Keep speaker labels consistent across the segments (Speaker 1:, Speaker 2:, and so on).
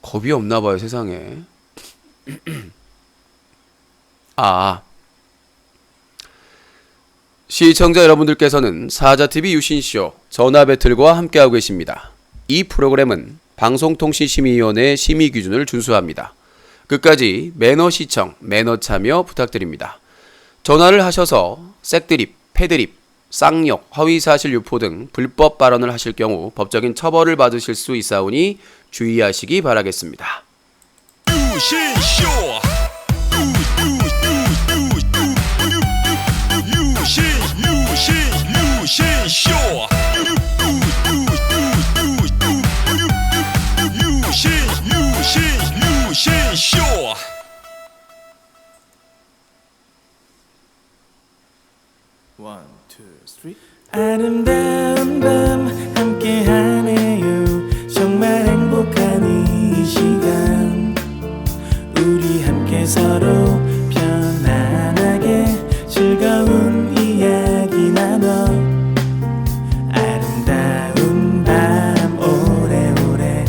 Speaker 1: 겁이 없나 봐요, 세상에. 시청자 여러분들께서는 사자TV 유신쇼 전화배틀과 함께하고 계십니다. 이 프로그램은 방송통신심의위원회의 심의기준을 준수합니다. 끝까지 매너 시청, 매너 참여 부탁드립니다. 전화를 하셔서 색드립, 패드립, 쌍욕, 허위사실 유포 등 불법 발언을 하실 경우 법적인 처벌을 받으실 수 있사오니 주의하시기 바라겠습니다.
Speaker 2: 유신쇼 유신쇼
Speaker 3: One, two, three.
Speaker 4: 아름다운 밤 함께하네요. 정말 행복한 이 시간 우리 함께 서로 편안하게 즐거운 이야기 나눠 아름다운 밤 오래오래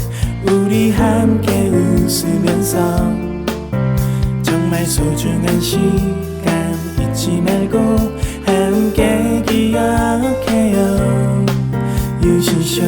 Speaker 4: 우리 함께 웃으면서 정말 소중한 시간 잊지 말고 함께 기억해요. 유신쇼.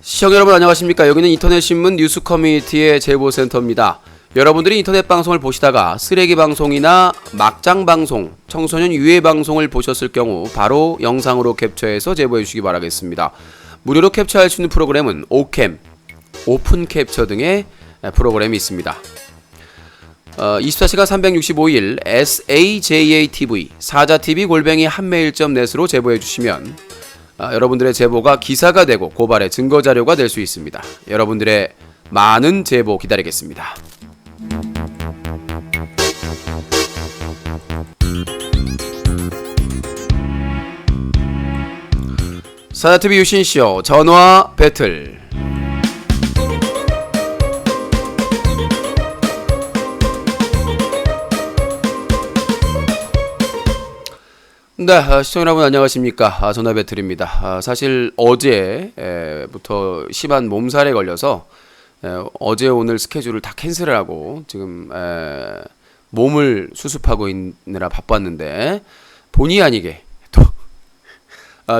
Speaker 1: 시청자 여러분 안녕하십니까. 여기는 인터넷신문 뉴스 커뮤니티의 제보센터입니다. 여러분들이 인터넷 방송을 보시다가 쓰레기 방송이나 막장 방송, 청소년 유해 방송을 보셨을 경우 바로 영상으로 캡처해서 제보해 주시기 바라겠습니다. 무료로 캡처할 수 있는 프로그램은 오캠, 오픈 캡처 등의 프로그램이 있습니다. 24시간 365일 SAJATV, 사자TV 골뱅이 한메일.net으로 제보해 주시면 여러분들의 제보가 기사가 되고 고발의 증거자료가 될 수 있습니다. 여러분들의 많은 제보 기다리겠습니다. 사자TV 유신쇼 전화 배틀. 네, 시청자 여러분 안녕하십니까. 전화 배틀입니다. 사실 어제부터 심한 몸살에 걸려서 어제 오늘 스케줄을 다 캔슬을 하고 지금 몸을 수습하고 있느라 바빴는데 본의 아니게 또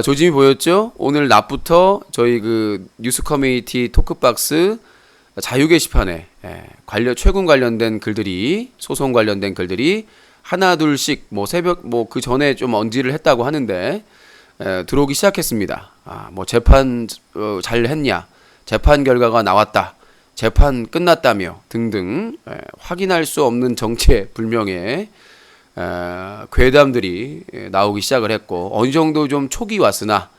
Speaker 1: 조짐이 보였죠. 오늘 낮부터 저희 그 뉴스 커뮤니티 토크박스 자유 게시판에 최근 관련된 글들이, 소송 관련된 글들이 하나 둘씩 뭐 새벽 뭐 그 전에 좀 언지를 했다고 하는데 들어오기 시작했습니다. 뭐 재판 잘 했냐, 재판 결과가 나왔다, 재판 끝났다며 등등 확인할 수 없는 정체불명의 괴담들이 나오기 시작을 했고 어느 정도 좀 촉이 왔으나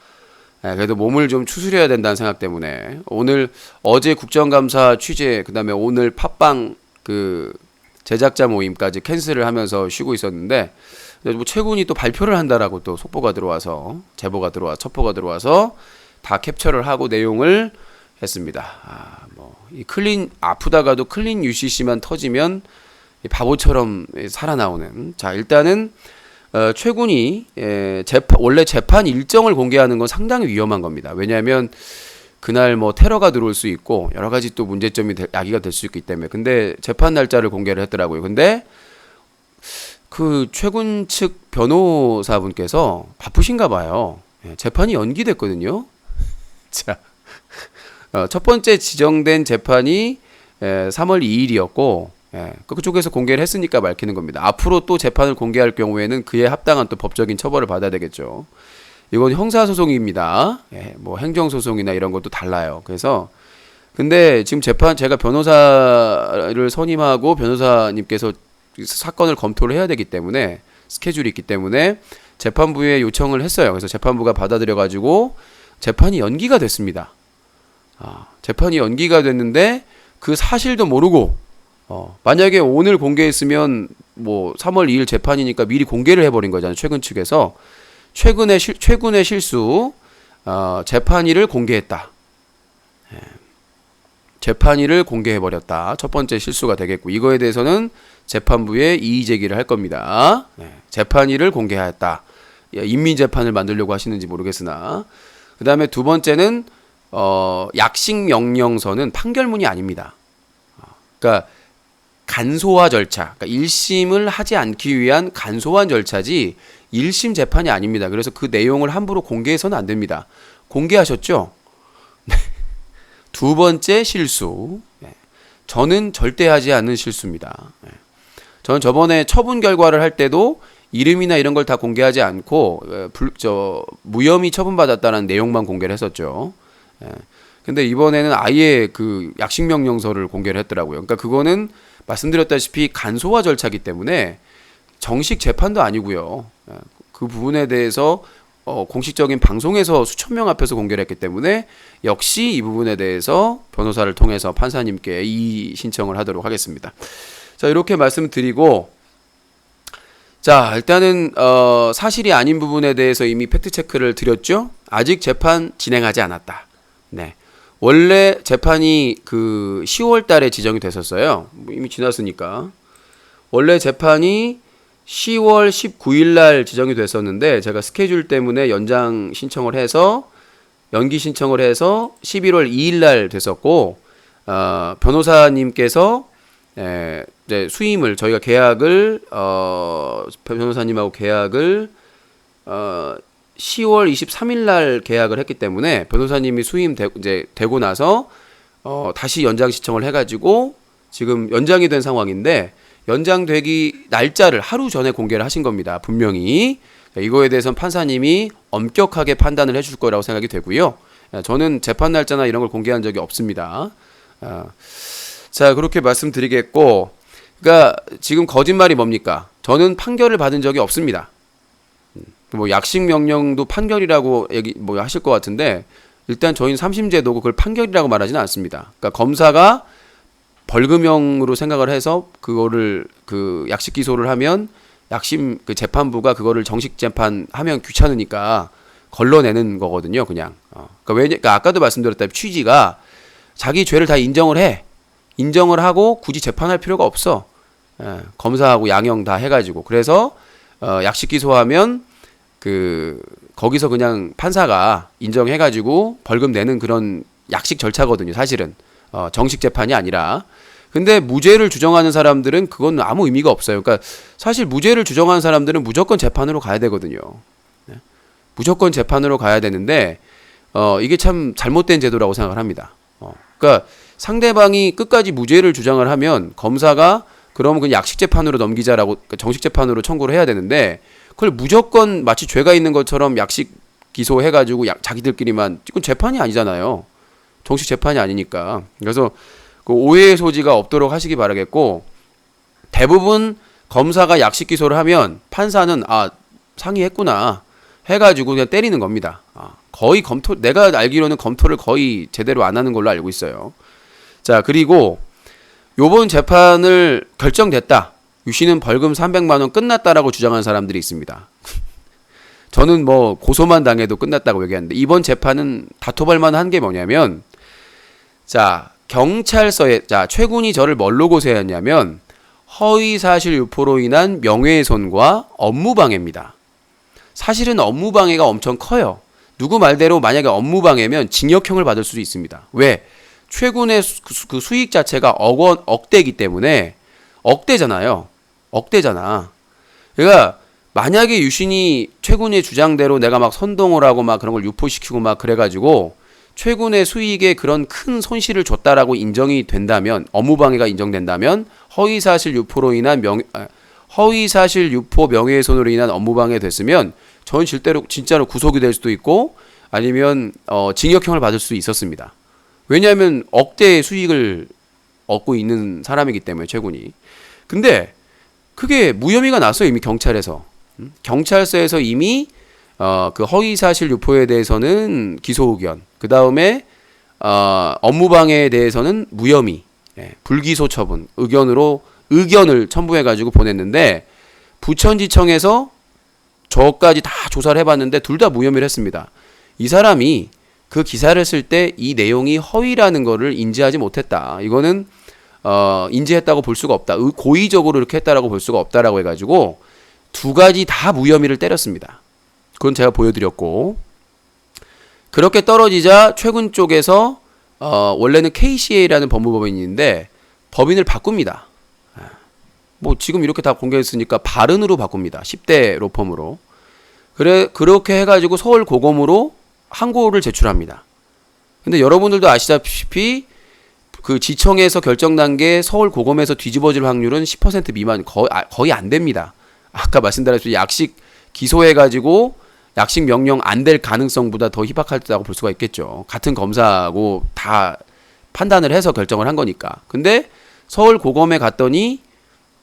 Speaker 1: 그래도 몸을 좀 추스려야 된다는 생각 때문에 어제 국정감사 취재 그다음에 오늘 팟빵 그 제작자 모임까지 캔슬을 하면서 쉬고 있었는데 뭐 최군이 또 발표를 한다라고 또 속보가 들어와서 첩보가 들어와서 다 캡처를 하고 내용을 했습니다. 이 아프다가도 클린 UCC만 터지면 바보처럼 살아나오는. 자, 일단은 최군이 원래 재판 일정을 공개하는 건 상당히 위험한 겁니다. 왜냐하면 그날 뭐 테러가 들어올 수 있고 여러 가지 또 문제점이 야기가 될 수 있기 때문에. 근데 재판 날짜를 공개를 했더라고요. 근데 그 최군 측 변호사분께서 바쁘신가 봐요. 재판이 연기됐거든요. 자, 첫 번째 지정된 재판이 3월 2일이었고 그쪽에서 공개를 했으니까 밝히는 겁니다. 앞으로 또 재판을 공개할 경우에는 그에 합당한 또 법적인 처벌을 받아야 되겠죠. 이건 형사소송입니다. 뭐 행정소송이나 이런 것도 달라요. 그래서 근데 지금 제가 변호사를 선임하고 변호사님께서 사건을 검토를 해야 되기 때문에 스케줄이 있기 때문에 재판부에 요청을 했어요. 그래서 재판부가 받아들여가지고 재판이 연기가 됐습니다. 재판이 연기가 됐는데 그 사실도 모르고 만약에 오늘 공개했으면 뭐 3월 2일 재판이니까 미리 공개를 해버린 거잖아요. 최근 측에서 최군의 실수 재판일을 공개했다. 재판일을 공개해버렸다. 첫 번째 실수가 되겠고 이거에 대해서는 재판부에 이의 제기를 할 겁니다. 재판일을 공개하였다. 인민재판을 만들려고 하시는지 모르겠으나 그 다음에 두 번째는 약식명령서는 판결문이 아닙니다. 그러니까 간소화 절차, 그러니까 1심을 하지 않기 위한 간소한 절차지 1심 재판이 아닙니다. 그래서 그 내용을 함부로 공개해서는 안 됩니다. 공개하셨죠? 두 번째 실수. 저는 절대 하지 않는 실수입니다. 저는 저번에 처분 결과를 할 때도 이름이나 이런 걸 다 공개하지 않고 무혐의 처분받았다는 내용만 공개를 했었죠. 근데 이번에는 아예 그 약식명령서를 공개를 했더라고요. 그러니까 그거는 말씀드렸다시피 간소화 절차이기 때문에 정식 재판도 아니고요. 그 부분에 대해서 공식적인 방송에서 수천 명 앞에서 공개를 했기 때문에 역시 이 부분에 대해서 변호사를 통해서 판사님께 이의 신청을 하도록 하겠습니다. 자, 이렇게 말씀드리고 자, 일단은 사실이 아닌 부분에 대해서 이미 팩트 체크를 드렸죠. 아직 재판 진행하지 않았다. 네. 원래 재판이 그 10월 달에 지정이 됐었어요. 이미 지났으니까. 원래 재판이 10월 19일 날 지정이 됐었는데 제가 스케줄 때문에 연기 신청을 해서 11월 2일 날 됐었고 변호사님께서 이제 수임을 저희가 계약을 변호사님하고 계약을 10월 23일 날 계약을 했기 때문에 변호사님이 되고 나서 다시 연장 신청을 해가지고 지금 연장이 된 상황인데 연장되기 날짜를 하루 전에 공개를 하신 겁니다. 분명히 이거에 대해서는 판사님이 엄격하게 판단을 해줄 거라고 생각이 되고요. 저는 재판 날짜나 이런 걸 공개한 적이 없습니다. 자, 그렇게 말씀드리겠고, 그러니까 지금 거짓말이 뭡니까? 저는 판결을 받은 적이 없습니다. 뭐 약식 명령도 판결이라고 하실 것 같은데 일단 저희는 3심제도고 그걸 판결이라고 말하지는 않습니다. 그러니까 검사가 벌금형으로 생각을 해서 그거를 그 약식 기소를 하면 약심 그 재판부가 그거를 정식 재판하면 귀찮으니까 걸러내는 거거든요, 그냥. 그러니까 아까도 말씀드렸다시피 취지가 자기 죄를 다 인정을 하고 굳이 재판할 필요가 없어. 검사하고 양형 다 해가지고 그래서 약식 기소하면 거기서 그냥 판사가 인정해가지고 벌금 내는 그런 약식 절차거든요, 사실은. 정식 재판이 아니라. 근데 무죄를 주장하는 사람들은 그건 아무 의미가 없어요. 그러니까 사실 무죄를 주장하는 사람들은 무조건 재판으로 가야 되거든요. 무조건 재판으로 가야 되는데 이게 참 잘못된 제도라고 생각을 합니다. 그러니까 상대방이 끝까지 무죄를 주장을 하면 검사가 그러면 그냥 약식 재판으로 넘기자라고 그러니까 정식 재판으로 청구를 해야 되는데 그걸 무조건 마치 죄가 있는 것처럼 약식 기소해가지고 자기들끼리만 이건 재판이 아니잖아요. 정식 재판이 아니니까. 그래서 그 오해의 소지가 없도록 하시기 바라겠고 대부분 검사가 약식 기소를 하면 판사는 상의했구나 해가지고 그냥 때리는 겁니다. 거의 내가 알기로는 검토를 거의 제대로 안 하는 걸로 알고 있어요. 자, 그리고 요번 재판을 결정됐다. 유씨는 벌금 300만 원 끝났다라고 주장하는 사람들이 있습니다. 저는 뭐 고소만 당해도 끝났다고 얘기하는데 이번 재판은 다퉈볼 만한 게 뭐냐면 자, 경찰서에 최군이 저를 뭘로 고소했냐면 허위사실 유포로 인한 명예훼손과 업무방해입니다. 사실은 업무방해가 엄청 커요. 누구 말대로 만약에 업무방해면 징역형을 받을 수도 있습니다. 왜? 최군의 그 수익 자체가 억대이기 때문에 억대잖아요. 억대잖아. 그러니까 만약에 유신이 최군의 주장대로 내가 막 선동을 하고 막 그런 걸 유포시키고 막 그래가지고 최군의 수익에 그런 큰 손실을 줬다라고 인정이 된다면 업무방해가 인정된다면 허위사실 유포로 인한 허위사실 유포 명예훼손으로 인한 업무방해 됐으면 저는 진짜로 구속이 될 수도 있고 아니면 징역형을 받을 수 있었습니다. 왜냐하면 억대의 수익을 얻고 있는 사람이기 때문에 최군이. 근데 그게 무혐의가 났어요. 이미 경찰에서. 경찰서에서 이미 그 허위사실 유포에 대해서는 기소 의견, 그 다음에 업무방해에 대해서는 무혐의, 불기소 처분 의견을 첨부해가지고 보냈는데 부천지청에서 저까지 다 조사를 해봤는데 둘 다 무혐의를 했습니다. 이 사람이 그 기사를 쓸 때 이 내용이 허위라는 거를 인지하지 못했다. 이거는 인지했다고 볼 수가 없다. 고의적으로 이렇게 했다라고 볼 수가 없다라고 해가지고 두 가지 다 무혐의를 때렸습니다. 그건 제가 보여드렸고, 그렇게 떨어지자 최군 쪽에서 원래는 KCA라는 법무법인이 있는데 법인을 바꿉니다. 뭐 지금 이렇게 다 공개했으니까 바른으로 바꿉니다. 10대 로펌으로. 그렇게 해가지고 서울고검으로 항고를 제출합니다. 근데 여러분들도 아시다시피 그 지청에서 결정난 게 서울고검에서 뒤집어질 확률은 10% 미만, 거의 안 됩니다. 아까 말씀드렸듯이 약식 기소해가지고 약식 명령 안 될 가능성보다 더 희박하다고 볼 수가 있겠죠. 같은 검사하고 다 판단을 해서 결정을 한 거니까. 근데 서울고검에 갔더니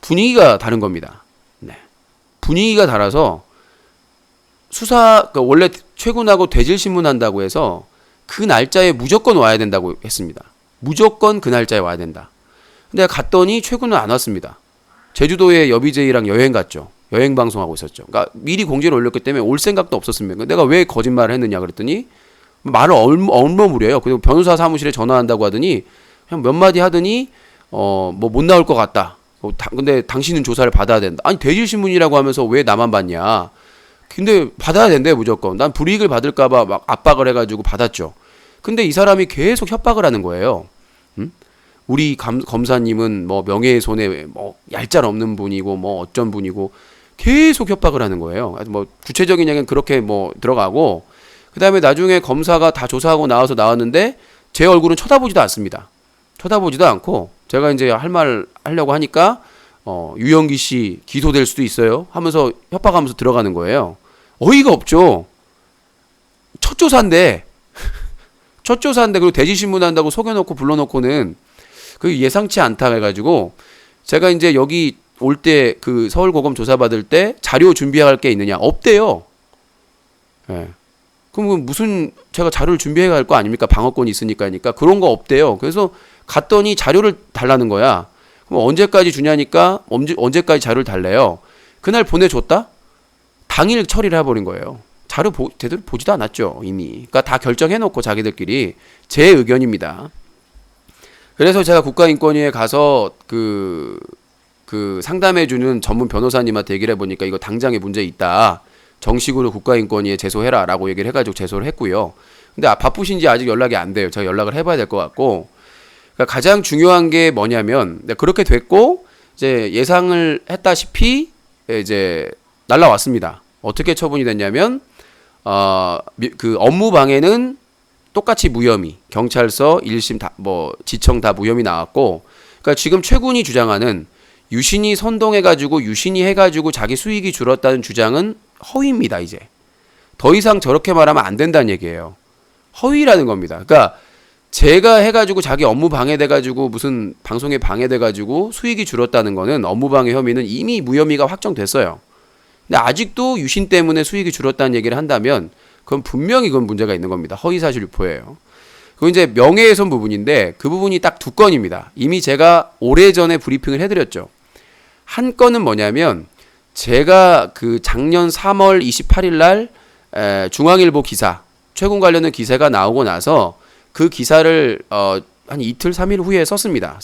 Speaker 1: 분위기가 다른 겁니다. 네. 분위기가 달라서 그러니까 원래 최군하고 대질신문 한다고 해서 그 날짜에 무조건 와야 된다고 했습니다. 무조건 그 날짜에 와야 된다. 근데 갔더니 최군은 안 왔습니다. 제주도에 여비제이랑 여행 갔죠. 여행 방송하고 있었죠. 그러니까 미리 공지를 올렸기 때문에 올 생각도 없었습니다. 내가 왜 거짓말을 했느냐 그랬더니 말을 얼머무려요. 그리고 변호사 사무실에 전화한다고 하더니 그냥 몇 마디 하더니 뭐 못 나올 것 같다. 근데 당신은 조사를 받아야 된다. 아니 대질신문이라고 하면서 왜 나만 받냐. 근데 받아야 된대 무조건. 난 불이익을 받을까봐 막 압박을 해가지고 받았죠. 근데 이 사람이 계속 협박을 하는 거예요. 우리 검사님은 뭐 명예훼손에 뭐 얄짤 없는 분이고 뭐 어쩐 분이고 계속 협박을 하는 거예요. 뭐 구체적인 얘기는 그렇게 뭐 들어가고, 그 다음에 나중에 검사가 다 조사하고 나왔는데 제 얼굴은 쳐다보지도 않습니다. 쳐다보지도 않고 제가 이제 할 말 하려고 하니까 유영기 씨 기소될 수도 있어요 하면서 협박하면서 들어가는 거예요. 어이가 없죠. 첫 조사인데 그리고 대지신문 한다고 속여놓고 불러놓고는 그 예상치 않다 해가지고 제가 이제 여기 올 때 그 서울고검 조사받을 때 자료 준비할 게 있느냐 없대요. 예. 그럼 무슨 제가 자료를 준비해 갈 거 아닙니까? 방어권이 있으니까 그런 거 없대요. 그래서 갔더니 자료를 달라는 거야. 그럼 언제까지 주냐니까 언제까지 자료를 달래요. 그날 보내줬다? 당일 처리를 해버린 거예요. 자료 제대로 보지도 않았죠 이미. 그러니까 다 결정해놓고 자기들끼리. 제 의견입니다. 그래서 제가 국가인권위에 가서 그 상담해주는 전문 변호사님한테 얘기를 해보니까 이거 당장에 문제 있다. 정식으로 국가인권위에 제소해라 라고 얘기를 해가지고 제소를 했고요. 근데 바쁘신지 아직 연락이 안 돼요. 제가 연락을 해봐야 될 것 같고. 그러니까 가장 중요한 게 뭐냐면 그렇게 됐고 이제 예상을 했다시피 이제 날라왔습니다. 어떻게 처분이 됐냐면 그 업무방해는 똑같이 무혐의, 경찰서 1심 다 지청 다 무혐의 나왔고, 그러니까 지금 최군이 주장하는 유신이 선동해가지고 유신이 해가지고 자기 수익이 줄었다는 주장은 허위입니다. 이제 더 이상 저렇게 말하면 안 된다는 얘기예요. 허위라는 겁니다. 그러니까 제가 해가지고 자기 업무 방해돼가지고 무슨 방송에 방해돼가지고 수익이 줄었다는 거는 업무방해 혐의는 이미 무혐의가 확정됐어요. 근데 아직도 유신 때문에 수익이 줄었다는 얘기를 한다면 그건 분명히 그건 문제가 있는 겁니다. 허위사실 유포예요. 그건 이제 명예훼손 부분인데 그 부분이 딱 두 건입니다. 이미 제가 오래전에 브리핑을 해드렸죠. 한 건은 뭐냐면 제가 그 작년 3월 28일 날 중앙일보 기사, 최군 관련된 기사가 나오고 나서 그 기사를 한 이틀 3일 후에 썼습니다.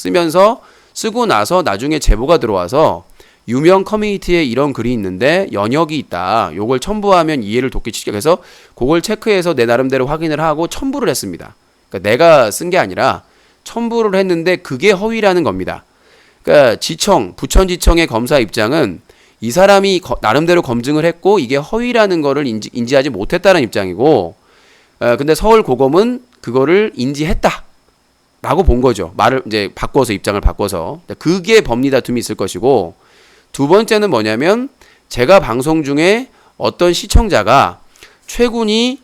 Speaker 1: 쓰고 나서 나중에 제보가 들어와서 유명 커뮤니티에 이런 글이 있는데 연역이 있다. 요걸 첨부하면 이해를 돕기 쉽게 해서 그걸 체크해서 내 나름대로 확인을 하고 첨부를 했습니다. 그러니까 내가 쓴 게 아니라 첨부를 했는데 그게 허위라는 겁니다. 그러니까 부천지청의 검사 입장은 이 사람이 나름대로 검증을 했고 이게 허위라는 거를 인지하지 못했다는 입장이고, 근데 서울고검은 그거를 인지했다 라고 본 거죠. 말을 이제 바꿔서, 입장을 바꿔서. 그게 법리 다툼이 있을 것이고, 두 번째는 뭐냐면 제가 방송 중에 어떤 시청자가 최군이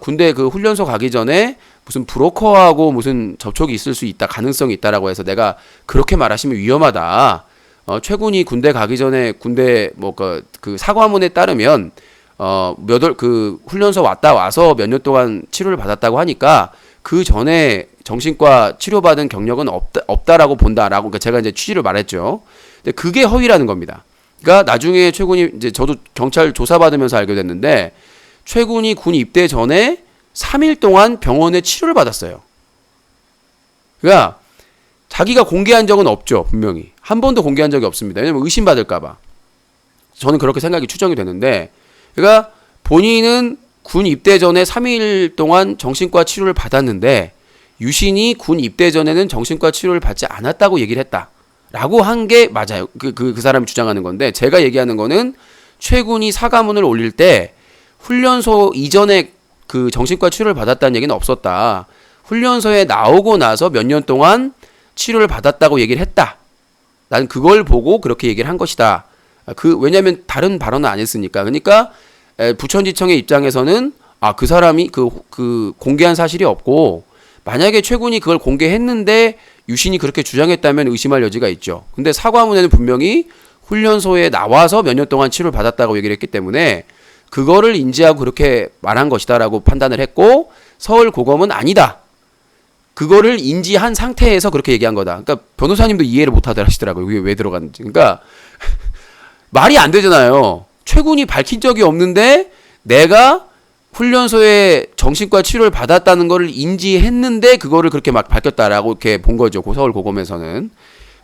Speaker 1: 군대 그 훈련소 가기 전에 무슨 브로커하고 무슨 접촉이 있을 수 있다, 가능성이 있다라고 해서 내가 그렇게 말하시면 위험하다. 최군이 군대 가기 전에 군대 그 사과문에 따르면 그 훈련소 와서 몇 년 동안 치료를 받았다고 하니까 그 전에 정신과 치료받은 경력은 없다라고 본다라고, 그러니까 제가 이제 취지를 말했죠. 근데 그게 허위라는 겁니다. 그러니까 나중에 최군이 이제 저도 경찰 조사받으면서 알게 됐는데 최군이 군 입대 전에 3일 동안 병원에 치료를 받았어요. 그러니까 자기가 공개한 적은 없죠. 분명히 한 번도 공개한 적이 없습니다. 왜냐면 의심받을까봐. 저는 그렇게 생각이 추정이 되는데, 그러니까 본인은 군 입대 전에 3일 동안 정신과 치료를 받았는데 유신이 군 입대 전에는 정신과 치료를 받지 않았다고 얘기를 했다라고 한 게 맞아요. 그 사람이 주장하는 건데, 제가 얘기하는 거는 최군이 사과문을 올릴 때 훈련소 이전에 그 정신과 치료를 받았다는 얘기는 없었다. 훈련소에 나오고 나서 몇 년 동안 치료를 받았다고 얘기를 했다. 난 그걸 보고 그렇게 얘기를 한 것이다. 왜냐면 다른 발언은 안 했으니까. 그러니까 부천지청의 입장에서는 그 사람이 그 공개한 사실이 없고, 만약에 최군이 그걸 공개했는데 유신이 그렇게 주장했다면 의심할 여지가 있죠. 근데 사과문에는 분명히 훈련소에 나와서 몇 년 동안 치료를 받았다고 얘기를 했기 때문에 그거를 인지하고 그렇게 말한 것이다라고 판단을 했고, 서울고검은 아니다. 그거를 인지한 상태에서 그렇게 얘기한 거다. 그러니까 변호사님도 이해를 못 하시더라고요. 이게 왜 들어갔는지. 그러니까 말이 안 되잖아요. 최군이 밝힌 적이 없는데 내가 훈련소에 정신과 치료를 받았다는 거를 인지했는데 그거를 그렇게 막 밝혔다라고 이렇게 본 거죠. 서울고검에서는.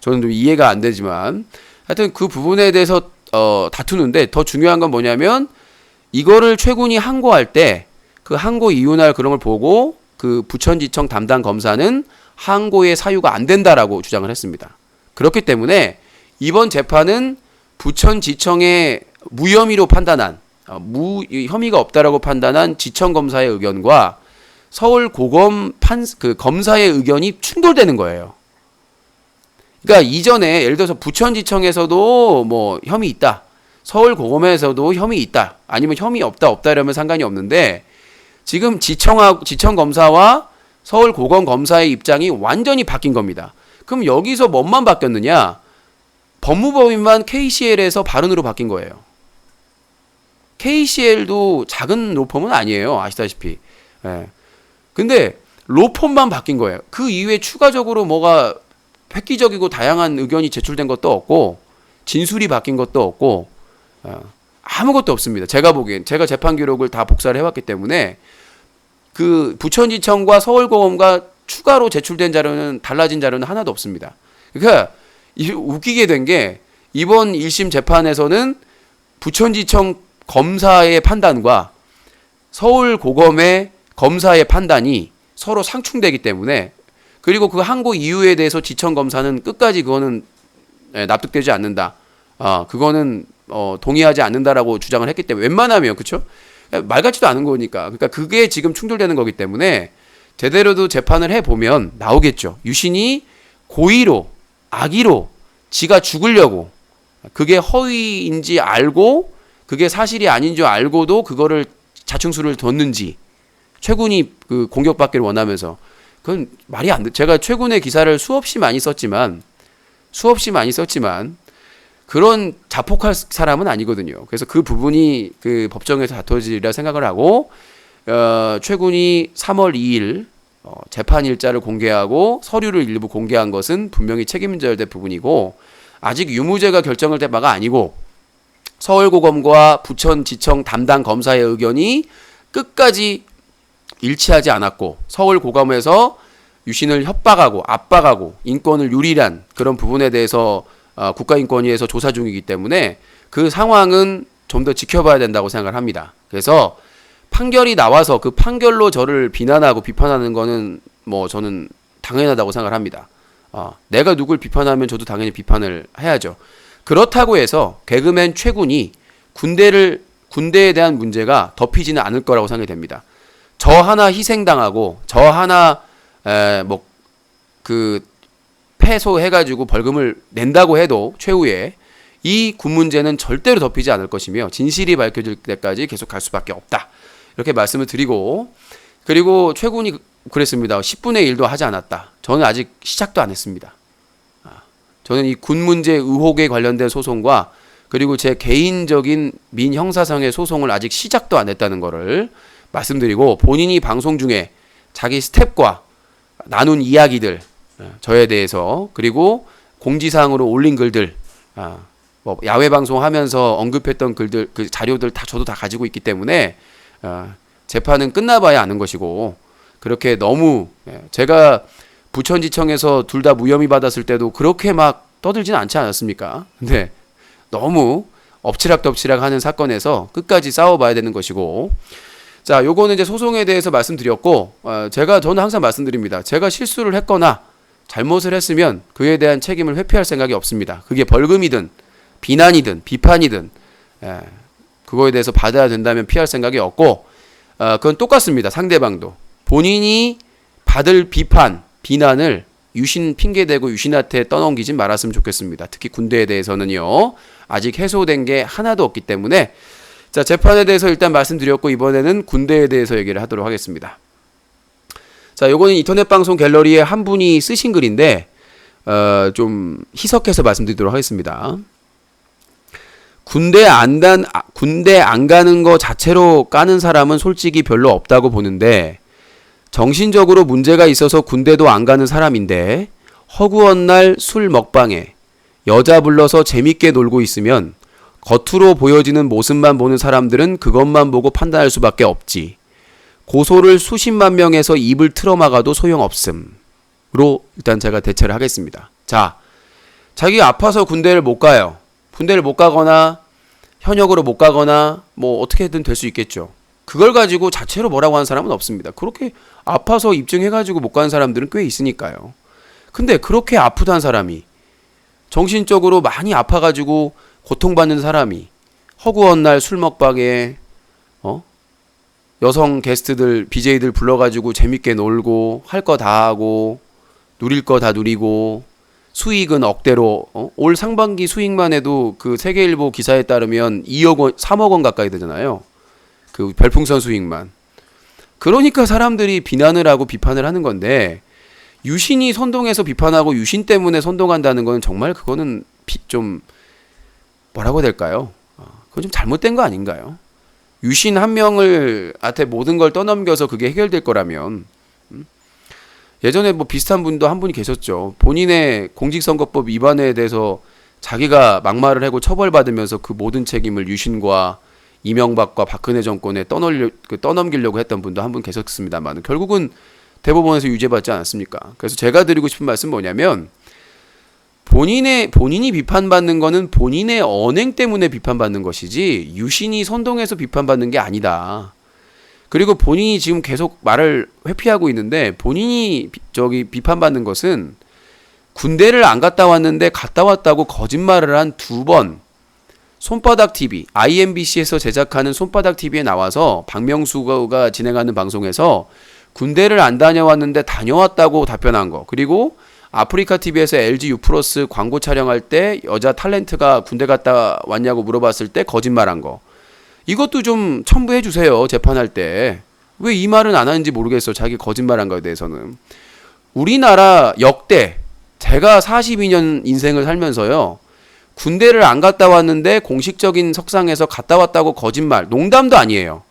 Speaker 1: 저는 좀 이해가 안 되지만 하여튼 그 부분에 대해서 다투는데, 더 중요한 건 뭐냐면 이거를 최군이 항고할 때 그 항고 이유나 그런 걸 보고 그 부천지청 담당 검사는 항고의 사유가 안 된다라고 주장을 했습니다. 그렇기 때문에 이번 재판은 부천지청의 무혐의로 판단한 혐의가 없다라고 판단한 지청검사의 의견과 서울고검 검사의 의견이 충돌되는 거예요. 그러니까 이전에 예를 들어서 부천지청에서도 뭐 혐의 있다, 서울고검에서도 혐의 있다, 아니면 혐의 없다 이러면 상관이 없는데, 지금 지청검사와 서울고검 검사의 입장이 완전히 바뀐 겁니다. 그럼 여기서 뭐만 바뀌었느냐? 법무법인만 KCL에서 발언으로 바뀐 거예요. KCL도 작은 로펌은 아니에요. 아시다시피. 예. 근데 로펌만 바뀐 거예요. 그 이후에 추가적으로 뭐가 획기적이고 다양한 의견이 제출된 것도 없고, 진술이 바뀐 것도 없고, 아무것도 없습니다. 제가 보기엔. 제가 재판 기록을 다 복사를 해왔기 때문에 그 부천지청과 서울고검과 추가로 제출된 자료는, 달라진 자료는 하나도 없습니다. 그러니까 웃기게 된 게, 이번 1심 재판에서는 부천지청 검사의 판단과 서울고검의 검사의 판단이 서로 상충되기 때문에, 그리고 그 항고 이유에 대해서 지청검사는 끝까지 그거는 납득되지 않는다. 그거는 동의하지 않는다라고 주장을 했기 때문에, 웬만하면, 그쵸? 말 같지도 않은 거니까. 그러니까 그게 지금 충돌되는 거기 때문에 제대로도 재판을 해보면 나오겠죠. 유신이 고의로, 악의로 지가 죽으려고, 그게 허위인지 알고 그게 사실이 아닌 줄 알고도 그거를 자충수를 뒀는지, 최군이 그 공격받기를 원하면서, 그건 말이 안 돼. 제가 최군의 기사를 수없이 많이 썼지만 그런 자폭할 사람은 아니거든요. 그래서 그 부분이 그 법정에서 다퉈지리라 생각을 하고, 최군이 3월 2일 재판 일자를 공개하고 서류를 일부 공개한 것은 분명히 책임져야 될 부분이고, 아직 유무죄가 결정될 때가 아니고 서울고검과 부천지청 담당 검사의 의견이 끝까지 일치하지 않았고, 서울고검에서 유신을 협박하고 압박하고 인권을 유린한 그런 부분에 대해서 국가인권위에서 조사 중이기 때문에 그 상황은 좀 더 지켜봐야 된다고 생각을 합니다. 그래서 판결이 나와서 그 판결로 저를 비난하고 비판하는 거는 뭐 저는 당연하다고 생각을 합니다. 내가 누굴 비판하면 저도 당연히 비판을 해야죠. 그렇다고 해서 개그맨 최군이 군대에 대한 문제가 덮이지는 않을 거라고 생각이 됩니다. 저 하나 희생당하고 저 하나 패소해가지고 벌금을 낸다고 해도 최후에 이 군 문제는 절대로 덮이지 않을 것이며 진실이 밝혀질 때까지 계속 갈 수밖에 없다. 이렇게 말씀을 드리고, 그리고 최군이 그랬습니다. 10분의 1도 하지 않았다. 저는 아직 시작도 안 했습니다. 저는 이 군 문제 의혹에 관련된 소송과 그리고 제 개인적인 민형사상의 소송을 아직 시작도 안 했다는 거를 말씀드리고, 본인이 방송 중에 자기 스텝과 나눈 이야기들, 저에 대해서, 그리고 공지사항으로 올린 글들, 뭐 야외 방송하면서 언급했던 글들, 그 자료들 다 저도 다 가지고 있기 때문에 재판은 끝나봐야 아는 것이고 그렇게 너무 제가 부천지청에서 둘 다 무혐의 받았을 때도 그렇게 막 떠들지는 않지 않았습니까? 근데 너무 엎치락덮치락 하는 사건에서 끝까지 싸워봐야 되는 것이고 자, 요거는 이제 소송에 대해서 말씀드렸고 저는 항상 말씀드립니다. 제가 실수를 했거나 잘못을 했으면 그에 대한 책임을 회피할 생각이 없습니다. 그게 벌금이든 비난이든 비판이든 그거에 대해서 받아야 된다면 피할 생각이 없고 그건 똑같습니다. 상대방도 본인이 받을 비판, 비난을 유신 핑계대고 유신한테 떠넘기지 말았으면 좋겠습니다. 특히 군대에 대해서는요. 아직 해소된 게 하나도 없기 때문에 자, 재판에 대해서 일단 말씀드렸고 이번에는 군대에 대해서 얘기를 하도록 하겠습니다. 자, 요거는 인터넷 방송 갤러리에 한 분이 쓰신 글인데 좀 희석해서 말씀드리도록 하겠습니다. 군대 안 가는 거 자체로 까는 사람은 솔직히 별로 없다고 보는데 정신적으로 문제가 있어서 군대도 안 가는 사람인데 허구한 날 술 먹방에 여자 불러서 재밌게 놀고 있으면 겉으로 보여지는 모습만 보는 사람들은 그것만 보고 판단할 수밖에 없지. 고소를 수십만 명에서 입을 틀어막아도 소용없음로 일단 제가 대처를 하겠습니다. 자, 자기 아파서 군대를 못 가요. 군대를 못 가거나 현역으로 못 가거나 뭐 어떻게든 될 수 있겠죠. 그걸 가지고 자체로 뭐라고 하는 사람은 없습니다. 그렇게 아파서 입증해가지고 못 가는 사람들은 꽤 있으니까요. 근데 그렇게 아프단 사람이 정신적으로 많이 아파가지고 고통받는 사람이 허구한 날 술 먹방에 여성 게스트들 BJ들 불러가지고 재밌게 놀고 할 거 다 하고 누릴 거 다 누리고 수익은 억대로 올 상반기 수익만 해도 그 세계일보 기사에 따르면 2억 원, 3억 원 가까이 되잖아요. 그 별풍선 수익만. 그러니까 사람들이 비난을 하고 비판을 하는 건데 유신이 선동해서 비판하고 유신 때문에 선동한다는 건 정말 그거는 좀 뭐라고 해야 될까요? 그건 좀 잘못된 거 아닌가요? 유신 한 명한테 모든 걸 떠넘겨서 그게 해결될 거라면 예전에 뭐 비슷한 분도 한 분이 계셨죠. 본인의 공직선거법 위반에 대해서 자기가 막말을 하고 처벌받으면서 그 모든 책임을 유신과 이명박과 박근혜 정권에 떠넘기려고 했던 분도 한 분 계셨습니다만 결국은 대법원에서 유죄받지 않았습니까? 그래서 제가 드리고 싶은 말씀은 뭐냐면 본인이 비판받는 거는 본인의 언행 때문에 비판받는 것이지 유신이 선동해서 비판받는 게 아니다. 그리고 본인이 지금 계속 말을 회피하고 있는데 본인이 비판받는 것은 군대를 안 갔다 왔는데 갔다 왔다고 거짓말을 한 2번 손바닥 TV, IMBC에서 제작하는 손바닥 TV에 나와서 박명수가 진행하는 방송에서 군대를 안 다녀왔는데 다녀왔다고 답변한 거. 그리고 아프리카 TV에서 LG U+ 광고 촬영할 때 여자 탤런트가 군대 갔다 왔냐고 물어봤을 때 거짓말한 거. 이것도 좀 첨부해 주세요. 재판할 때. 왜 이 말은 안 하는지 모르겠어. 자기 거짓말한 거에 대해서는. 우리나라 역대 제가 42년 인생을 살면서요. 군대를 안 갔다 왔는데 공식적인 석상에서 갔다 왔다고 거짓말. 농담도 아니에요.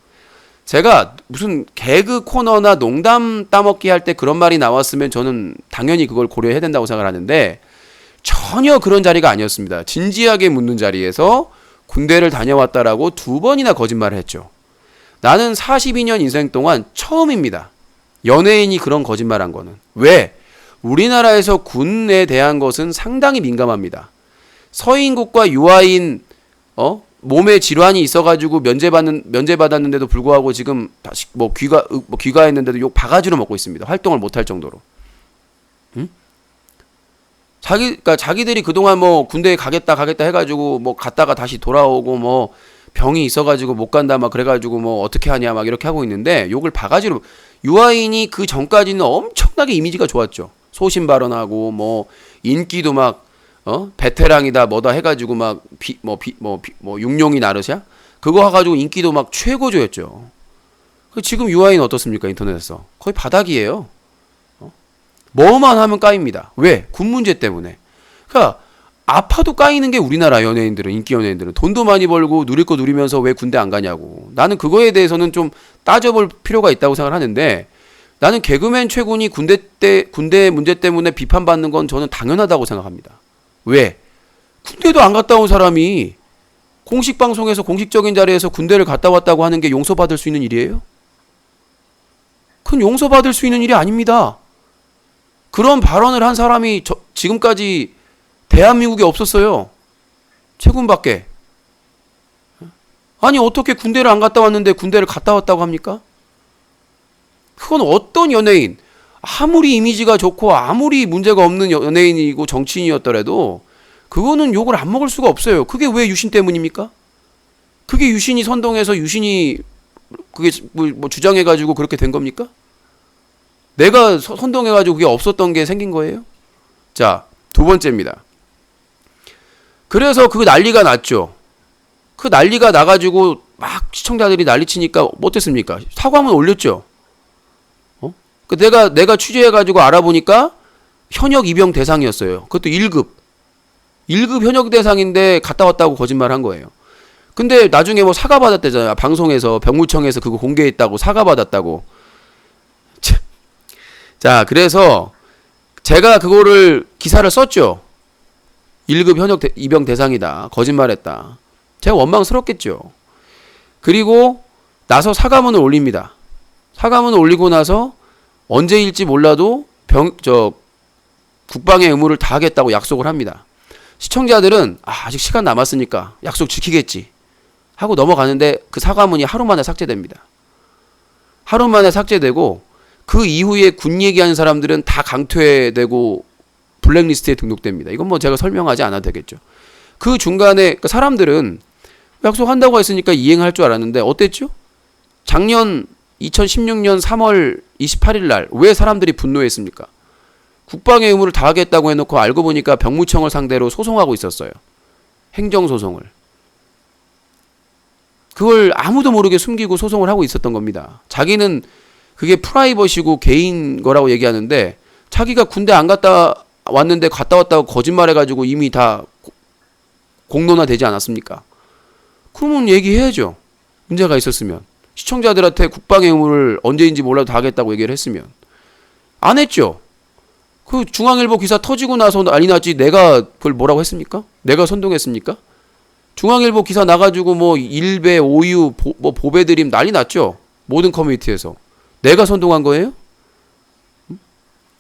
Speaker 1: 제가 무슨 개그 코너나 농담 따먹기 할 때 그런 말이 나왔으면 저는 당연히 그걸 고려해야 된다고 생각을 하는데 전혀 그런 자리가 아니었습니다. 진지하게 묻는 자리에서 군대를 다녀왔다라고 2번이나 거짓말을 했죠. 나는 42년 인생 동안 처음입니다. 연예인이 그런 거짓말한 거는. 왜? 우리나라에서 군에 대한 것은 상당히 민감합니다. 서인국과 유아인 몸에 질환이 있어가지고 면제받았는데도 불구하고 지금 다시 귀가했는데도 욕 바가지로 먹고 있습니다. 활동을 못할 정도로. 응? 자기들이 그동안 뭐 군대에 가겠다 해가지고 뭐 갔다가 다시 돌아오고 뭐 병이 있어가지고 못 간다 막 그래가지고 뭐 어떻게 하냐 막 이렇게 하고 있는데 욕을 바가지로. 유아인이 그 전까지는 엄청나게 이미지가 좋았죠. 소신 발언하고 뭐 인기도 막 베테랑이다 뭐다 해가지고 막 육룡이 나르샤 그거 해가지고 인기도 막 최고조였죠. 지금 유아인 어떻습니까? 인터넷에서 거의 바닥이에요. 뭐만 하면 까입니다. 왜? 군 문제 때문에. 그러니까 아파도 까이는 게 우리나라 연예인들은, 인기 연예인들은 돈도 많이 벌고 누릴 거 누리면서 왜 군대 안 가냐고. 나는 그거에 대해서는 좀 따져볼 필요가 있다고 생각을 하는데 나는 개그맨 최군이 군대 문제 때문에 비판받는 건 저는 당연하다고 생각합니다. 왜? 군대도 안 갔다 온 사람이 공식 방송에서 공식적인 자리에서 군대를 갔다 왔다고 하는 게 용서받을 수 있는 일이에요? 그건 용서받을 수 있는 일이 아닙니다. 그런 발언을 한 사람이 지금까지 대한민국에 없었어요. 최군밖에. 아니 어떻게 군대를 안 갔다 왔는데 군대를 갔다 왔다고 합니까? 그건 어떤 연예인, 아무리 이미지가 좋고 아무리 문제가 없는 연예인이고 정치인이었더라도 그거는 욕을 안 먹을 수가 없어요. 그게 왜 유신 때문입니까? 그게 유신이 선동해서 유신이 그게 뭐 주장해가지고 그렇게 된 겁니까? 내가 선동해가지고 그게 없었던 게 생긴 거예요? 자, 두 번째입니다. 그래서 그 난리가 났죠. 그 난리가 나가지고 막 시청자들이 난리치니까 어땠습니까? 사과문 올렸죠. 내가 취재해가지고 알아보니까 현역 입영 대상이었어요. 그것도 1급 현역 대상인데 갔다 왔다고 거짓말 한 거예요. 근데 나중에 뭐 사과 받았대잖아요. 방송에서 병무청에서 그거 공개했다고 사과 받았다고. 자, 그래서 제가 그거를 기사를 썼죠. 1급 현역 입영 대상이다. 거짓말했다. 제가 원망스럽겠죠. 그리고 나서 사과문을 올립니다. 사과문을 올리고 나서 언제일지 몰라도 국방의 의무를 다하겠다고 약속을 합니다. 시청자들은 아직 시간 남았으니까 약속 지키겠지 하고 넘어가는데 그 사과문이 하루 만에 삭제됩니다. 하루 만에 삭제되고 그 이후에 군 얘기하는 사람들은 다 강퇴되고 블랙리스트에 등록됩니다. 이건 뭐 제가 설명하지 않아도 되겠죠. 그 중간에 사람들은 약속한다고 했으니까 이행할 줄 알았는데 어땠죠? 작년 2016년 3월 28일 날 왜 사람들이 분노했습니까? 국방의 의무를 다하겠다고 해놓고 알고 보니까 병무청을 상대로 소송하고 있었어요. 행정소송을. 그걸 아무도 모르게 숨기고 소송을 하고 있었던 겁니다. 자기는 그게 프라이버시고 개인 거라고 얘기하는데 자기가 군대 안 갔다 왔는데 갔다 왔다고 거짓말해가지고 이미 다 공론화되지 않았습니까? 그러면 얘기해야죠. 문제가 있었으면. 시청자들한테 국방의 의무를 언제인지 몰라도 다 하겠다고 얘기를 했으면. 안 했죠. 그 중앙일보 기사 터지고 나서 난리 났지 내가 그걸 뭐라고 했습니까? 내가 선동했습니까? 중앙일보 기사 나가지고 뭐 일배, 오유, 보배드림 난리 났죠. 모든 커뮤니티에서. 내가 선동한 거예요?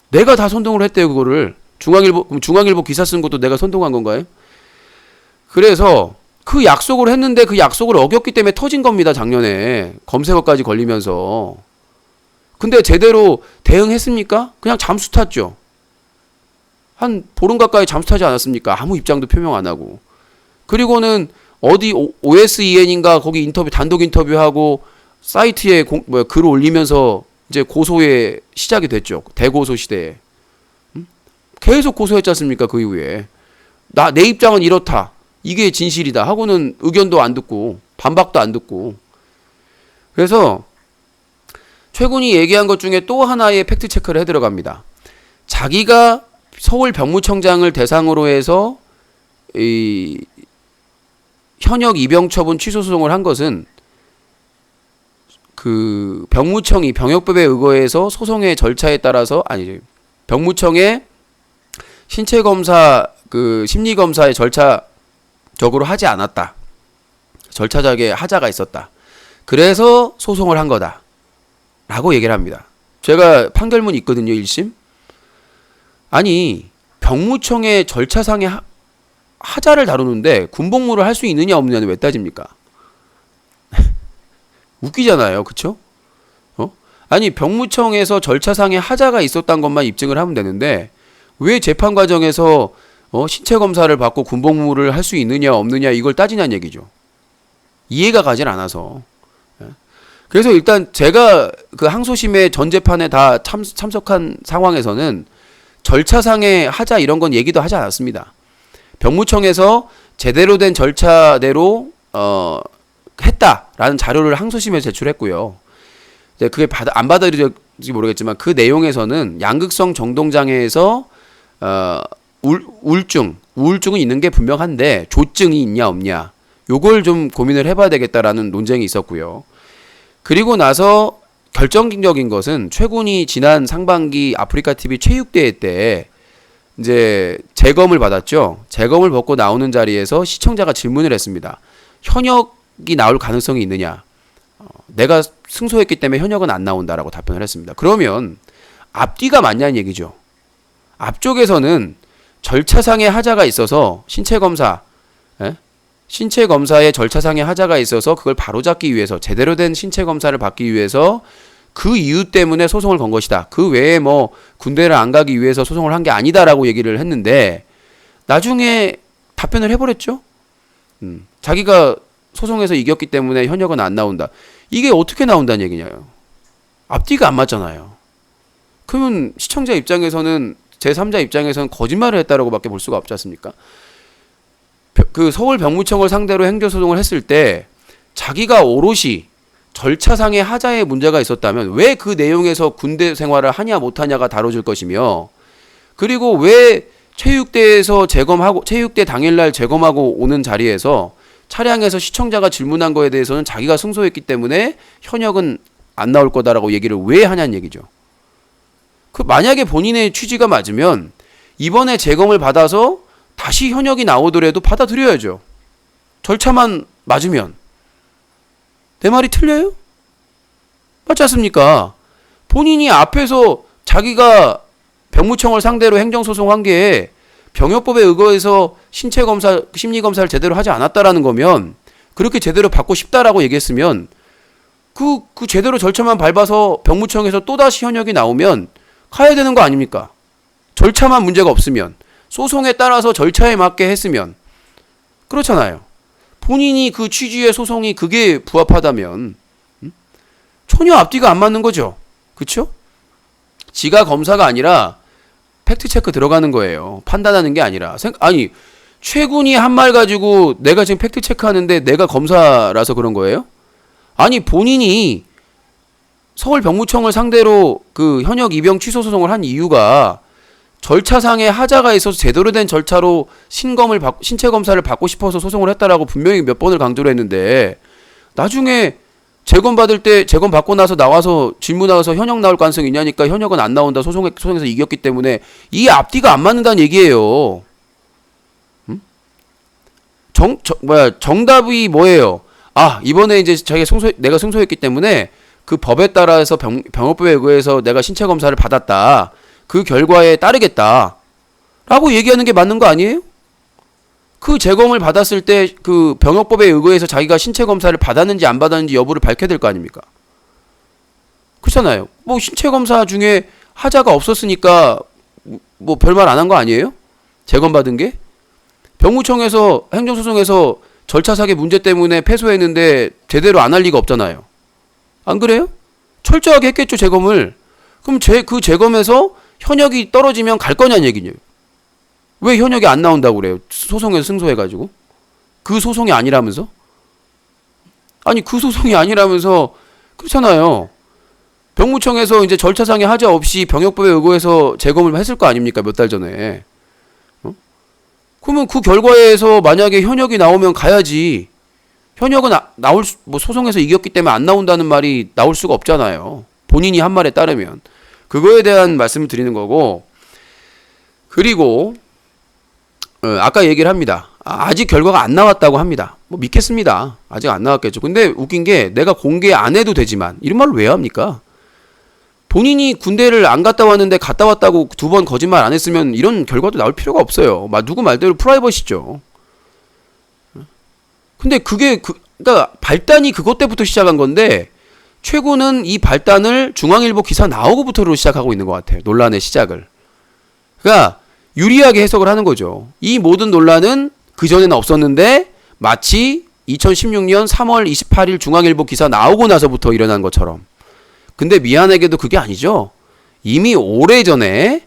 Speaker 1: 내가 다 선동을 했대요, 그거를. 중앙일보 기사 쓴 것도 내가 선동한 건가요? 그래서 그 약속을 했는데 그 약속을 어겼기 때문에 터진 겁니다, 작년에. 검색어까지 걸리면서. 근데 제대로 대응했습니까? 그냥 잠수 탔죠. 한 보름 가까이 잠수 타지 않았습니까? 아무 입장도 표명 안 하고. 그리고는 어디 OSEN인가 거기 단독 인터뷰하고 사이트에 글 올리면서 이제 고소에 시작이 됐죠. 대고소 시대에. 계속 고소했지 않습니까? 그 이후에. 내 입장은 이렇다. 이게 진실이다 하고는 의견도 안 듣고 반박도 안 듣고. 그래서 최군이 얘기한 것 중에 또 하나의 팩트 체크를 해 들어갑니다. 자기가 서울 병무청장을 대상으로 해서 이 현역 입영 처분 취소 소송을 한 것은 그 병무청이 병역법에 의거해서 소송의 절차에 따라서 병무청의 신체 검사 그 심리 검사의 절차적으로 하지 않았다. 절차적인 하자가 있었다. 그래서 소송을 한 거다. 라고 얘기를 합니다. 제가 판결문이 있거든요, 1심. 아니, 병무청의 절차상의 하자를 다루는데 군복무를 할 수 있느냐 없느냐는 왜 따집니까? 웃기잖아요. 그쵸? 아니, 병무청에서 절차상의 하자가 있었던 것만 입증을 하면 되는데 왜 재판 과정에서 신체 검사를 받고 군복무를 할 수 있느냐 없느냐 이걸 따지냐는 얘기죠. 이해가 가진 않아서. 그래서 일단 제가 그 항소심의 전 재판에 다 참석한 상황에서는 절차상의 하자 이런 건 얘기도 하지 않았습니다. 병무청에서 제대로 된 절차대로 했다라는 자료를 항소심에 제출했고요. 이제 그게 안 받아들여질지 모르겠지만 그 내용에서는 양극성 정동장애에서 우울증은 있는 게 분명한데 조증이 있냐 없냐 요걸 좀 고민을 해봐야 되겠다라는 논쟁이 있었고요. 그리고 나서 결정적인 것은 최군이 지난 상반기 아프리카 TV 체육대회 때 이제 재검을 받았죠. 재검을 받고 나오는 자리에서 시청자가 질문을 했습니다. 현역이 나올 가능성이 있느냐? 내가 승소했기 때문에 현역은 안 나온다라고 답변을 했습니다. 그러면 앞뒤가 맞냐는 얘기죠. 앞쪽에서는 절차상의 하자가 있어서 신체 검사의 절차상의 하자가 있어서 그걸 바로잡기 위해서 제대로 된 신체 검사를 받기 위해서 그 이유 때문에 소송을 건 것이다. 그 외에 뭐 군대를 안 가기 위해서 소송을 한 게 아니다라고 얘기를 했는데 나중에 답변을 해버렸죠. 자기가 소송에서 이겼기 때문에 현역은 안 나온다. 이게 어떻게 나온다는 얘기냐요. 앞뒤가 안 맞잖아요. 그러면 시청자 입장에서는 제3자 입장에서는 거짓말을 했다라고밖에 볼 수가 없지 않습니까? 그 서울 병무청을 상대로 행정소송을 했을 때 자기가 오롯이 절차상의 하자에 문제가 있었다면 왜 그 내용에서 군대 생활을 하냐 못하냐가 다뤄질 것이며 그리고 왜 체육대에서 재검하고 체육대 당일날 재검하고 오는 자리에서 차량에서 시청자가 질문한 거에 대해서는 자기가 승소했기 때문에 현역은 안 나올 거다라고 얘기를 왜 하냐는 얘기죠. 그 만약에 본인의 취지가 맞으면 이번에 재검을 받아서 다시 현역이 나오더라도 받아들여야죠. 절차만 맞으면. 내 말이 틀려요? 맞지 않습니까? 본인이 앞에서 자기가 병무청을 상대로 행정소송한 게 병역법에 의거해서 신체검사, 심리검사를 제대로 하지 않았다라는 거면 그렇게 제대로 받고 싶다라고 얘기했으면 그 제대로 절차만 밟아서 병무청에서 또다시 현역이 나오면 가야 되는 거 아닙니까? 절차만 문제가 없으면 소송에 따라서 절차에 맞게 했으면 그렇잖아요. 본인이 그 취지의 소송이 그게 부합하다면 전혀 앞뒤가 안 맞는 거죠. 그렇죠? 지가 검사가 아니라 팩트체크 들어가는 거예요. 판단하는 게 아니라. 아니 최군이 한 말 가지고 내가 지금 팩트체크하는데 내가 검사라서 그런 거예요? 아니 본인이 서울 병무청을 상대로 그 현역 입영 취소 소송을 한 이유가 절차상의 하자가 있어서 제대로 된 절차로 신체 검사를 받고 싶어서 소송을 했다라고 분명히 몇 번을 강조를 했는데 나중에 재검 받을 때 재검 받고 나서 나와서 질문 나와서 현역 나올 가능성이 있냐니까 현역은 안 나온다. 소송에서 이겼기 때문에 이 앞뒤가 안 맞는다는 얘기예요. 정답이 뭐예요? 아, 이번에 이제 내가 승소했기 때문에 그 법에 따라서 병역법에 의거해서 내가 신체 검사를 받았다. 그 결과에 따르겠다. 라고 얘기하는 게 맞는 거 아니에요? 그 재검을 받았을 때 그 병역법에 의거해서 자기가 신체 검사를 받았는지 안 받았는지 여부를 밝혀야 될 거 아닙니까? 그렇잖아요. 뭐 신체 검사 중에 하자가 없었으니까 뭐 별말 안 한 거 아니에요? 재검 받은 게? 병무청에서 행정소송에서 절차상의 문제 때문에 패소했는데 제대로 안 할 리가 없잖아요. 안 그래요? 철저하게 했겠죠, 재검을. 그럼 그 재검에서 현역이 떨어지면 갈 거냐는 얘기냐. 왜 현역이 안 나온다고 그래요? 소송에서 승소해가지고. 그 소송이 아니라면서? 아니 그 소송이 아니라면서 그렇잖아요. 병무청에서 이제 절차상의 하자 없이 병역법에 의거해서 재검을 했을 거 아닙니까? 몇 달 전에. 그러면 그 결과에서 만약에 현역이 나오면 가야지. 현역은 뭐 소송에서 이겼기 때문에 안 나온다는 말이 나올 수가 없잖아요. 본인이 한 말에 따르면. 그거에 대한 말씀을 드리는 거고. 그리고 아까 얘기를 합니다. 아직 결과가 안 나왔다고 합니다. 뭐 믿겠습니다. 아직 안 나왔겠죠. 근데 웃긴 게 내가 공개 안 해도 되지만 이런 말을 왜 합니까? 본인이 군대를 안 갔다 왔는데 갔다 왔다고 2번 거짓말 안 했으면 이런 결과도 나올 필요가 없어요. 누구 말대로 프라이버시죠. 근데 그러니까 발단이 그것 때부터 시작한 건데 최고는 이 발단을 중앙일보 기사 나오고부터로 시작하고 있는 것 같아요. 논란의 시작을. 그러니까 유리하게 해석을 하는 거죠. 이 모든 논란은 그전에는 없었는데 마치 2016년 3월 28일 중앙일보 기사 나오고 나서부터 일어난 것처럼. 근데 미안하게도 그게 아니죠. 이미 오래전에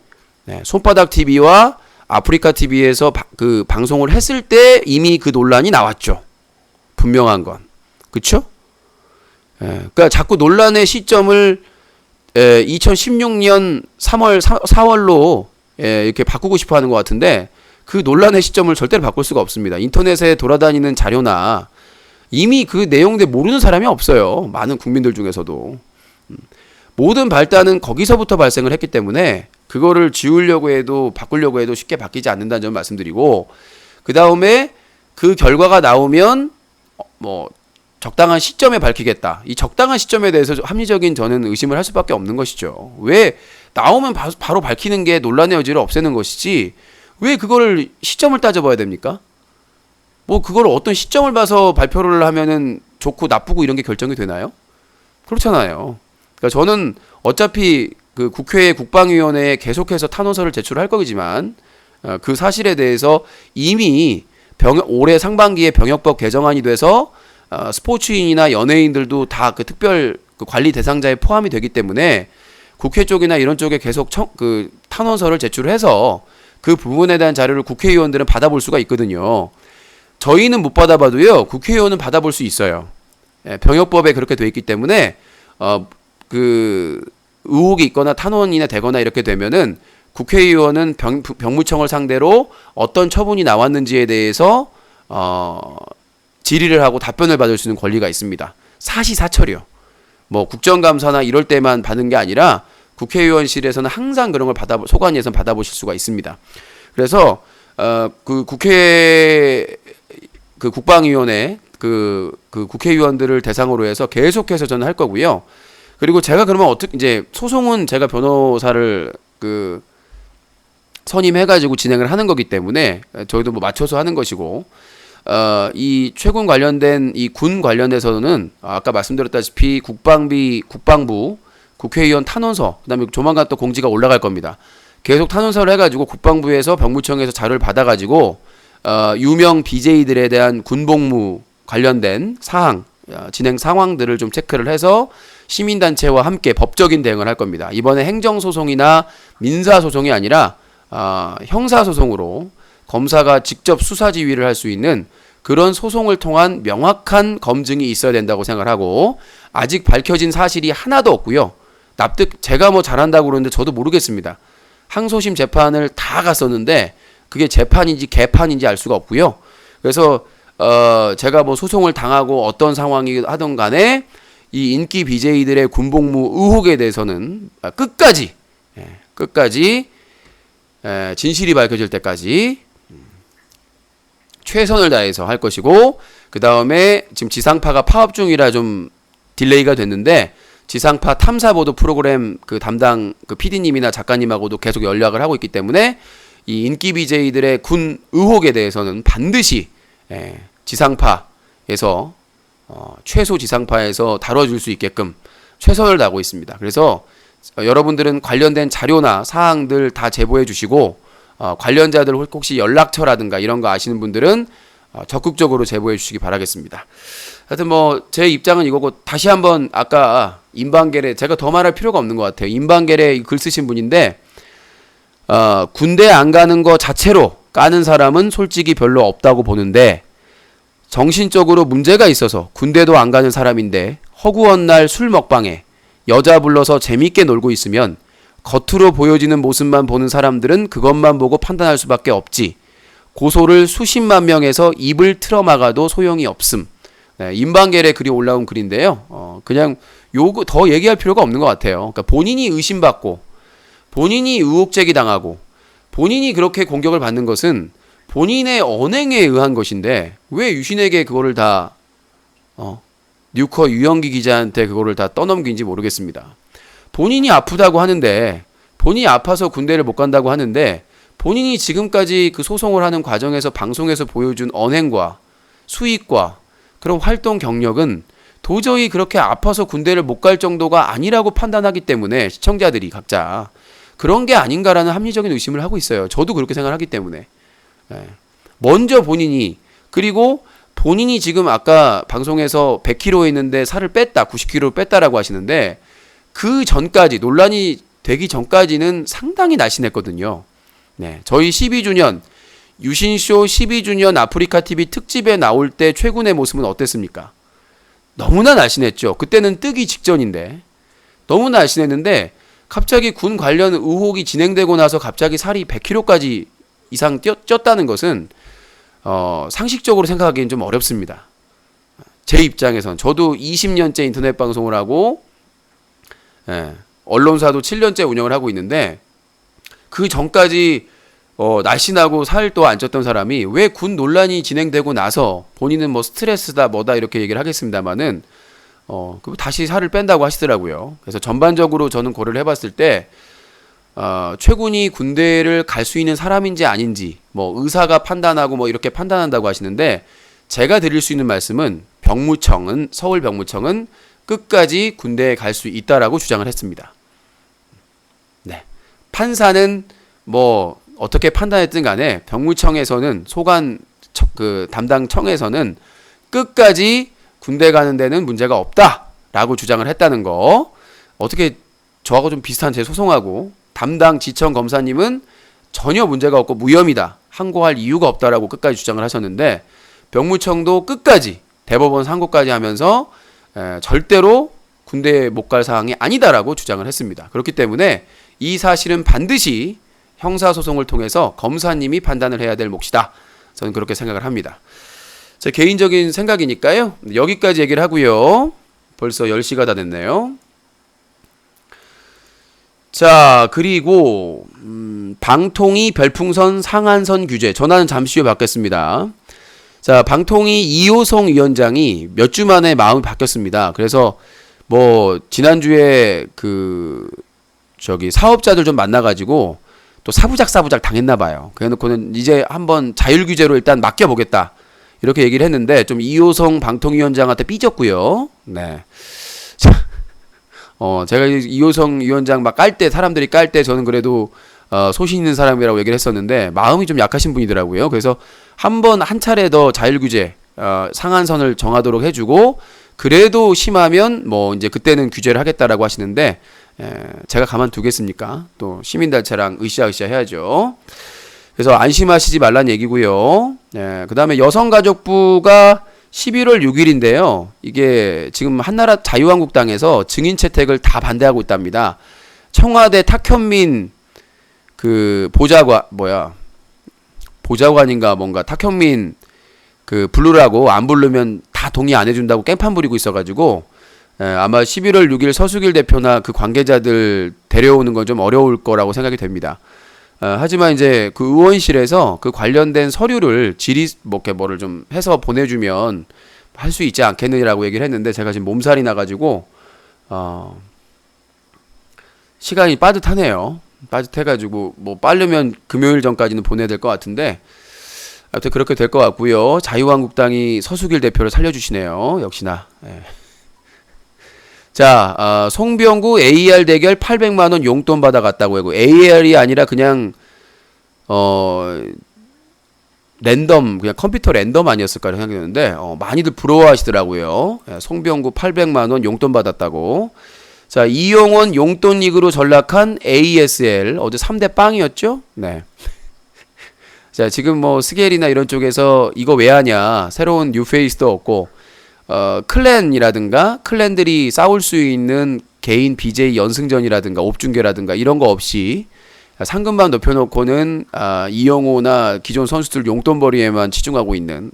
Speaker 1: 손바닥 TV와 아프리카 TV에서 그 방송을 했을 때 이미 그 논란이 나왔죠. 분명한 건. 그쵸? 그러니까 자꾸 논란의 시점을 2016년 4월로 이렇게 바꾸고 싶어 하는 것 같은데 그 논란의 시점을 절대로 바꿀 수가 없습니다. 인터넷에 돌아다니는 자료나 이미 그 내용들 모르는 사람이 없어요. 많은 국민들 중에서도. 모든 발단은 거기서부터 발생을 했기 때문에 그거를 지우려고 해도 바꾸려고 해도 쉽게 바뀌지 않는다는 점을 말씀드리고 그 다음에 그 결과가 나오면 뭐 적당한 시점에 밝히겠다. 이 적당한 시점에 대해서 합리적인 저는 의심을 할 수밖에 없는 것이죠. 왜 나오면 바로 밝히는 게 논란의 여지를 없애는 것이지 왜 그거를 시점을 따져봐야 됩니까? 뭐 그걸 어떤 시점을 봐서 발표를 하면은 좋고 나쁘고 이런 게 결정이 되나요? 그렇잖아요. 그러니까 저는 어차피 그 국회 국방위원회에 계속해서 탄원서를 제출할 거지만 그 사실에 대해서 이미 올해 상반기에 병역법 개정안이 돼서 스포츠인이나 연예인들도 다 그 특별 그 관리 대상자에 포함이 되기 때문에 국회 쪽이나 이런 쪽에 계속 그 탄원서를 제출해서 그 부분에 대한 자료를 국회의원들은 받아볼 수가 있거든요. 저희는 못 받아봐도요, 국회의원은 받아볼 수 있어요. 병역법에 그렇게 돼 있기 때문에 그 의혹이 있거나 탄원이나 되거나 이렇게 되면은 국회의원은 병무청을 상대로 어떤 처분이 나왔는지에 대해서 질의를 하고 답변을 받을 수 있는 권리가 있습니다. 사시사철이요. 뭐 국정감사나 이럴 때만 받는 게 아니라 국회의원실에서는 항상 그런 걸 소관위에서 받아보실 수가 있습니다. 그래서 그 국회 그 국방위원회 그 국회의원들을 대상으로 해서 계속해서 저는 할 거고요. 그리고 제가 그러면 어떻게 이제 소송은 제가 변호사를 그 선임해가지고 진행을 하는 거기 때문에 저희도 뭐 맞춰서 하는 것이고 이 최군 관련된 이 군 관련해서는 아까 말씀드렸다시피 국방부 국회의원 탄원서 그다음에 조만간 또 공지가 올라갈 겁니다. 계속 탄원서를 해가지고 국방부에서 병무청에서 자료를 받아가지고 유명 BJ들에 대한 군복무 관련된 사항 진행 상황들을 좀 체크를 해서 시민단체와 함께 법적인 대응을 할 겁니다. 이번에 행정소송이나 민사소송이 아니라 형사소송으로 검사가 직접 수사 지휘를 할 수 있는 그런 소송을 통한 명확한 검증이 있어야 된다고 생각을 하고 아직 밝혀진 사실이 하나도 없고요. 제가 뭐 잘한다고 그러는데 저도 모르겠습니다. 항소심 재판을 다 갔었는데 그게 재판인지 개판인지 알 수가 없고요. 그래서 제가 뭐 소송을 당하고 어떤 상황이 하던 간에 이 인기 BJ들의 군복무 의혹에 대해서는 끝까지 진실이 밝혀질 때까지 최선을 다해서 할 것이고 그 다음에 지금 지상파가 파업 중이라 좀 딜레이가 됐는데 지상파 탐사보도 프로그램 그 담당 그 PD님이나 작가님하고도 계속 연락을 하고 있기 때문에 이 인기 BJ들의 군 의혹에 대해서는 반드시 지상파에서 최소 지상파에서 다뤄줄 수 있게끔 최선을 다하고 있습니다. 그래서 여러분들은 관련된 자료나 사항들 다 제보해 주시고 관련자들 혹시 연락처라든가 이런 거 아시는 분들은 적극적으로 제보해 주시기 바라겠습니다. 하여튼 뭐 제 입장은 이거고 다시 한번 아까 임방계례 제가 더 말할 필요가 없는 것 같아요. 임방계례 글 쓰신 분인데 군대 안 가는 거 자체로 까는 사람은 솔직히 별로 없다고 보는데 정신적으로 문제가 있어서 군대도 안 가는 사람인데 허구한 날 술 먹방에 여자 불러서 재밌게 놀고 있으면 겉으로 보여지는 모습만 보는 사람들은 그것만 보고 판단할 수밖에 없지. 고소를 수십만 명에서 입을 틀어막아도 소용이 없음. 네, 임방계례 글이 올라온 글인데요. 그냥 더 얘기할 필요가 없는 것 같아요. 그러니까 본인이 의심받고 본인이 의혹 제기당하고 본인이 그렇게 공격을 받는 것은 본인의 언행에 의한 것인데 왜 유신에게 그거를 다 뉴커 유영기 기자한테 그거를 다 떠넘긴지 모르겠습니다. 본인이 아프다고 하는데 본인이 아파서 군대를 못 간다고 하는데 본인이 지금까지 그 소송을 하는 과정에서 방송에서 보여준 언행과 수익과 그런 활동 경력은 도저히 그렇게 아파서 군대를 못 갈 정도가 아니라고 판단하기 때문에 시청자들이 각자 그런 게 아닌가라는 합리적인 의심을 하고 있어요. 저도 그렇게 생각하기 때문에 먼저 본인이 그리고 본인이 지금 아까 방송에서 100kg 있는데 살을 뺐다 90kg 뺐다라고 하시는데 그 전까지 논란이 되기 전까지는 상당히 날씬했거든요. 네, 저희 12주년 유신쇼 12주년 아프리카TV 특집에 나올 때 최군의 모습은 어땠습니까? 너무나 날씬했죠. 그때는 뜨기 직전인데 너무 날씬했는데 갑자기 군 관련 의혹이 진행되고 나서 갑자기 살이 100kg까지 이상 쪘다는 것은 상식적으로 생각하기엔 좀 어렵습니다. 제 입장에선 저도 20년째 인터넷 방송을 하고 언론사도 7년째 운영을 하고 있는데 그 전까지 날씬하고 살도 안 쪘던 사람이 왜 군 논란이 진행되고 나서 본인은 뭐 스트레스다 뭐다 이렇게 얘기를 하겠습니다만은 그 다시 살을 뺀다고 하시더라고요. 그래서 전반적으로 저는 고려를 해봤을 때 최군이 군대를 갈 수 있는 사람인지 아닌지 뭐 의사가 판단하고 뭐 이렇게 판단한다고 하시는데 제가 드릴 수 있는 말씀은 서울 병무청은 끝까지 군대에 갈 수 있다라고 주장을 했습니다. 네. 판사는 뭐 어떻게 판단했든 간에 병무청에서는 담당 청에서는 끝까지 군대 가는 데는 문제가 없다라고 주장을 했다는 거. 어떻게 저하고 좀 비슷한 제 소송하고 담당 지청 검사님은 전혀 문제가 없고 무혐의다. 항고할 이유가 없다라고 끝까지 주장을 하셨는데 병무청도 끝까지 대법원 상고까지 하면서 절대로 군대에 못 갈 사항이 아니다라고 주장을 했습니다. 그렇기 때문에 이 사실은 반드시 형사소송을 통해서 검사님이 판단을 해야 될 몫이다. 저는 그렇게 생각을 합니다. 제 개인적인 생각이니까요. 여기까지 얘기를 하고요. 벌써 10시가 다 됐네요. 자, 그리고 방통위 별풍선 상한선 규제 전화는 잠시 후에 받겠습니다. 자, 방통위 이호성 위원장이 몇 주 만에 마음이 바뀌었습니다. 그래서 뭐 지난주에 사업자들 좀 만나가지고 또 사부작 당했나 봐요. 그래놓고는 이제 한번 자율 규제로 일단 맡겨보겠다 이렇게 얘기를 했는데 좀 이호성 방통위원장한테 삐졌고요. 네. 제가 이호성 위원장 막 사람들이 깔 때 저는 그래도 소신 있는 사람이라고 얘기를 했었는데 마음이 좀 약하신 분이더라고요. 그래서 한 차례 더 자율 규제 상한선을 정하도록 해주고 그래도 심하면 뭐 이제 그때는 규제를 하겠다라고 하시는데 제가 가만두겠습니까? 또 시민단체랑 으쌰으쌰 해야죠. 그래서 안심하시지 말란 얘기고요. 그 다음에 여성가족부가 11월 6일인데요. 이게 지금 한나라 자유한국당에서 증인 채택을 다 반대하고 있답니다. 청와대 탁현민 보좌관인가 뭔가 탁현민 부르라고 안 부르면 다 동의 안 해준다고 깽판 부리고 있어가지고 아마 11월 6일 서수길 대표나 그 관계자들 데려오는 건 좀 어려울 거라고 생각이 됩니다. 하지만 이제 그 의원실에서 그 관련된 서류를 뭐를 좀 해서 보내주면 할 수 있지 않겠느냐라고 얘기를 했는데 제가 지금 몸살이 나가지고 시간이 빠듯하네요. 빠듯해가지고 뭐 빠르면 금요일 전까지는 보내야 될 것 같은데 아무튼 그렇게 될 것 같고요. 자유한국당이 서수길 대표를 살려주시네요. 역시나. 자, 송병구 AR 대결 800만 원 용돈 받아갔다고 하고 AR이 아니라 그냥 랜덤 그냥 컴퓨터 랜덤 아니었을까 생각했는데 많이들 부러워하시더라고요. 송병구 800만 원 용돈 받았다고. 자, 이용원 용돈 리그로 전락한 ASL 어제 3대 빵이었죠? 네. 자, 지금 뭐 스겔이나 이런 쪽에서 이거 왜 하냐? 새로운 뉴페이스도 없고 클랜들이 싸울 수 있는 개인 BJ 연승전이라든가 옵중계라든가 이런 거 없이 상금만 높여놓고는 이영호나 기존 선수들 용돈벌이에만 치중하고 있는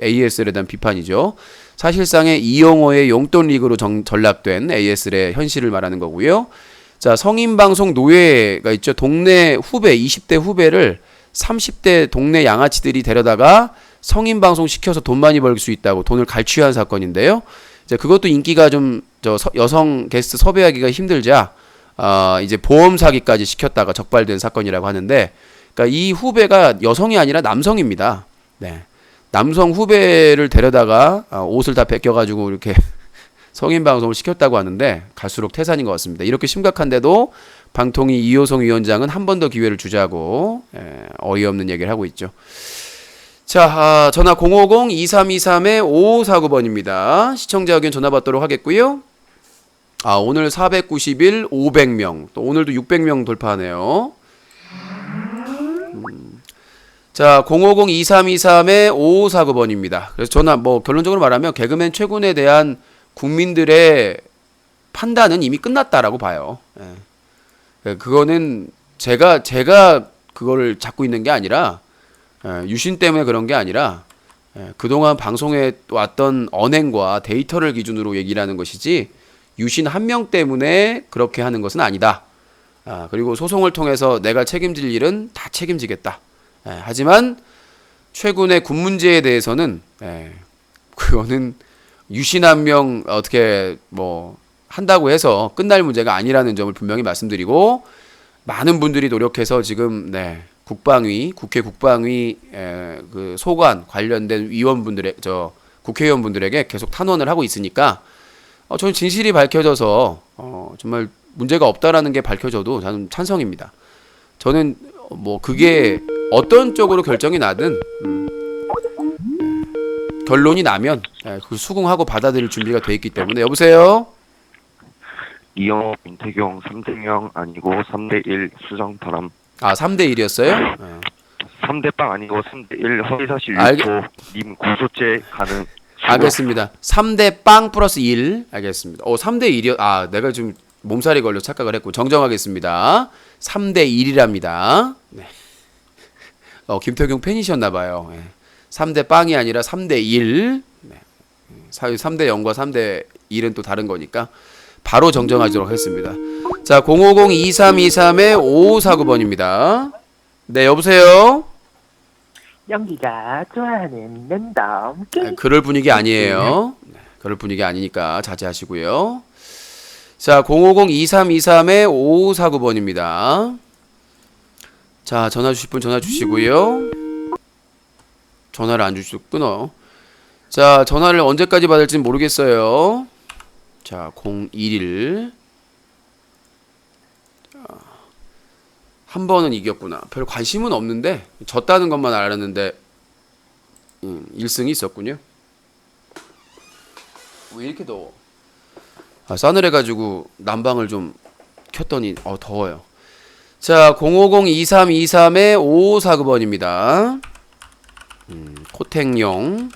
Speaker 1: ASL에 대한 비판이죠. 사실상의 이영호의 용돈 리그로 전락된 ASL의 현실을 말하는 거고요. 자, 성인방송 노예가 있죠. 동네 후배, 20대 후배를 30대 동네 양아치들이 데려다가 성인방송 시켜서 돈 많이 벌 수 있다고 돈을 갈취한 사건인데요. 이제 그것도 인기가 좀 여성 게스트 섭외하기가 힘들자 이제 보험 사기까지 시켰다가 적발된 사건이라고 하는데, 그러니까 이 후배가 여성이 아니라 남성입니다. 네. 남성 후배를 데려다가 옷을 다 벗겨가지고 이렇게 성인 방송을 시켰다고 하는데 갈수록 태산인 것 같습니다. 이렇게 심각한데도 방통위 이호성 위원장은 한 번 더 기회를 주자고 어이없는 얘기를 하고 있죠. 자, 전화 050-2323-5549번입니다. 시청자 의견 전화 받도록 하겠고요. 오늘 491, 500명, 또 오늘도 600명 돌파하네요. 자, 050-2323-5549번입니다. 그래서 전화 결론적으로 말하면 개그맨 최군에 대한 국민들의 판단은 이미 끝났다라고 봐요. 그거는 제가 그거를 잡고 있는 게 아니라 유신 때문에 그런 게 아니라 그동안 방송에 왔던 언행과 데이터를 기준으로 얘기를 하는 것이지 유신 한 명 때문에 그렇게 하는 것은 아니다. 그리고 소송을 통해서 내가 책임질 일은 다 책임지겠다. 하지만 최근의 군 문제에 대해서는 그거는 유신 한 명 어떻게 뭐 한다고 해서 끝날 문제가 아니라는 점을 분명히 말씀드리고, 많은 분들이 노력해서 지금 국방위, 국회 국방위 그 소관 관련된 위원분들의 국회의원분들에게 계속 탄원을 하고 있으니까 저는 진실이 밝혀져서 정말 문제가 없다라는 게 밝혀져도 저는 찬성입니다. 저는 뭐 그게 어떤 쪽으로 결정이 나든 결론이 나면 그 수긍하고 받아들일 준비가 돼 있기 때문에. 여보세요?
Speaker 5: 이영호, 민태경 3대0 아니고 3대1 수정 바람.
Speaker 1: 3대1이었어요?
Speaker 5: 3대빵 아니고 3대1 허위사실
Speaker 1: 알겠-
Speaker 5: 유포 님 구속죄 가능.
Speaker 1: 알겠습니다. 3대 빵 플러스 1. 알겠습니다. 3대1이요? 내가 좀 몸살이 걸려 착각을 했고, 정정하겠습니다. 3대1이랍니다. 네. 김태경 팬이셨나봐요. 3대 빵이 아니라 3대1. 3대 0과 3대 1은 또 다른 거니까 바로 정정하도록 하겠습니다. 자, 050-2323-5549번입니다. 네, 여보세요?
Speaker 6: 연기가 좋아하는 랜덤 게임.
Speaker 1: 그럴 분위기 아니에요. 그럴 분위기 아니니까 자제하시고요. 자, 050-2323-5549번입니다. 자, 전화 주실 분 전화 주시고요. 전화를 안 주시고 끊어. 자, 전화를 언제까지 받을지는 모르겠어요. 자, 011. 한 번은 이겼구나. 별 관심은 없는데 졌다는 것만 알았는데 1승이 있었군요. 왜 이렇게 더워? 싸늘해가지고 난방을 좀 켰더니 더워요. 자, 050-2323-5549번입니다. 코택용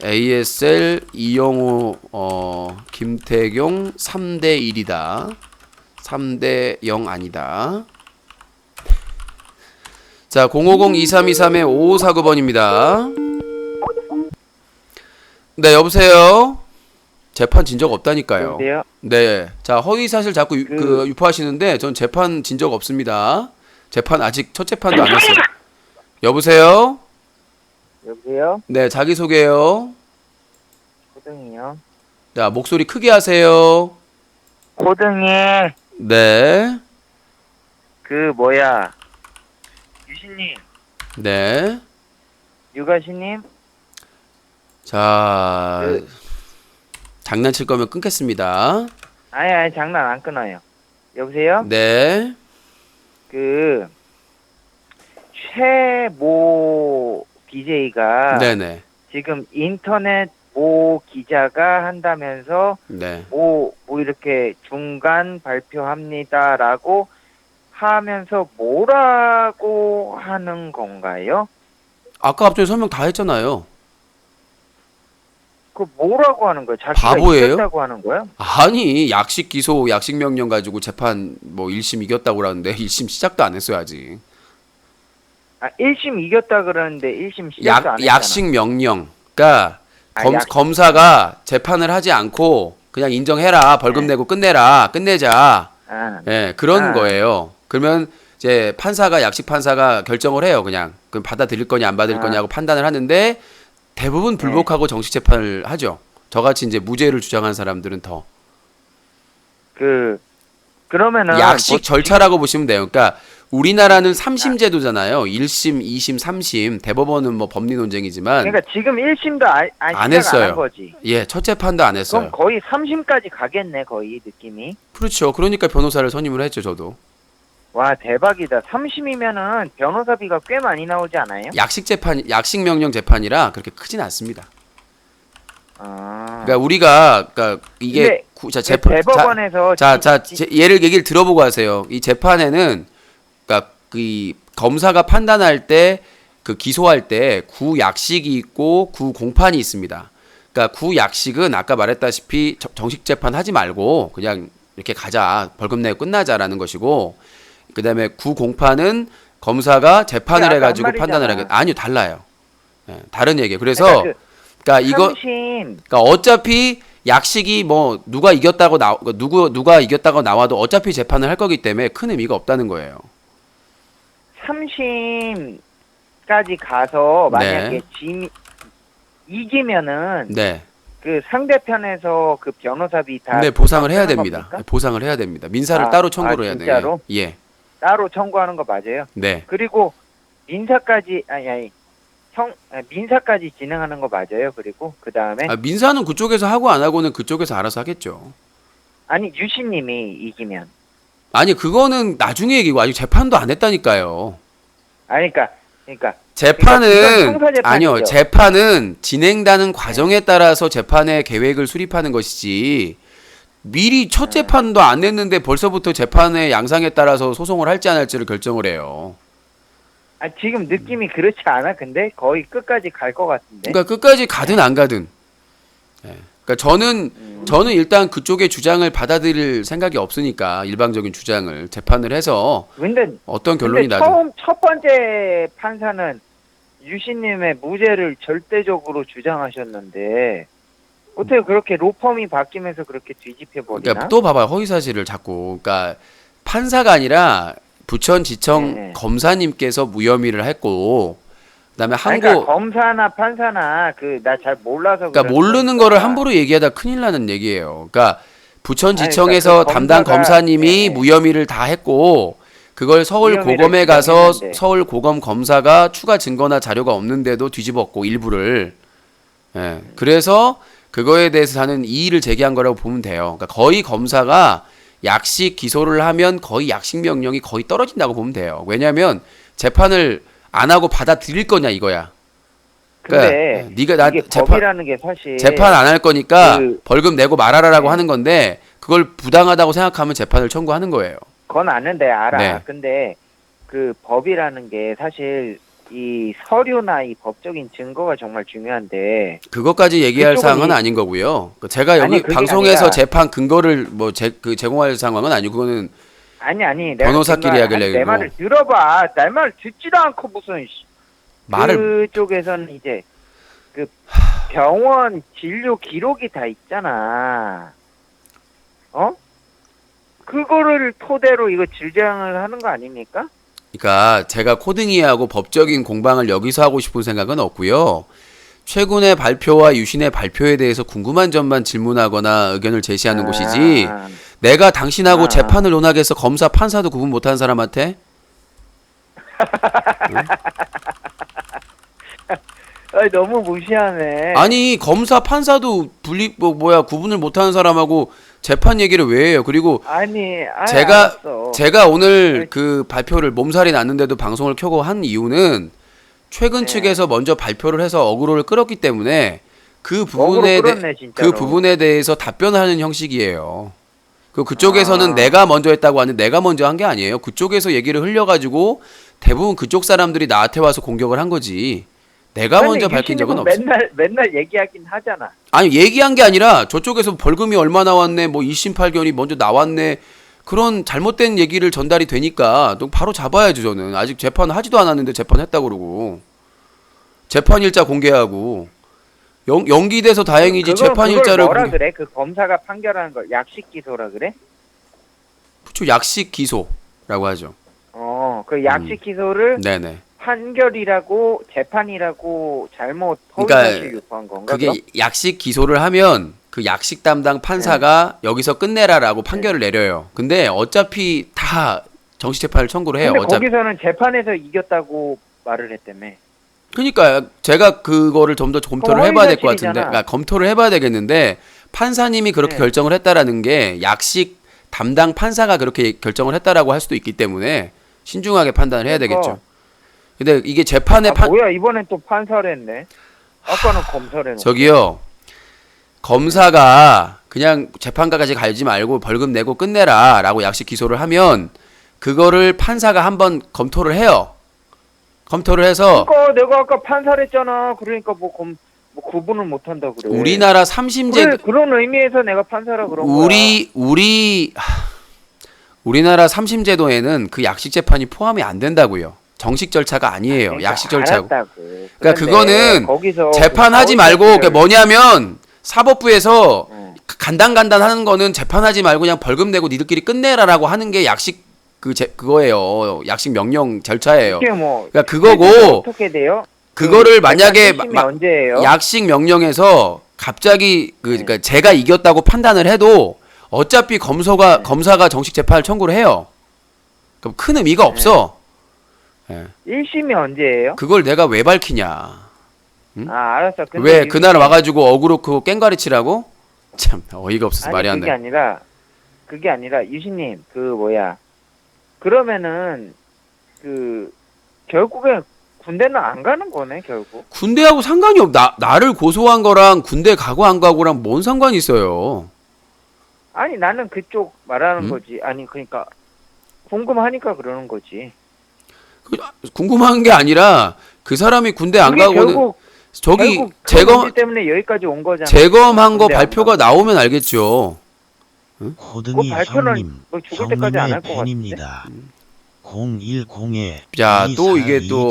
Speaker 1: ASL 이영호 김태경 3대1이다. 3대 0 아니다. 자, 050-2323-5549번입니다. 네, 여보세요? 재판 진 적 없다니까요.
Speaker 6: 여보세요?
Speaker 1: 네. 자, 허위사실 자꾸 유포하시는데 전 재판 진 적 없습니다. 재판 아직 첫 재판도 안 했어요. 여보세요?
Speaker 6: 여보세요?
Speaker 1: 네, 자기소개요.
Speaker 6: 고등이요.
Speaker 1: 자, 목소리 크게 하세요.
Speaker 6: 고등이
Speaker 1: 네.
Speaker 6: 유신님,
Speaker 1: 네.
Speaker 6: 유가시님.
Speaker 1: 자, 장난칠 거면 끊겠습니다.
Speaker 6: 아니 장난 안 끊어요. 여보세요?
Speaker 1: 네.
Speaker 6: 최모 BJ가
Speaker 1: 네네.
Speaker 6: 지금 인터넷 모 기자가 한다면서
Speaker 1: 네.
Speaker 6: 뭐 이렇게 중간 발표합니다라고 하면서 뭐라고 하는 건가요?
Speaker 1: 아까 갑자기 설명 다 했잖아요.
Speaker 6: 그 뭐라고 하는 거예요? 자기가
Speaker 1: 바보예요?
Speaker 6: 이겼다고 하는 거예요?
Speaker 1: 아니, 약식 기소, 약식 명령 가지고 재판 1심 이겼다고 그러는데 1심 시작도 안 했어요, 아직.
Speaker 6: 1심 이겼다 그러는데 1심 시작도 안 했잖아.
Speaker 1: 약식 명령. 그러니까
Speaker 6: 약식.
Speaker 1: 검사가 재판을 하지 않고 그냥 인정해라, 벌금 내고 끝내자. 그런 거예요. 그러면 이제 약식 판사가 결정을 해요, 그냥. 그럼 받아들일 거냐 안 받을 거냐고 판단을 하는데 대부분 불복하고 정식 재판을 하죠. 저같이 이제 무죄를 주장한 사람들은 더.
Speaker 6: 그러면은
Speaker 1: 약식 절차라고 보시면 돼요. 그러니까 우리나라는 3심 제도잖아요. 1심, 2심, 3심. 대법원은 법리 논쟁이지만
Speaker 6: 그러니까 지금 1심도
Speaker 1: 안 했어요.
Speaker 6: 안 한 거지.
Speaker 1: 예, 첫 재판도 안 했어요.
Speaker 6: 그럼 거의 3심까지 가겠네, 거의 느낌이.
Speaker 1: 그렇죠. 그러니까 변호사를 선임을 했죠, 저도.
Speaker 6: 와, 대박이다. 3심이면은 변호사비가 꽤 많이 나오지 않아요?
Speaker 1: 약식 명령 재판이라 그렇게 크진 않습니다.
Speaker 6: 아.
Speaker 1: 그러니까 우리가 이게
Speaker 6: 대법원에서
Speaker 1: 얘기를 들어보고 하세요. 이 재판에는 그러니까 그 검사가 판단할 때 기소할 때 구약식이 있고 구공판이 있습니다. 그러니까 구약식은 아까 말했다시피 정식 재판 하지 말고 그냥 이렇게 가자, 벌금 내고 끝나자라는 것이고, 그다음에 구공판은 검사가 재판을 해가지고 판단을 하게. 아니요, 달라요. 다른 얘기예요. 그래서 그러니까 이거 그러니까 어차피 약식이 뭐 누가 이겼다고 누가 이겼다고 나와도 어차피 재판을 할 거기 때문에 큰 의미가 없다는 거예요.
Speaker 6: 3심까지 가서 만약에
Speaker 1: 네.
Speaker 6: 이기면은
Speaker 1: 네.
Speaker 6: 그 상대편에서 그 변호사비 다
Speaker 1: 네, 보상을 해야
Speaker 6: 하는
Speaker 1: 됩니다.
Speaker 6: 겁니까?
Speaker 1: 네, 보상을 해야 됩니다. 민사를
Speaker 6: 아,
Speaker 1: 따로 청구를 해야 돼요.
Speaker 6: 진짜로?
Speaker 1: 예.
Speaker 6: 따로 청구하는 거 맞아요?
Speaker 1: 네.
Speaker 6: 그리고 민사까지 민사까지 진행하는 거 맞아요? 그리고 그 다음에
Speaker 1: 민사는 그쪽에서 하고 안 하고는 그쪽에서 알아서 하겠죠.
Speaker 6: 아니 유신님이 이기면
Speaker 1: 아니 그거는 나중에 얘기고 아직 재판도 안 했다니까요.
Speaker 6: 아니 그러니까
Speaker 1: 재판은
Speaker 6: 이건 형사재판이죠.
Speaker 1: 아니요. 재판은 진행되는 과정에 따라서 재판의 계획을 수립하는 것이지 미리 첫 재판도 안 냈는데 벌써부터 재판의 양상에 따라서 소송을 할지 안 할지를 결정을 해요.
Speaker 6: 아, 지금 느낌이 그렇지 않아? 근데 거의 끝까지 갈 것 같은데.
Speaker 1: 그러니까 끝까지 가든 안 가든. 예. 그러니까 저는 일단 그쪽의 주장을 받아들일 생각이 없으니까 일방적인 주장을 재판을 해서
Speaker 6: 근데
Speaker 1: 어떤 결론이 나든.
Speaker 6: 처음 첫 번째 판사는 유신님의 무죄를 절대적으로 주장하셨는데 어떻게 그렇게 로펌이 바뀌면서 그렇게 뒤집혀 버리나?
Speaker 1: 그러니까 또 봐봐요. 허위사실을 자꾸. 그러니까 판사가 아니라 부천지청
Speaker 6: 네.
Speaker 1: 검사님께서 무혐의를 했고 그다음에
Speaker 6: 그러니까 검사나 판사나 나 잘 몰라서
Speaker 1: 그러니까 모르는 거를 함부로 얘기하다 큰일 나는 얘기예요. 그러니까 부천지청에서
Speaker 6: 그러니까 그
Speaker 1: 담당
Speaker 6: 검사가,
Speaker 1: 검사님이
Speaker 6: 네.
Speaker 1: 무혐의를 다 했고 그걸 서울
Speaker 6: 무혐의를
Speaker 1: 고검에 가서
Speaker 6: 주장했는데.
Speaker 1: 서울 고검 검사가 추가 증거나 자료가 없는데도 뒤집었고 일부를 예. 그래서 그거에 대해서 하는 이의를 제기한 거라고 보면 돼요. 그러니까 거의 검사가 약식 기소를 하면 거의 약식 명령이 거의 떨어진다고 보면 돼요. 왜냐하면 재판을 안 하고 받아들일 거냐 이거야.
Speaker 6: 근데
Speaker 1: 네가 나
Speaker 6: 이게
Speaker 1: 재판
Speaker 6: 법이라는 게 사실
Speaker 1: 재판 안 할 거니까
Speaker 6: 그-
Speaker 1: 벌금 내고 말아라라고
Speaker 6: 네.
Speaker 1: 하는 건데 그걸 부당하다고 생각하면 재판을 청구하는 거예요.
Speaker 6: 그건 아는데 알아.
Speaker 1: 네.
Speaker 6: 근데 그 법이라는 게 사실 이 서류나 이 법적인 증거가 정말 중요한데
Speaker 1: 그것까지 얘기할
Speaker 6: 그쪽은
Speaker 1: 사항은 아닌 거고요. 제가 여기
Speaker 6: 아니, 그게
Speaker 1: 방송에서
Speaker 6: 아니라-
Speaker 1: 재판 근거를 제공할 상황은 아니고 그거는
Speaker 6: 아니 내가
Speaker 1: 변호사끼리
Speaker 6: 그
Speaker 1: 이야기를
Speaker 6: 내
Speaker 1: 얘기하고.
Speaker 6: 말을 들어봐. 내 말 듣지도 않고 무슨
Speaker 1: 말을
Speaker 6: 그쪽에서는 이제 그 병원 진료 기록이 다 있잖아. 그거를 토대로 이거 주장을 하는 거 아닙니까?
Speaker 1: 그러니까 제가 코딩이하고 법적인 공방을 여기서 하고 싶은 생각은 없고요. 최근의 발표와 유신의 발표에 대해서 궁금한 점만 질문하거나 의견을 제시하는 곳이지 내가 당신하고
Speaker 6: 아.
Speaker 1: 재판을 논하겠어 검사 판사도 구분 못하는 사람한테
Speaker 6: 아니, 너무 무시하네.
Speaker 1: 아니 검사 판사도 구분을 못하는 사람하고 재판 얘기를 왜 해요? 그리고
Speaker 6: 아니
Speaker 1: 제가
Speaker 6: 알았어.
Speaker 1: 오늘 그 발표를 몸살이 났는데도 방송을 켜고 한 이유는 최근
Speaker 6: 네.
Speaker 1: 측에서 먼저 발표를 해서 어그로를 끌었기 때문에 그
Speaker 6: 어그로 끌었네, 진짜로.
Speaker 1: 부분에 대해서 답변하는 형식이에요. 그쪽에서는
Speaker 6: 아.
Speaker 1: 내가 먼저 했다고 하는데 내가 먼저 한 게 아니에요. 그쪽에서 얘기를 흘려가지고 대부분 그쪽 사람들이 나한테 와서 공격을 한 거지. 내가
Speaker 6: 아니,
Speaker 1: 먼저 밝힌 적은 없어.
Speaker 6: 맨날 얘기하긴 하잖아.
Speaker 1: 아니 얘기한 게 아니라 저쪽에서 벌금이 얼마 나왔네, 뭐 2심 판결이 먼저 나왔네, 그런 잘못된 얘기를 전달이 되니까 또 바로 잡아야죠. 저는 아직 재판 하지도 않았는데 재판했다 그러고 재판 일자 공개하고 연기돼서 다행이지 재판 일자를
Speaker 6: 뭐라 그래? 그 검사가 판결하는 걸 약식 기소라 그래?
Speaker 1: 그쵸, 약식 기소라고 하죠.
Speaker 6: 그 약식 기소를
Speaker 1: 네네.
Speaker 6: 판결이라고 재판이라고 잘못
Speaker 1: 그러니까
Speaker 6: 허위사실 유포한 건가?
Speaker 1: 그게
Speaker 6: 그럼?
Speaker 1: 약식 기소를 하면 그 약식 담당 판사가 여기서 끝내라라고 판결을 내려요. 근데 어차피 다 정식 재판을 청구를 해요.
Speaker 6: 근데
Speaker 1: 어차피.
Speaker 6: 거기서는 재판에서 이겼다고 말을 했다며.
Speaker 1: 그러니까 제가 그거를 좀 더 검토를
Speaker 6: 그럼
Speaker 1: 해봐야 될 것 같은데,
Speaker 6: 허위사실이잖아.
Speaker 1: 그러니까 검토를 해봐야 되겠는데 판사님이 그렇게
Speaker 6: 네.
Speaker 1: 결정을 했다라는 게 약식 담당 판사가 그렇게 결정을 했다라고 할 수도 있기 때문에 신중하게 판단을 해야
Speaker 6: 그러니까.
Speaker 1: 되겠죠. 근데 이게 재판의
Speaker 6: 뭐야 이번엔 또 판사를 했네. 아까는 검사를 했네.
Speaker 1: 저기요, 검사가 그냥 재판까지 가지 말고 벌금 내고 끝내라라고 약식 기소를 하면 그거를 판사가 한번 검토를 해요. 검토를 해서
Speaker 6: 그러니까 내가 아까 판사를 했잖아. 그러니까 뭐 구분을 못 한다 그래.
Speaker 1: 우리나라 3심제
Speaker 6: 그런 의미에서 내가 판사라 그런 거야.
Speaker 1: 우리나라 3심 제도에는 그 약식 재판이 포함이 안 된다고요. 정식 절차가 아니에요.
Speaker 6: 그러니까
Speaker 1: 약식 절차고.
Speaker 6: 알았다고.
Speaker 1: 그러니까
Speaker 6: 그런데
Speaker 1: 그거는
Speaker 6: 거기서
Speaker 1: 재판하지 말고 그게 뭐냐면 사법부에서
Speaker 6: 네.
Speaker 1: 간단간단 하는 거는 재판하지 말고 그냥 벌금 내고 니들끼리 끝내라라고 하는 게 약식 그거예요. 약식 명령 절차예요.
Speaker 6: 이게 뭐
Speaker 1: 그러니까 그거고
Speaker 6: 어떻게 돼요?
Speaker 1: 그거를 만약에
Speaker 6: 재판 실심이 언제예요?
Speaker 1: 약식 명령에서 갑자기 그러니까 제가 이겼다고 판단을 해도 어차피 검사가 정식 재판을 청구를 해요. 그럼 큰 의미가 없어. 예.
Speaker 6: 1심이 언제예요?
Speaker 1: 그걸 내가 왜 밝히냐?
Speaker 6: 아, 알았어. 근데
Speaker 1: 왜
Speaker 6: 유신님-
Speaker 1: 그날 와가지고 어그로 그거 깽가리 치라고? 참 어이가 없어서
Speaker 6: 아니,
Speaker 1: 말이 안 돼.
Speaker 6: 그게 아니라 유신님 그 뭐야? 그러면은 그 결국에 군대는 안 가는 거네 결국.
Speaker 1: 군대하고 상관이 없. 나를 고소한 거랑 군대 가고 안 가고랑 뭔 상관이 있어요?
Speaker 6: 아니 나는 그쪽 말하는
Speaker 1: 음?
Speaker 6: 거지. 아니 그러니까 궁금하니까 그러는 거지.
Speaker 1: 궁금한 게 아니라 그 사람이 군대 안
Speaker 6: 그게
Speaker 1: 가고는
Speaker 6: 결국
Speaker 1: 저기
Speaker 6: 그
Speaker 1: 재검
Speaker 6: 문제 때문에 여기까지 온 거잖아.
Speaker 1: 재검한 거
Speaker 6: 군대 안
Speaker 1: 발표가
Speaker 6: 가고.
Speaker 1: 나오면 알겠죠.
Speaker 7: 호등이
Speaker 6: 그 발표는
Speaker 7: 형님,
Speaker 6: 뭐 죽을 때까지 안 할 것 같은데.
Speaker 7: 팬입니다. 010에
Speaker 1: 자, 또 이게 또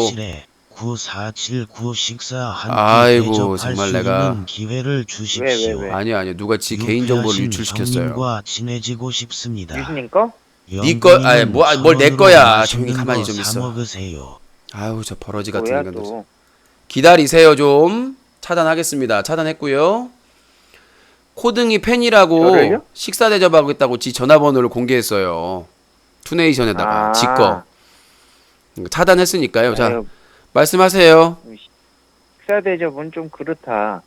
Speaker 7: 9479 식사 한
Speaker 1: 아이고,
Speaker 7: 대접할
Speaker 1: 정말
Speaker 7: 수
Speaker 1: 내가-
Speaker 7: 있는 기회를 주십시오.
Speaker 6: 왜?
Speaker 1: 아니요 누가 지 개인 정보를
Speaker 7: 유쾌하신
Speaker 1: 유출시켰어요.
Speaker 7: 형님과 친해지고 싶습니다.
Speaker 6: 유신님 거?
Speaker 1: 네 거- 아니, 뭘 내 거야. 조용히 가만히 좀 있어.
Speaker 7: 먹으세요.
Speaker 1: 아유 저 버러지 같은
Speaker 6: 뭐야
Speaker 1: 인간들.
Speaker 6: 또?
Speaker 1: 기다리세요 좀. 차단하겠습니다. 차단했고요. 코등이 팬이라고
Speaker 6: 저를요?
Speaker 1: 식사 대접하겠다고 지 전화번호를 공개했어요. 투네이션에다가
Speaker 6: 아.
Speaker 1: 지 거. 차단했으니까요. 자
Speaker 6: 아유,
Speaker 1: 말씀하세요.
Speaker 6: 식사 대접은 좀 그렇다.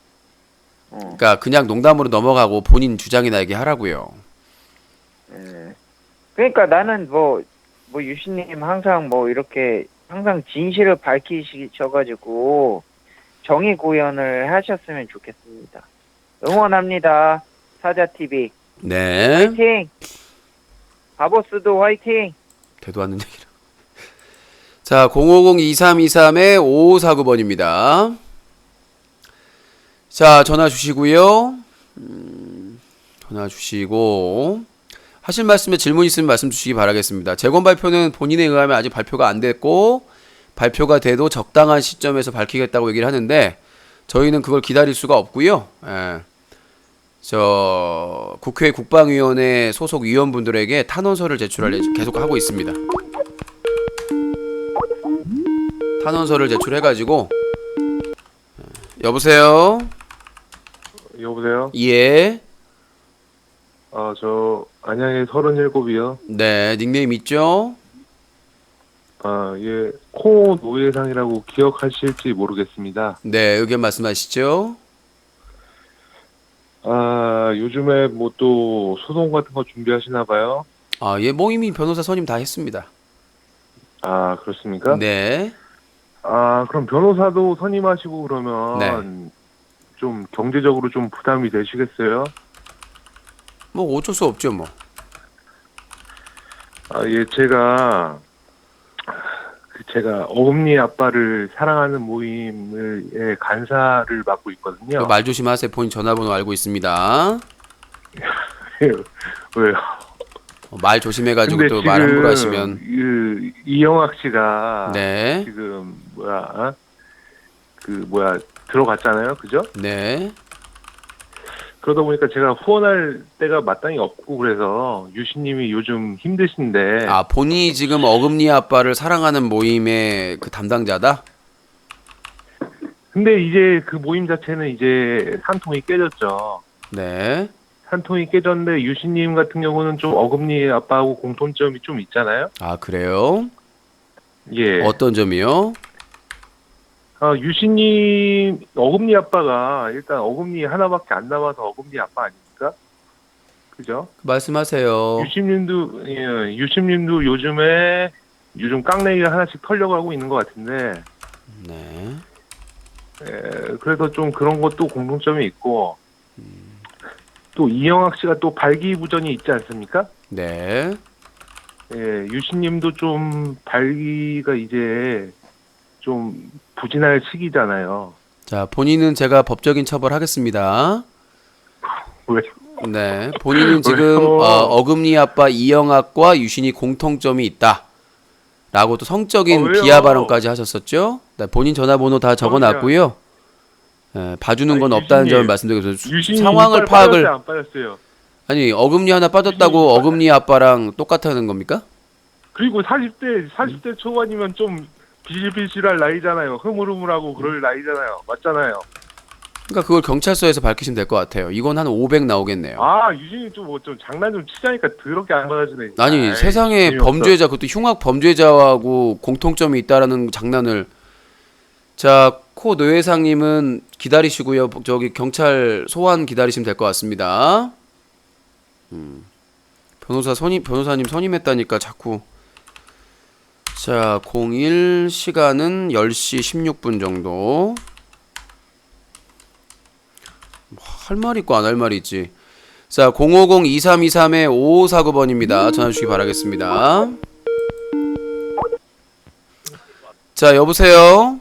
Speaker 1: 그러니까 그냥 농담으로 넘어가고 본인 주장이나 얘기하라고요.
Speaker 6: 그러니까 나는 뭐 유신님 항상 뭐 이렇게 항상 진실을 밝히셔가지고 정의 구현을 하셨으면 좋겠습니다. 응원합니다. 사자TV.
Speaker 1: 네.
Speaker 6: 화이팅! 바보스도 화이팅!
Speaker 1: 되도 않는 얘기를. 자, 050-2323-5549번입니다. 자, 전화 주시고요. 전화 주시고 하실 말씀에 질문 있으면 말씀 주시기 바라겠습니다. 재검 발표는 본인에 의하면 아직 발표가 안 됐고 발표가 돼도 적당한 시점에서 밝히겠다고 얘기를 하는데 저희는 그걸 기다릴 수가 없고요. 예. 저 국회 국방위원회 소속 위원분들에게 탄원서를 제출할 계속 하고 있습니다. 탄원서를 제출해가지고 여보세요.
Speaker 8: 여보세요?
Speaker 1: 예.
Speaker 8: 저 안양의 37이요.
Speaker 1: 네, 닉네임 있죠?
Speaker 8: 예, 코 노예상이라고 기억하실지 모르겠습니다.
Speaker 1: 네, 의견 말씀하시죠.
Speaker 8: 요즘에 뭐 또 소송 같은 거 준비하시나 봐요?
Speaker 1: 예, 뭐 이미 변호사 선임 다 했습니다.
Speaker 8: 그렇습니까?
Speaker 1: 네.
Speaker 8: 그럼 변호사도 선임하시고 그러면
Speaker 1: 네.
Speaker 8: 좀 경제적으로 좀 부담이 되시겠어요?
Speaker 1: 뭐 어쩔 수 없죠, 뭐.
Speaker 8: 예, 제가 어금니 아빠를 사랑하는 모임의 간사를 맡고 있거든요.
Speaker 1: 말 조심하세요. 본인 전화번호 알고 있습니다.
Speaker 8: 왜요?
Speaker 1: 말 조심해가지고
Speaker 8: 근데
Speaker 1: 또 말 함부로 하시면.
Speaker 8: 이영학 씨가
Speaker 1: 네.
Speaker 8: 지금 들어갔잖아요, 그죠?
Speaker 1: 네.
Speaker 8: 그러다 보니까 제가 후원할 때가 마땅히 없고 그래서 유신님이 요즘 힘드신데
Speaker 1: 본인이 지금 어금니 아빠를 사랑하는 모임의 그 담당자다?
Speaker 8: 근데 이제 그 모임 자체는 이제 산통이 깨졌죠.
Speaker 1: 네.
Speaker 8: 산통이 깨졌는데 유신님 같은 경우는 좀 어금니 아빠하고 공통점이 좀 있잖아요.
Speaker 1: 그래요?
Speaker 8: 예.
Speaker 1: 어떤 점이요?
Speaker 8: 유신님 어금니 아빠가 일단 어금니 하나밖에 안 남아서 어금니 아빠 아닙니까? 그죠?
Speaker 1: 말씀하세요.
Speaker 8: 유심님도 요즘 깡냉이가 하나씩 털려고 하고 있는 것 같은데,
Speaker 1: 네.
Speaker 8: 그래서 좀 그런 것도 공통점이 있고, 또 이영학 씨가 또 발기부전이 있지 않습니까?
Speaker 1: 네.
Speaker 8: 유신님도 좀 발기가 이제 좀 부진할 시기잖아요.
Speaker 1: 자, 본인은 제가 법적인 처벌하겠습니다.
Speaker 8: 왜?
Speaker 1: 네. 본인은 지금
Speaker 8: 왜요?
Speaker 1: 어금니 아빠 이영학과 유신이 공통점이 있다. 라고 또 성적인
Speaker 8: 왜요?
Speaker 1: 비하 발언까지 하셨었죠? 네, 본인 전화번호 다 적어놨고요. 봐주는 건
Speaker 8: 아니,
Speaker 1: 없다는
Speaker 8: 유신님,
Speaker 1: 점을 말씀드리고
Speaker 8: 유신이
Speaker 1: 상황을
Speaker 8: 이빨
Speaker 1: 파악을
Speaker 8: 빠졌어요, 안 빠졌어요?
Speaker 1: 아니 어금니 하나 빠졌다고
Speaker 8: 유신이
Speaker 1: 어금니 아빠랑 똑같다는 겁니까?
Speaker 8: 그리고 40대 초반이면 좀 비실비실할 나이잖아요. 흐물흐물하고 그럴 나이잖아요. 맞잖아요.
Speaker 1: 그러니까 그걸 경찰서에서 밝히시면 될 것 같아요. 이건 한 500 나오겠네요.
Speaker 8: 아, 유진이 좀 장난 좀 치자니까 더럽게 안 받아주네.
Speaker 1: 아니
Speaker 8: 아이,
Speaker 1: 세상에
Speaker 8: 재미없어.
Speaker 1: 범죄자 그것도 흉악 범죄자하고 공통점이 있다라는 장난을 자 코 노예상님은 기다리시고요. 저기 경찰 소환 기다리시면 될 것 같습니다. 변호사님 선임했다니까 자꾸. 자 01 시간은 10시 16분 정도. 할 말 있고 안 할 말이 있지. 자 050-2323-5549번입니다. 전화 주시기 바라겠습니다. 자 여보세요.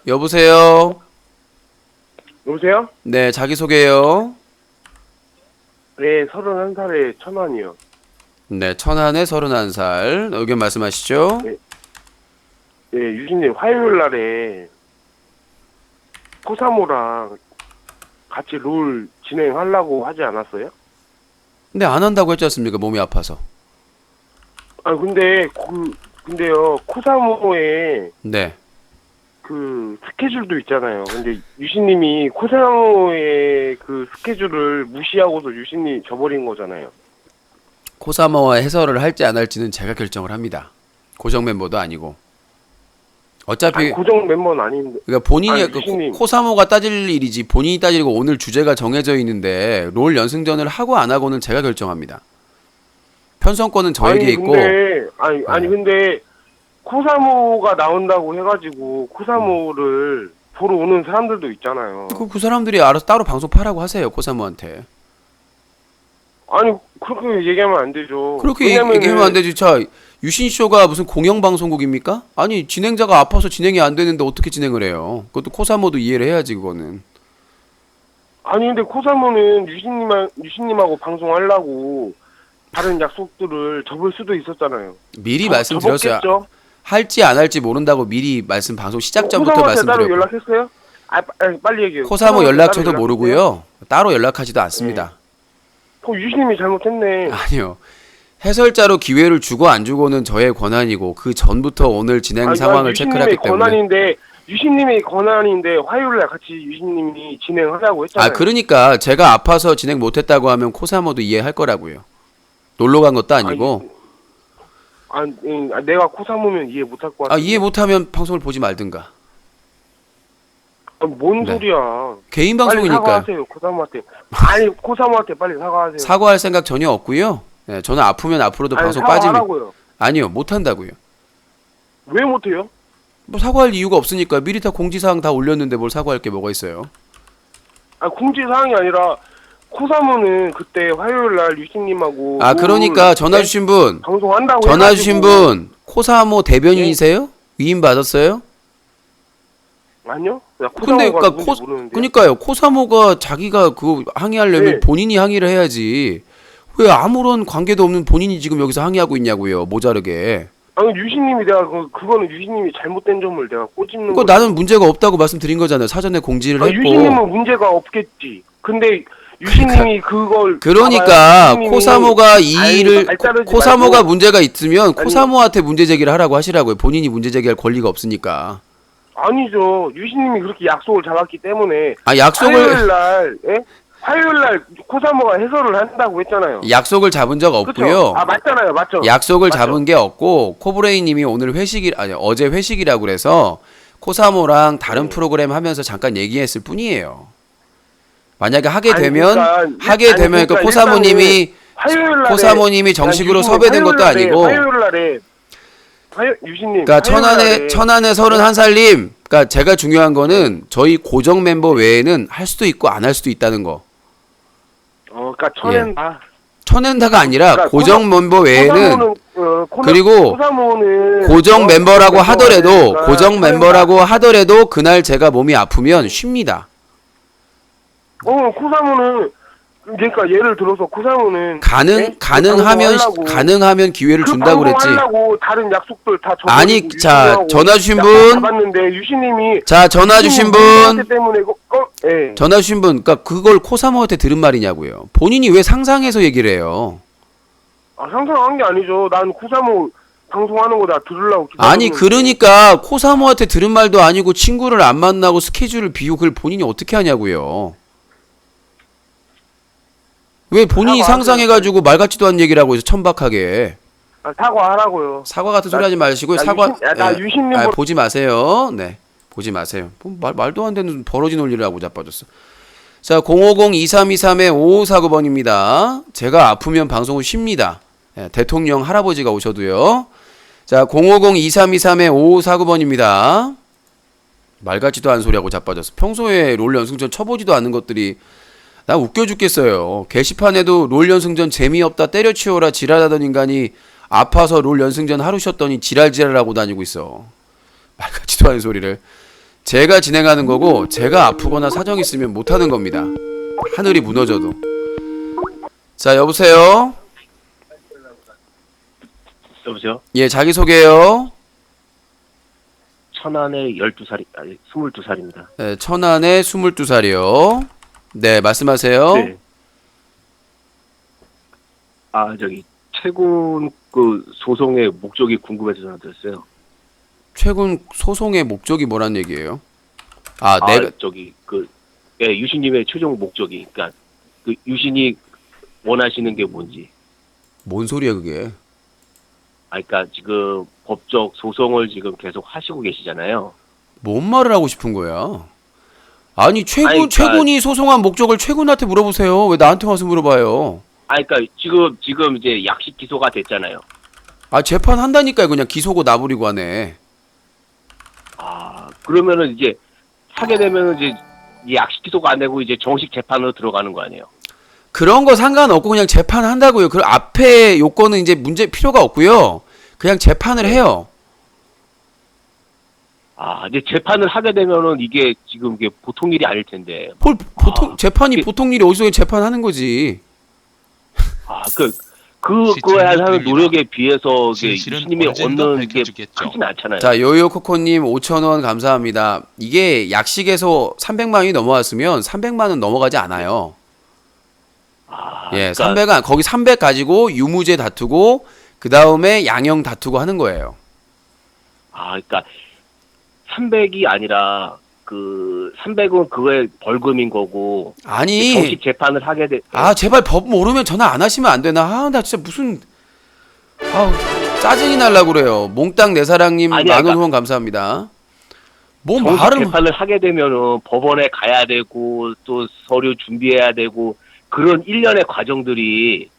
Speaker 1: 여보세요.
Speaker 9: 여보세요?
Speaker 1: 네 자기소개요.
Speaker 9: 네, 31살에 천안이요.
Speaker 1: 네 천안에 31살 의견 말씀하시죠.
Speaker 9: 네, 유진님 화요일 날에 코사모랑 같이 롤 진행하려고 하지 않았어요?
Speaker 1: 근데 안 한다고 했지 않습니까? 몸이 아파서.
Speaker 9: 아, 근데요, 코사모에
Speaker 1: 네.
Speaker 9: 그 스케줄도 있잖아요. 근데 유신님이 코사모의 그 스케줄을 무시하고서 유신이 져버린 거잖아요.
Speaker 1: 코사모와 해설을 할지 안 할지는 제가 결정을 합니다. 고정 멤버도 아니고. 어차피
Speaker 9: 아니, 고정 멤버는 아닌데.
Speaker 1: 그러니까 본인이
Speaker 9: 아니, 유신님.
Speaker 1: 코사모가 따질 일이지 본인이 따지고 오늘 주제가 정해져 있는데 롤 연승전을 하고 안 하고는 제가 결정합니다. 편성권은 저에게 있고.
Speaker 9: 아니 근데 코사모가 나온다고 해가지고 코사모를 보러 오는 사람들도 있잖아요.
Speaker 1: 그 사람들이 알아서 따로 방송하라고 하세요. 코사모한테.
Speaker 9: 아니 그렇게 얘기하면 안 되죠.
Speaker 1: 그렇게
Speaker 9: 왜냐면은-
Speaker 1: 얘기하면 안 되지. 자 유신쇼가 무슨 공영방송국입니까? 아니 진행자가 아파서 진행이 안 되는데 어떻게 진행을 해요. 그것도 코사모도 이해를 해야지 그거는.
Speaker 9: 아니 근데 코사모는 유신님하고 방송하려고 다른 약속들을 접을 수도 있었잖아요.
Speaker 1: 미리 말씀드렸어요.
Speaker 9: 접었겠죠?
Speaker 1: 할지 안 할지 모른다고 미리 말씀 시작 전부터
Speaker 9: 코사모한테 따로
Speaker 1: 말씀드렸고.
Speaker 9: 연락했어요? 빨리 얘기해요.
Speaker 1: 코사모
Speaker 9: 코사모한테
Speaker 1: 연락처도
Speaker 9: 따로
Speaker 1: 모르고요. 따로 연락하지도 않습니다.
Speaker 9: 유신님이 잘못했네.
Speaker 1: 아니요. 해설자로 기회를 주고 안 주고는 저의 권한이고 그 전부터 오늘 진행 상황을 체크를 했기 때문에.
Speaker 9: 유신님의 권한인데 화요일날 같이 유신님이 진행하자고 했잖아요.
Speaker 1: 아 그러니까 제가 아파서 진행 못했다고 하면 코사모도 이해할 거라고요. 놀러 간 것도 아니고.
Speaker 9: 내가 코사모면 이해 못할 것 같아.
Speaker 1: 아 이해 못하면 방송을 보지 말든가.
Speaker 9: 뭔
Speaker 1: 네.
Speaker 9: 소리야.
Speaker 1: 개인
Speaker 9: 빨리
Speaker 1: 방송이니까요.
Speaker 9: 사과하세요, 코사모한테. 아니, 코사모한테 빨리 사과하세요.
Speaker 1: 사과할 생각 전혀 없고요. 네, 저는 아프면 앞으로도 방송 빠지면
Speaker 9: 사과하라고요.
Speaker 1: 아니요 못한다고요.
Speaker 9: 왜 못해요?
Speaker 1: 뭐 사과할 이유가 없으니까 미리 다 공지사항 다 올렸는데 뭘 사과할 게 뭐가 있어요?
Speaker 9: 공지사항이 아니라 코사모는 그때 화요일날 유신님하고
Speaker 1: 아 그러니까 전화 주신 분
Speaker 9: 방송한다고
Speaker 1: 전화
Speaker 9: 해가지고.
Speaker 1: 주신 분 코사모 대변인이세요? 위임 받았어요?
Speaker 9: 아니요. 나
Speaker 1: 근데
Speaker 9: 코사모가
Speaker 1: 그러니까
Speaker 9: 누군지 모르는데.
Speaker 1: 그러니까요. 코사모가 자기가 그 항의하려면
Speaker 9: 네.
Speaker 1: 본인이 항의를 해야지. 왜 아무런 관계도 없는 본인이 지금 여기서 항의하고 있냐고요. 모자르게.
Speaker 9: 아니 유신님이 내가 그거는 유신님이 잘못된 점을 내가 꼬집는
Speaker 1: 그거
Speaker 9: 거지.
Speaker 1: 나는 문제가 없다고 말씀드린 거잖아요. 사전에 공지를 했고.
Speaker 9: 유신님은 문제가 없겠지. 근데 유신님이 그걸
Speaker 1: 그러니까
Speaker 9: 봐봐요. 유신님이
Speaker 1: 코사모가 이 일을
Speaker 9: 발자르지
Speaker 1: 코사모가
Speaker 9: 말고.
Speaker 1: 문제가 있으면 코사모한테 문제 제기를 하라고 하시라고요. 본인이 문제 제기할 권리가 없으니까.
Speaker 9: 아니죠. 유신님이 그렇게 약속을 잡았기 때문에
Speaker 1: 아 약속을
Speaker 9: 화요일날 코사모가 해설을 한다고 했잖아요.
Speaker 1: 약속을 잡은 적 없고요.
Speaker 9: 그쵸? 아 맞잖아요, 맞죠?
Speaker 1: 약속을
Speaker 9: 맞죠?
Speaker 1: 잡은 게 없고 코브레이님이 오늘 어제 회식이라고 그래서 코사모랑 다른 프로그램 하면서 잠깐 얘기했을 뿐이에요. 만약에 하게 되면 그러니까 코사모님이
Speaker 9: 화요일날에
Speaker 1: 코사모님이 정식으로 섭외된 것도 아니고.
Speaker 9: 화요일날에 유신님.
Speaker 1: 그러니까 천안의 31살님. 그러니까 제가 중요한 거는 저희 고정 멤버 외에는 할 수도 있고 안 할 수도 있다는 거.
Speaker 9: 그러니까 쳐낸다.
Speaker 1: 쳐낸다가 아니라
Speaker 9: 그러니까
Speaker 1: 고정 멤버 외에는 그리고
Speaker 9: 코사모는
Speaker 1: 고정 멤버라고 하더라도
Speaker 9: 그러니까
Speaker 1: 고정
Speaker 9: 쳐낸다.
Speaker 1: 멤버라고 하더라도 그날 제가 몸이 아프면 쉽니다.
Speaker 9: 코사모는 그러니까 예를 들어서 구상우는 네?
Speaker 1: 가능하면 기회를 준다고 그랬지.
Speaker 9: 하려고 다른 약속들 다 저버리고
Speaker 1: 아니, 자,
Speaker 9: 유신이하고
Speaker 1: 전화 주신
Speaker 9: 약속
Speaker 1: 분.
Speaker 9: 잡았는데 유신님이
Speaker 1: 자, 전화 주신 분.
Speaker 9: 때문에 이거 예.
Speaker 1: 전화 주신 분, 그러니까 그걸 코사모한테 들은 말이냐고요. 본인이 왜 상상해서 얘기를 해요?
Speaker 9: 아, 상상한 게 아니죠. 난 구사모 방송하는 거 다 들으려고
Speaker 1: 아니,
Speaker 9: 기다렸는데.
Speaker 1: 그러니까 코사모한테 들은 말도 아니고 친구를 안 만나고 스케줄을 비우고 그걸 본인이 어떻게 하냐고요. 왜 본인이
Speaker 9: 사과하세요.
Speaker 1: 상상해가지고 말 같지도 않은 얘기를 하고 있어, 천박하게.
Speaker 9: 아, 사과하라고요.
Speaker 1: 사과 같은 소리 하지 마시고
Speaker 9: 나
Speaker 1: 사과.
Speaker 9: 나 유신님 뭐-
Speaker 1: 보지 마세요. 네, 보지 마세요. 말도 안 되는 버러지 논리를 하고 자빠졌어. 자, 050-2323-5549번입니다. 제가 아프면 방송을 쉽니다. 예, 대통령 할아버지가 오셔도요. 자, 050-2323-5549번입니다. 말 같지도 않은 소리하고 자빠졌어. 평소에 롤 연승전 쳐보지도 않는 것들이 나 웃겨 죽겠어요. 게시판에도 롤 연승전 재미없다 때려치워라 지랄하던 인간이 아파서 롤 연승전 하루 쉬었더니 지랄지랄하고 다니고 있어. 말 같지도 않은 소리를. 제가 진행하는 거고 제가 아프거나 사정 있으면 못하는 겁니다. 하늘이 무너져도. 자, 여보세요?
Speaker 10: 여보세요?
Speaker 1: 예, 자기소개요.
Speaker 10: 천안에 12살이 아니 22살입니다.
Speaker 1: 네, 천안에 22살이요. 네, 말씀하세요.
Speaker 10: 네. 아, 저기 최군 그 소송의 목적이 궁금해서 전화드렸어요.
Speaker 1: 최근 소송의 목적이 뭐란 얘기예요? 아,
Speaker 10: 아,
Speaker 1: 내가
Speaker 10: 저기 그 예, 유신님의 최종 목적이 그러니까 그 유신이 원하시는 게 뭔지.
Speaker 1: 뭔 소리야 그게?
Speaker 10: 아, 그러니까 지금 법적 소송을 지금 계속 하시고 계시잖아요.
Speaker 1: 뭔 말을 하고 싶은 거야? 아니,
Speaker 10: 아니, 그러니까-
Speaker 1: 최군이 소송한 목적을 최군한테 물어보세요. 왜 나한테 와서 물어봐요?
Speaker 10: 아, 그러니까 지금 이제 약식 기소가 됐잖아요.
Speaker 1: 아, 재판 한다니까요. 그냥 기소고 나부리고 하네.
Speaker 10: 아, 그러면은 이제 하게 되면은 이제 이 약식 기소가 안 되고 이제 정식 재판으로 들어가는 거 아니에요?
Speaker 1: 그런 거 상관없고 그냥 재판한다고요. 그 앞에 요건은 이제 문제 필요가 없고요. 그냥 재판을 해요.
Speaker 10: 아, 이제 재판을 하게 되면은 이게 지금 이게 보통 일이 아닐 텐데.
Speaker 1: 보통 재판이
Speaker 10: 이게-
Speaker 1: 보통 일이 어디서 재판하는 거지.
Speaker 10: 아, 그거에 하는 노력에 비해서 이게
Speaker 2: 진실은
Speaker 10: 유신님이
Speaker 2: 언젠가
Speaker 10: 얻는 게
Speaker 2: 밝혀지겠죠.
Speaker 10: 크진 않잖아요.
Speaker 1: 자, 요요코코님 5,000원 감사합니다. 이게 약식에서 300만 원이 넘어왔으면 300만 원 넘어가지 않아요.
Speaker 10: 아,
Speaker 1: 예,
Speaker 10: 그러니까
Speaker 1: 300 거기 300 가지고 유무죄 다투고 그 다음에 양형 다투고 하는 거예요.
Speaker 10: 아, 그러니까 300이 아니라 그 300은 그거의 벌금인 거고
Speaker 1: 아니,
Speaker 10: 정식 재판을 하게 돼.
Speaker 1: 아 제발 법 모르면 전화 안 하시면 안 되나? 아, 나 진짜 무슨 짜증이 날라 그래요. 몽땅 내 사랑님
Speaker 10: 아니,
Speaker 1: 만원
Speaker 10: 그러니까
Speaker 1: 후원 감사합니다. 뭐
Speaker 10: 정식
Speaker 1: 말을
Speaker 10: 재판을 하게 되면은 법원에 가야 되고 또 서류 준비해야 되고 그런 일련의 과정들이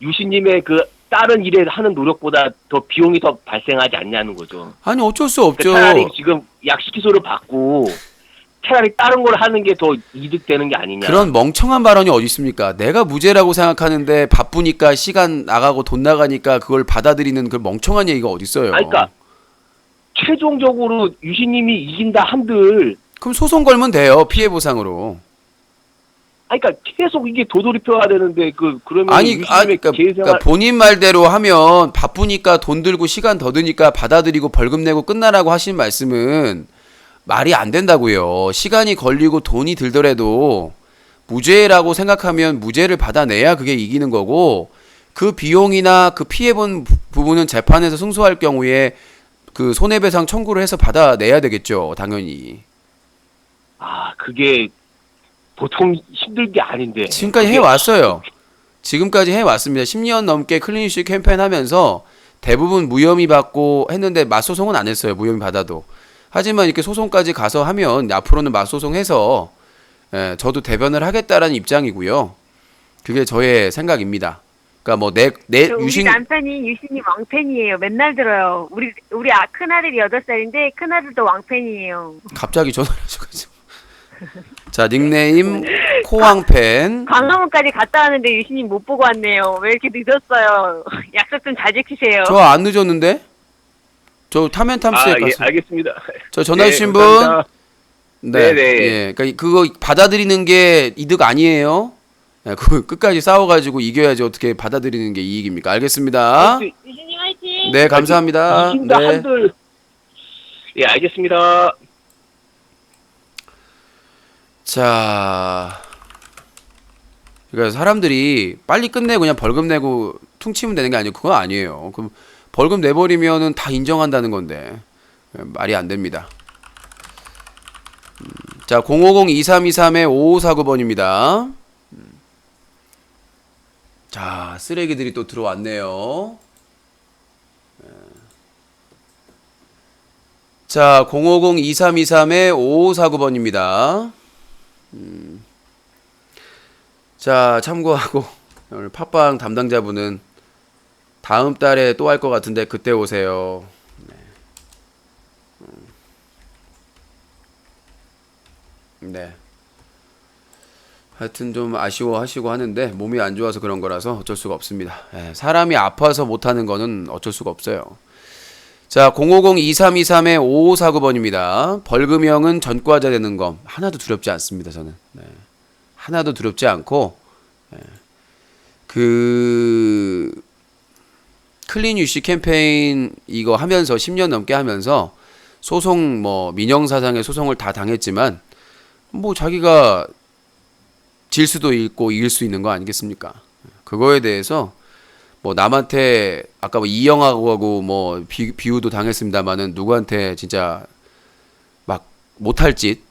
Speaker 10: 유신님의 그 다른 일에 하는 노력보다 더 비용이 더 발생하지 않냐는 거죠.
Speaker 1: 아니 어쩔 수 없죠.
Speaker 10: 그러니까 차라리 지금 약식 기소를 받고 차라리 다른 걸 하는 게 더 이득되는 게 아니냐.
Speaker 1: 그런 멍청한 발언이 어디 있습니까? 내가 무죄라고 생각하는데 바쁘니까 시간 나가고 돈 나가니까 그걸 받아들이는 그 멍청한 얘기가 어디 있어요?
Speaker 10: 아니, 그러니까 최종적으로 유신님이 이긴다 한들
Speaker 1: 그럼 소송 걸면 돼요. 피해 보상으로.
Speaker 10: 아니, 그러니까 계속 이게 도돌이표가 되는데 그러면
Speaker 1: 아니,
Speaker 10: 유신님의
Speaker 1: 그러니까 본인 말대로 하면 바쁘니까 돈 들고 시간 더 드니까 받아들이고 벌금 내고 끝나라고 하신 말씀은 말이 안 된다고요. 시간이 걸리고 돈이 들더라도 무죄라고 생각하면 무죄를 받아내야 그게 이기는 거고 그 비용이나 그 피해본 부분은 재판에서 승소할 경우에 그 손해배상 청구를 해서 받아내야 되겠죠. 당연히.
Speaker 10: 아, 그게 보통 힘든 게 아닌데.
Speaker 1: 지금까지 해왔어요. 지금까지 해왔습니다. 10년 넘게 클린이슈 캠페인 하면서 대부분 무혐의 받고 했는데 맞소송은 안 했어요. 무혐의 받아도. 하지만 이렇게 소송까지 가서 하면 앞으로는 맞소송해서 저도 대변을 하겠다라는 입장이고요. 그게 저의 생각입니다. 그러니까 뭐 내
Speaker 11: 우리 남편이 유신님 왕팬이에요. 맨날 들어요. 우리 큰아들이 8살인데 큰아들도 왕팬이에요.
Speaker 1: 갑자기 전화를 하셔가지고. 자, 닉네임 코왕팬.
Speaker 11: 광화문까지 갔다 왔는데 유신님 못 보고 왔네요. 왜 이렇게 늦었어요? 약속 좀 잘 지키세요.
Speaker 1: 저 안 늦었는데? 저 타멘탐스에
Speaker 10: 아,
Speaker 1: 갔어요.
Speaker 10: 예, 알겠습니다.
Speaker 1: 저 전화 주신 분.
Speaker 10: 감사합니다.
Speaker 1: 네.
Speaker 10: 네네.
Speaker 1: 예. 그러니까 그거 받아들이는 게 이득 아니에요? 예, 그 끝까지 싸워가지고 이겨야지 어떻게 받아들이는 게 이익입니까? 알겠습니다.
Speaker 11: 유신님 화이팅!
Speaker 1: 네, 감사합니다.
Speaker 10: 이긴다
Speaker 1: 네.
Speaker 10: 한들. 예, 알겠습니다.
Speaker 1: 자, 그러니까 사람들이 빨리 끝내고 그냥 벌금 내고 퉁치면 되는 게 아니고 그건 아니에요. 그럼 벌금 내버리면은 다 인정한다는 건데 말이 안 됩니다. 자, 050-2323-5549번입니다. 자, 쓰레기들이 또 들어왔네요. 자, 050-2323-5549번입니다. 자, 참고하고 오늘 팟빵 담당자분은 다음 달에 또 할 것 같은데 그때 오세요. 네. 하여튼 좀 아쉬워하시고 하는데 몸이 안 좋아서 그런 거라서 어쩔 수가 없습니다. 사람이 아파서 못하는 거는 어쩔 수가 없어요. 자, 050-2323-5549번입니다. 벌금형은 전과자 되는 거 하나도 두렵지 않습니다. 저는 하나도 두렵지 않고 그 클린 유시 캠페인 이거 하면서 10년 넘게 하면서 소송 뭐 민형사상의 소송을 다 당했지만 뭐 자기가 질 수도 있고 이길 수 있는 거 아니겠습니까? 그거에 대해서 뭐 남한테 아까 뭐 이영하고 뭐 비유도 당했습니다만은 누구한테 진짜 막 못할 짓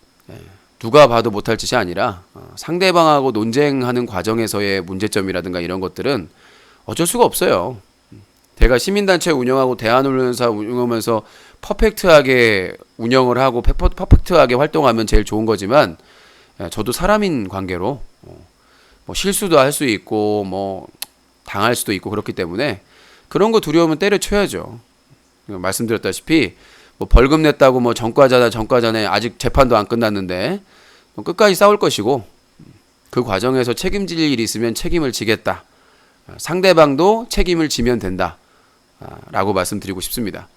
Speaker 1: 누가 봐도 못할 짓이 아니라 상대방하고 논쟁하는 과정에서의 문제점이라든가 이런 것들은 어쩔 수가 없어요. 제가 시민단체 운영하고 대한언론사 운영하면서 퍼펙트하게 운영을 하고 퍼펙트하게 활동하면 제일 좋은 거지만 저도 사람인 관계로 뭐 실수도 할 수 있고 뭐 당할 수도 있고 그렇기 때문에 그런 거 두려우면 때려쳐야죠. 말씀드렸다시피 뭐 벌금 냈다고 뭐 전과자네 아직 재판도 안 끝났는데 끝까지 싸울 것이고 그 과정에서 책임질 일이 있으면 책임을 지겠다. 상대방도 책임을 지면 된다. 라고 말씀드리고 싶습니다.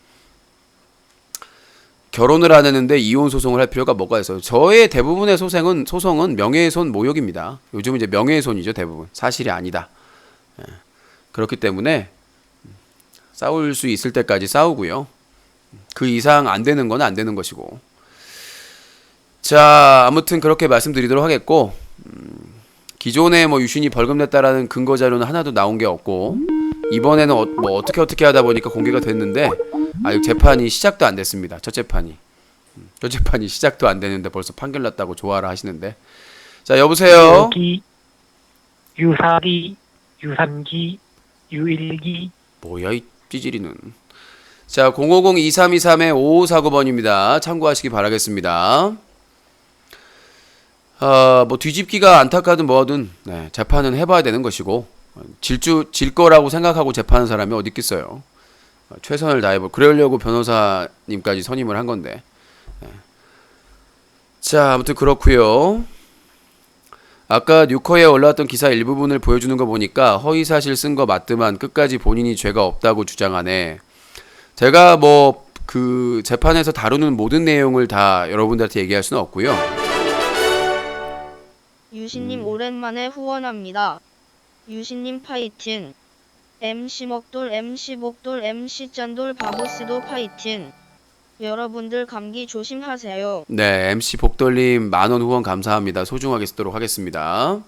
Speaker 1: 결혼을 안 했는데 이혼 소송을 할 필요가 뭐가 있어요? 저의 대부분의 소송은 명예훼손 모욕입니다. 요즘은 이제 명예훼손이죠, 대부분. 사실이 아니다. 그렇기 때문에 싸울 수 있을 때까지 싸우고요. 그 이상 안 되는 건 안 되는 것이고. 자, 아무튼 그렇게 말씀드리도록 하겠고, 기존에 뭐 유신이 벌금 냈다라는 근거 자료는 하나도 나온 게 없고, 이번에는 뭐 어떻게 하다 보니까 공개가 됐는데 아직 재판이 시작도 안 됐습니다. 첫 재판이 시작도 안 되는데 벌써 판결 났다고 좋아라 하시는데. 자, 여보세요.
Speaker 12: 유기, 유사기, 유삼기, 유일기.
Speaker 1: 뭐야 이 찌질이는. 자, 050-2323-5549번입니다. 참고하시기 바라겠습니다. 뭐 뒤집기가 안타까든 뭐든 재판은 해봐야 되는 것이고 질 거라고 생각하고 재판하는 사람이 어디 있겠어요. 최선을 다해보. 그러려고 변호사님까지 선임을 한 건데. 자, 아무튼 그렇고요. 아까 뉴커에 올라왔던 기사 일부분을 보여주는 거 보니까 허위사실 쓴 거 맞더만 끝까지 본인이 죄가 없다고 주장하네. 제가 뭐 그 재판에서 다루는 모든 내용을 다 여러분들한테 얘기할 수는 없고요.
Speaker 13: 유신님 오랜만에 후원합니다. 유신님 파이팅. MC 먹돌, MC 복돌, MC 짠돌, 바보스도 파이팅. 여러분들 감기 조심하세요.
Speaker 1: 네, MC 복돌님 만원 후원 감사합니다. 소중하게 쓰도록 하겠습니다.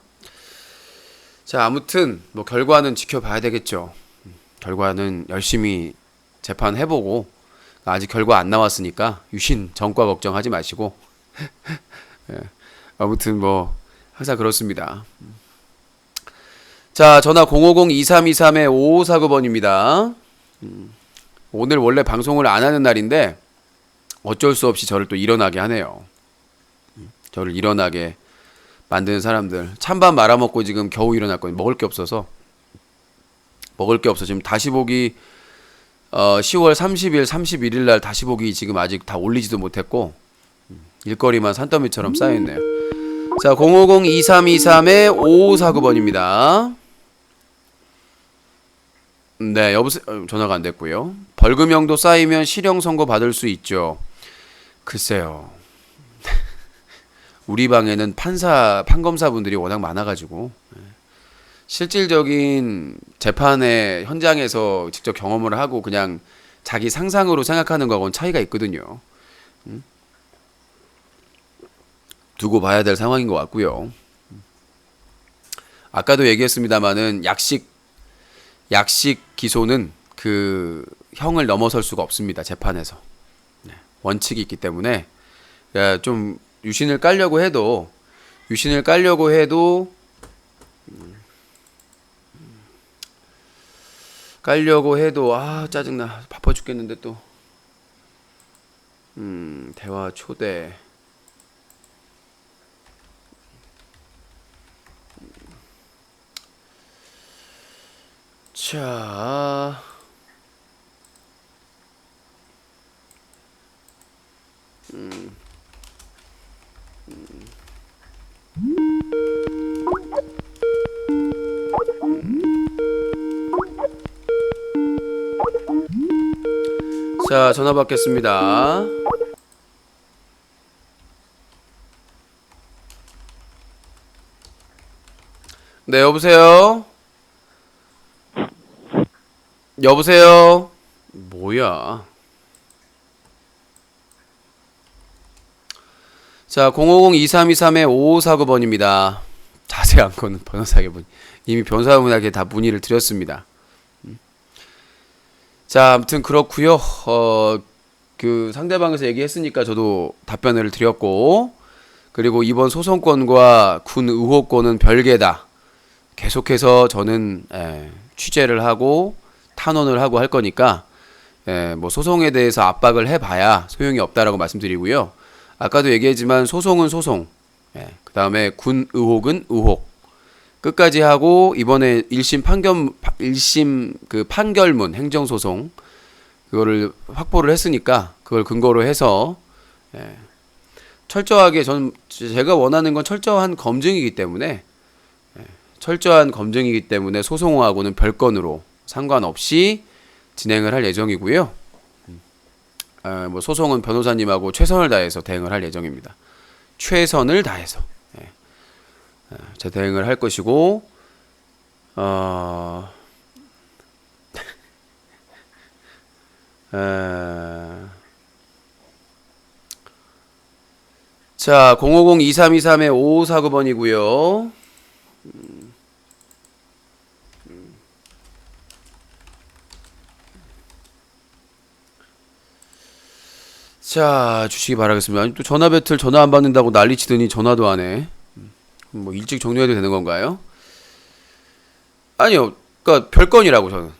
Speaker 1: 자, 아무튼 뭐 결과는 지켜봐야 되겠죠. 결과는 열심히 재판해보고 아직 결과 안 나왔으니까 유신 전과 걱정하지 마시고 아무튼 뭐 항상 그렇습니다. 자, 전화 050-2323-5549번입니다. 오늘 원래 방송을 안 하는 날인데 어쩔 수 없이 저를 또 일어나게 하네요. 저를 일어나게 만드는 사람들. 찬밥 말아먹고 지금 겨우 일어났거든요. 먹을 게 없어서 지금 다시 보기 10월 30일, 31일 날 다시 보기 지금 아직 다 올리지도 못했고 일거리만 산더미처럼 쌓여있네요. 자, 050-2323-5549번입니다. 네, 여보세요. 전화가 안 됐고요. 벌금형도 쌓이면 실형 선고 받을 수 있죠. 글쎄요. 우리 방에는 판검사분들이 워낙 많아가지고 실질적인 재판의 현장에서 직접 경험을 하고 그냥 자기 상상으로 생각하는 거하고는 차이가 있거든요. 두고 봐야 될 상황인 것 같고요. 아까도 얘기했습니다마는 약식 기소는 그 형을 넘어설 수가 없습니다. 재판에서. 원칙이 있기 때문에 좀 유신을 깔려고 해도 짜증나. 바빠 죽겠는데 또. 대화 초대. 자. 자, 전화 받겠습니다. 네, 여보세요? 여보세요? 뭐야? 자, 050-2323-5549번입니다. 자세한 거는 변호사에게 이미 변호사분에게 다 문의를 드렸습니다. 자, 아무튼 그렇고요. 그 상대방에서 얘기했으니까 저도 답변을 드렸고, 그리고 이번 소송권과 군 의혹권은 별개다. 계속해서 저는 취재를 하고 탄원을 하고 할 거니까 뭐 소송에 대해서 압박을 해봐야 소용이 없다라고 말씀드리고요. 아까도 얘기했지만 소송은 소송, 그 다음에 군 의혹은 의혹. 끝까지 하고 이번에 1심 그 판결문 행정소송 그거를 확보를 했으니까 그걸 근거로 해서 철저하게 제가 원하는 건 철저한 검증이기 때문에 소송하고는 별건으로 상관없이 진행을 할 예정이고요. 뭐 소송은 변호사님하고 최선을 다해서 대응을 할 예정입니다. 최선을 다해서 제 대응을 할 것이고, 자, 050-2323-5549번이고요. 자, 주시기 바라겠습니다. 아니, 또 전화 배틀 전화 안 받는다고 난리치더니 전화도 안 해. 뭐 일찍 종료해도 되는 건가요? 아니요. 그러니까 별건이라고 저는.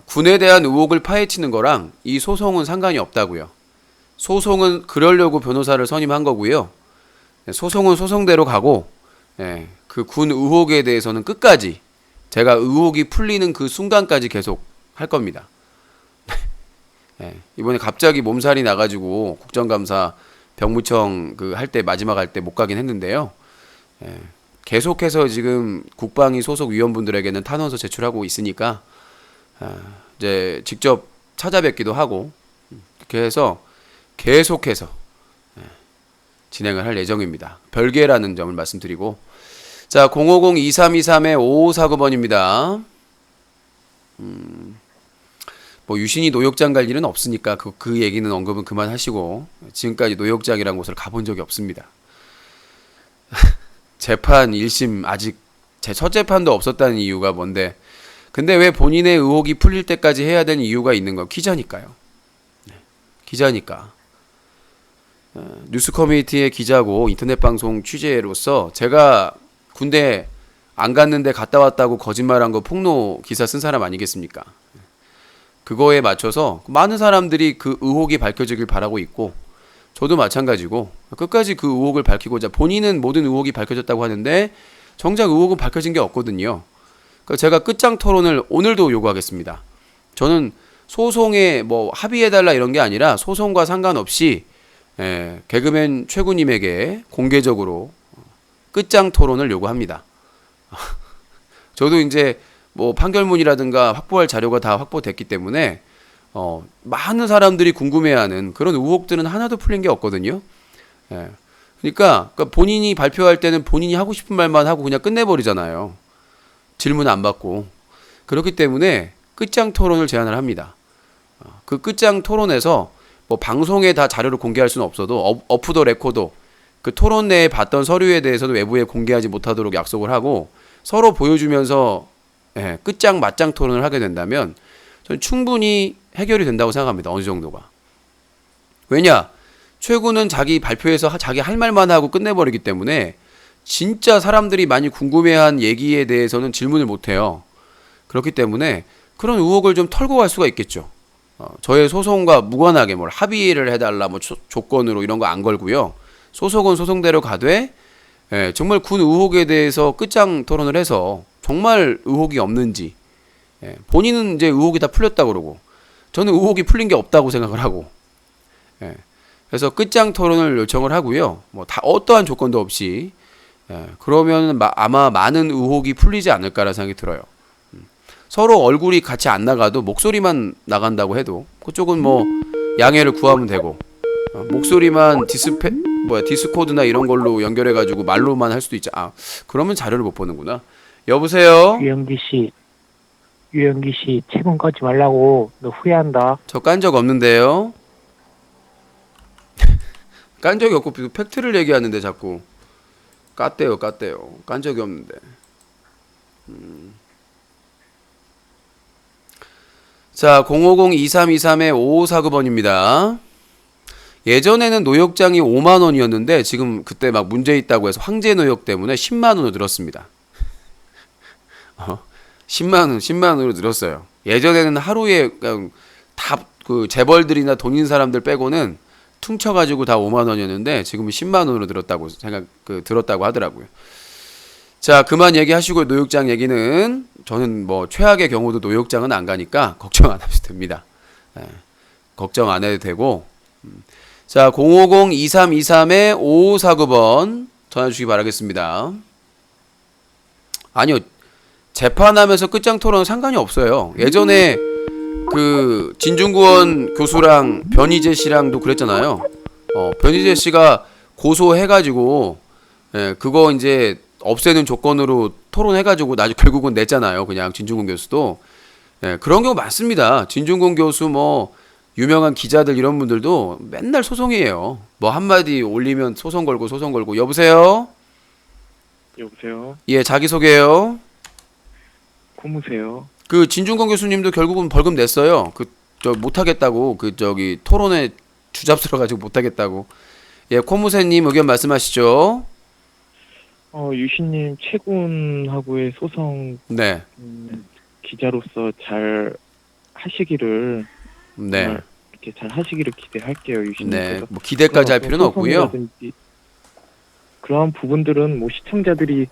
Speaker 1: 군에 대한 의혹을 파헤치는 거랑 이 소송은 상관이 없다고요. 소송은 그러려고 변호사를 선임한 거고요. 소송은 소송대로 가고 그 군 의혹에 대해서는 끝까지 제가 의혹이 풀리는 그 순간까지 계속 할 겁니다. 이번에 갑자기 몸살이 나가지고 국정감사 병무청 그 할 때 마지막 할 때 못 가긴 했는데요. 계속해서 지금 국방위 소속 위원분들에게는 탄원서 제출하고 있으니까 이제 직접 찾아뵙기도 하고 이렇게 해서 계속해서 진행을 할 예정입니다. 별개라는 점을 말씀드리고, 자, 050-2323-5549번입니다. 뭐 유신이 노역장 갈 일은 없으니까 그 얘기는 언급은 그만하시고, 지금까지 노역장이라는 곳을 가본 적이 없습니다. 재판 1심 아직 제 첫 재판도 없었다는 이유가 뭔데, 근데 왜 본인의 의혹이 풀릴 때까지 해야 되는 이유가 있는 거? 기자니까요. 기자니까. 뉴스 커뮤니티의 기자고 인터넷 방송 취재로서 제가 군대 안 갔는데 갔다 왔다고 거짓말한 거 폭로 기사 쓴 사람 아니겠습니까? 그거에 맞춰서 많은 사람들이 그 의혹이 밝혀지길 바라고 있고, 저도 마찬가지고 끝까지 그 의혹을 밝히고자, 본인은 모든 의혹이 밝혀졌다고 하는데 정작 의혹은 밝혀진 게 없거든요. 그러니까 제가 끝장 토론을 오늘도 요구하겠습니다. 저는 소송에 뭐 합의해달라 이런 게 아니라 소송과 상관없이 개그맨 최군님에게 공개적으로 끝장 토론을 요구합니다. 저도 이제 뭐 판결문이라든가 확보할 자료가 다 확보됐기 때문에 많은 사람들이 궁금해하는 그런 의혹들은 하나도 풀린 게 없거든요. 그러니까 본인이 발표할 때는 본인이 하고 싶은 말만 하고 그냥 끝내버리잖아요. 질문 안 받고. 그렇기 때문에 끝장 토론을 제안을 합니다. 그 끝장 토론에서 뭐 방송에 다 자료를 공개할 수는 없어도 오프 더 레코드 그 토론 내에 봤던 서류에 대해서도 외부에 공개하지 못하도록 약속을 하고 서로 보여주면서 끝장 맞장 토론을 하게 된다면 저는 충분히 해결이 된다고 생각합니다. 어느 정도가. 왜냐? 최고는 자기 발표에서 자기 할 말만 하고 끝내버리기 때문에 진짜 사람들이 많이 궁금해한 얘기에 대해서는 질문을 못해요. 그렇기 때문에 그런 의혹을 좀 털고 갈 수가 있겠죠. 저의 소송과 무관하게 뭘 합의를 해달라 뭐 조건으로 이런 거 안 걸고요. 소송은 소송대로 가되 정말 군 의혹에 대해서 끝장 토론을 해서 정말 의혹이 없는지 본인은 이제 의혹이 다 풀렸다고 그러고 저는 의혹이 풀린 게 없다고 생각을 하고 그래서 끝장 토론을 요청을 하고요. 뭐 다 어떠한 조건도 없이 그러면 아마 많은 의혹이 풀리지 않을까라는 생각이 들어요. 서로 얼굴이 같이 안 나가도 목소리만 나간다고 해도 그쪽은 뭐 양해를 구하면 되고 목소리만 디스코드나 이런 걸로 연결해가지고 말로만 할 수도 있죠. 그러면 자료를 못 보는구나. 여보세요?
Speaker 12: 유영기 씨, 채권 까지 말라고. 너 후회한다.
Speaker 1: 저 깐 적 없는데요. 깐 적이 없고 팩트를 얘기하는데 자꾸 깠대요. 깐 적이 없는데. 자, 050-2323-5549번입니다. 예전에는 노역장이 5만 원이었는데 지금 그때 막 문제 있다고 해서 황제 노역 때문에 10만 원으로 늘었습니다. 10만 원으로 늘었어요. 예전에는 하루에 그냥 다 그 재벌들이나 돈 있는 사람들 빼고는 퉁쳐가지고 다 5만 원이었는데 지금은 10만 원으로 늘었다고 들었다고 하더라고요. 자, 그만 얘기하시고 노역장 얘기는 저는 뭐 최악의 경우도 노역장은 안 가니까 걱정 안 하셔도 됩니다. 걱정 안 해도 되고. 자, 050-2323-5549번 전화 주시기 바라겠습니다. 아니요, 재판하면서 끝장 토론은 상관이 없어요. 예전에 그 진중구원 교수랑 변희재 씨랑도 그랬잖아요. 변희재 씨가 고소해가지고 그거 이제 없애는 조건으로 토론해가지고 나중에 결국은 냈잖아요. 그냥 진중권 교수도. 그런 경우 많습니다. 진중권 교수 뭐 유명한 기자들 이런 분들도 맨날 소송이에요. 뭐 한마디 올리면 소송 걸고. 여보세요?
Speaker 8: 여보세요?
Speaker 1: 예, 자기소개요.
Speaker 8: 고무세요.
Speaker 1: 그 진중권 교수님도 결국은 벌금 냈어요. 못하겠다고 토론에 주잡스러가지고 못하겠다고. 예, 코무세님 의견 말씀하시죠.
Speaker 14: 유신님 채군하고의 소송
Speaker 1: 네.
Speaker 14: 기자로서 잘 하시기를
Speaker 1: 네.
Speaker 14: 이렇게 잘 하시기를 기대할게요, 유신님.
Speaker 1: 네. 뭐 기대까지 할 필요는 없고요.
Speaker 14: 그러한 부분들은 뭐 시청자들이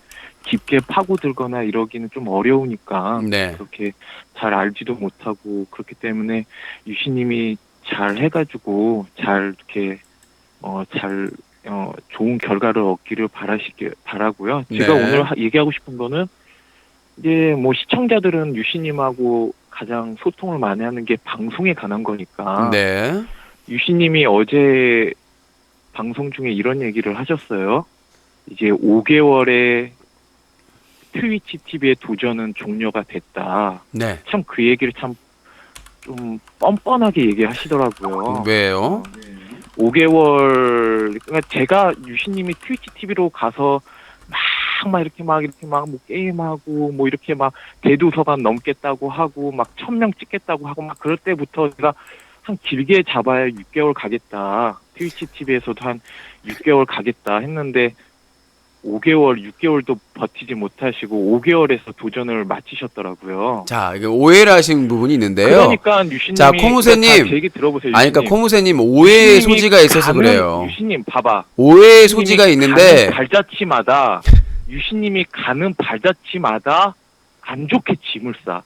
Speaker 14: 깊게 파고들거나 이러기는 좀 어려우니까
Speaker 1: 네.
Speaker 14: 그렇게 잘 알지도 못하고 그렇기 때문에 유신님이 잘 해가지고 잘 이렇게 좋은 결과를 얻기를 바라고요. 제가
Speaker 1: 네.
Speaker 14: 오늘 얘기하고 싶은 거는 이제 뭐 시청자들은 유신님하고 가장 소통을 많이 하는 게 방송에 관한 거니까.
Speaker 1: 네.
Speaker 14: 유신님이 어제 방송 중에 이런 얘기를 하셨어요. 이제 5개월의 트위치 TV의 도전은 종료가 됐다.
Speaker 1: 네.
Speaker 14: 참 그 얘기를 참 좀 뻔뻔하게 얘기하시더라고요.
Speaker 1: 왜요?
Speaker 14: 5개월, 그러니까 제가 유신님이 트위치 TV로 가서 막 이렇게 뭐 게임하고 뭐 이렇게 막 대도서관 넘겠다고 하고 막 1000명 찍겠다고 하고 막 그럴 때부터 제가 한 길게 잡아야 6개월 가겠다. 트위치 TV에서도 한 6개월 가겠다 했는데 6개월도 버티지 못하시고 5개월에서 도전을 마치셨더라고요.
Speaker 1: 자, 이게 오해를 하신 부분이 있는데요.
Speaker 14: 그러니까 유신님이
Speaker 1: 자, 코무세님.
Speaker 14: 제 얘기 들어보세요.
Speaker 1: 아니, 그러니까 코무세님 오해의 소지가 있어서 그래요.
Speaker 14: 유신님 봐봐.
Speaker 1: 오해의 소지가 있는데
Speaker 14: 유신님이 가는 발자취마다 안 좋게 짐을 싸.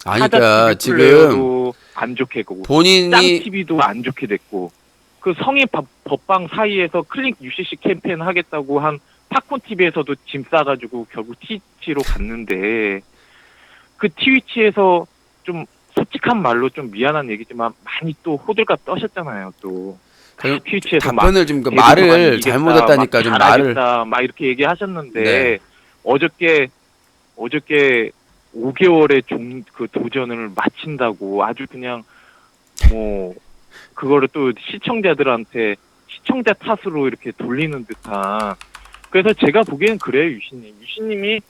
Speaker 1: 아니, 그러니까 지금
Speaker 14: 안 좋게 되고
Speaker 1: 본인이
Speaker 14: 짱 TV도 안 좋게 됐고 그 성인 법방 사이에서 클릭 UCC 캠페인 하겠다고 한 팝콘 TV에서도 짐 싸가지고 결국 트위치로 갔는데 그 트위치에서 좀 솔직한 말로 좀 미안한 얘기지만 많이 또 호들갑 떠셨잖아요. 또 트위치에서
Speaker 1: 답변을 좀 말을 잘못했다니까 좀 말을
Speaker 14: 막 이렇게 얘기하셨는데
Speaker 1: 네.
Speaker 14: 어저께 5개월의 그 도전을 마친다고 아주 그냥 뭐 그거를 또 시청자들한테 시청자 탓으로 이렇게 돌리는 듯한. 그래서 제가 보기엔 그래요, 유신님이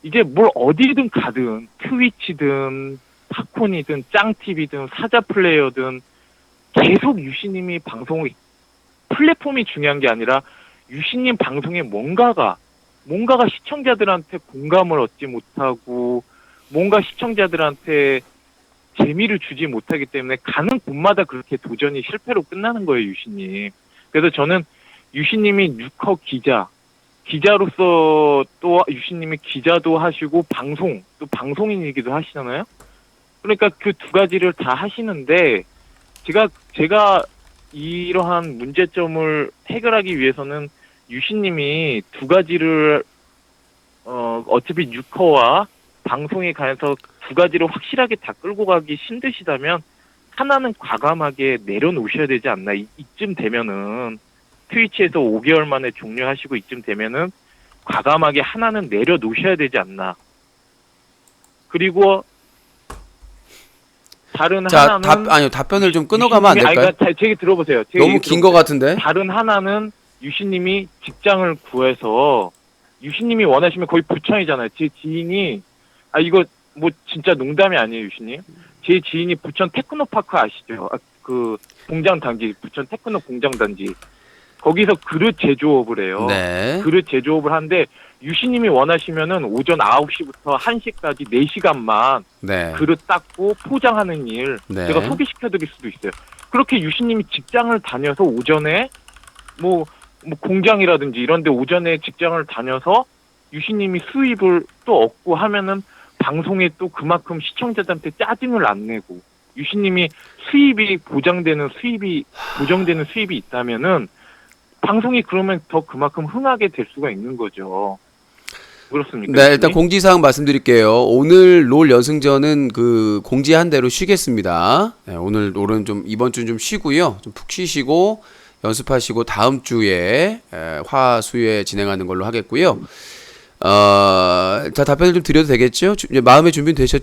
Speaker 14: 이게 뭘 어디든 가든 트위치든 팝콘이든 짱TV든 사자플레이어든 계속 유신님이 방송을 플랫폼이 중요한 게 아니라 유신님 방송에 뭔가가 시청자들한테 공감을 얻지 못하고 뭔가 시청자들한테 재미를 주지 못하기 때문에 가는 곳마다 그렇게 도전이 실패로 끝나는 거예요, 유신님. 그래서 저는 유신님이 뉴커 기자로서 또 유신님이 기자도 하시고 또 방송인이기도 하시잖아요. 그러니까 그 두 가지를 다 하시는데 제가 이러한 문제점을 해결하기 위해서는 유신님이 두 가지를 어차피 뉴커와 방송에 관해서 두 가지를 확실하게 다 끌고 가기 힘드시다면 하나는 과감하게 내려놓으셔야 되지 않나. 이쯤 되면은 트위치에서 5개월 만에 종료하시고 이쯤 되면은 과감하게 하나는 내려놓으셔야 되지 않나. 그리고 다른 하나는
Speaker 1: 답변을 좀 끊어가면 안 될까요?
Speaker 14: 제 얘기 들어보세요.
Speaker 1: 너무 긴 것 같은데.
Speaker 14: 다른 하나는 유신님이 직장을 구해서 유신님이 원하시면 거의 부천이잖아요. 제 지인이 이거 뭐 진짜 농담이 아니에요, 유신님. 제 지인이 부천 테크노파크 아시죠? 그 공장 단지, 부천 테크노 공장 단지. 거기서 그릇 제조업을 해요.
Speaker 1: 네.
Speaker 14: 그릇 제조업을 하는데 유신님이 원하시면은 오전 9시부터 1시까지 4시간만
Speaker 1: 네.
Speaker 14: 그릇 닦고 포장하는 일
Speaker 1: 네.
Speaker 14: 제가 소개시켜드릴 수도 있어요. 그렇게 유신님이 직장을 다녀서 오전에 뭐 공장이라든지 이런 데 오전에 직장을 다녀서 유신님이 수입을 또 얻고 하면은 방송에 또 그만큼 시청자들한테 짜증을 안 내고 유신님이 수입이 보장되는 수입이 있다면은 방송이 그러면 더 그만큼 흥하게 될 수가 있는 거죠. 그렇습니까?
Speaker 1: 네, 일단 공지사항 말씀드릴게요. 오늘 롤 연승전은 그 공지한 대로 쉬겠습니다. 네, 롤은 좀 이번 주는 좀 쉬고요. 좀 푹 쉬시고 연습하시고 다음 주에 화수에 진행하는 걸로 하겠고요. 자, 답변을 좀 드려도 되겠죠? 마음의 준비는 되셨죠?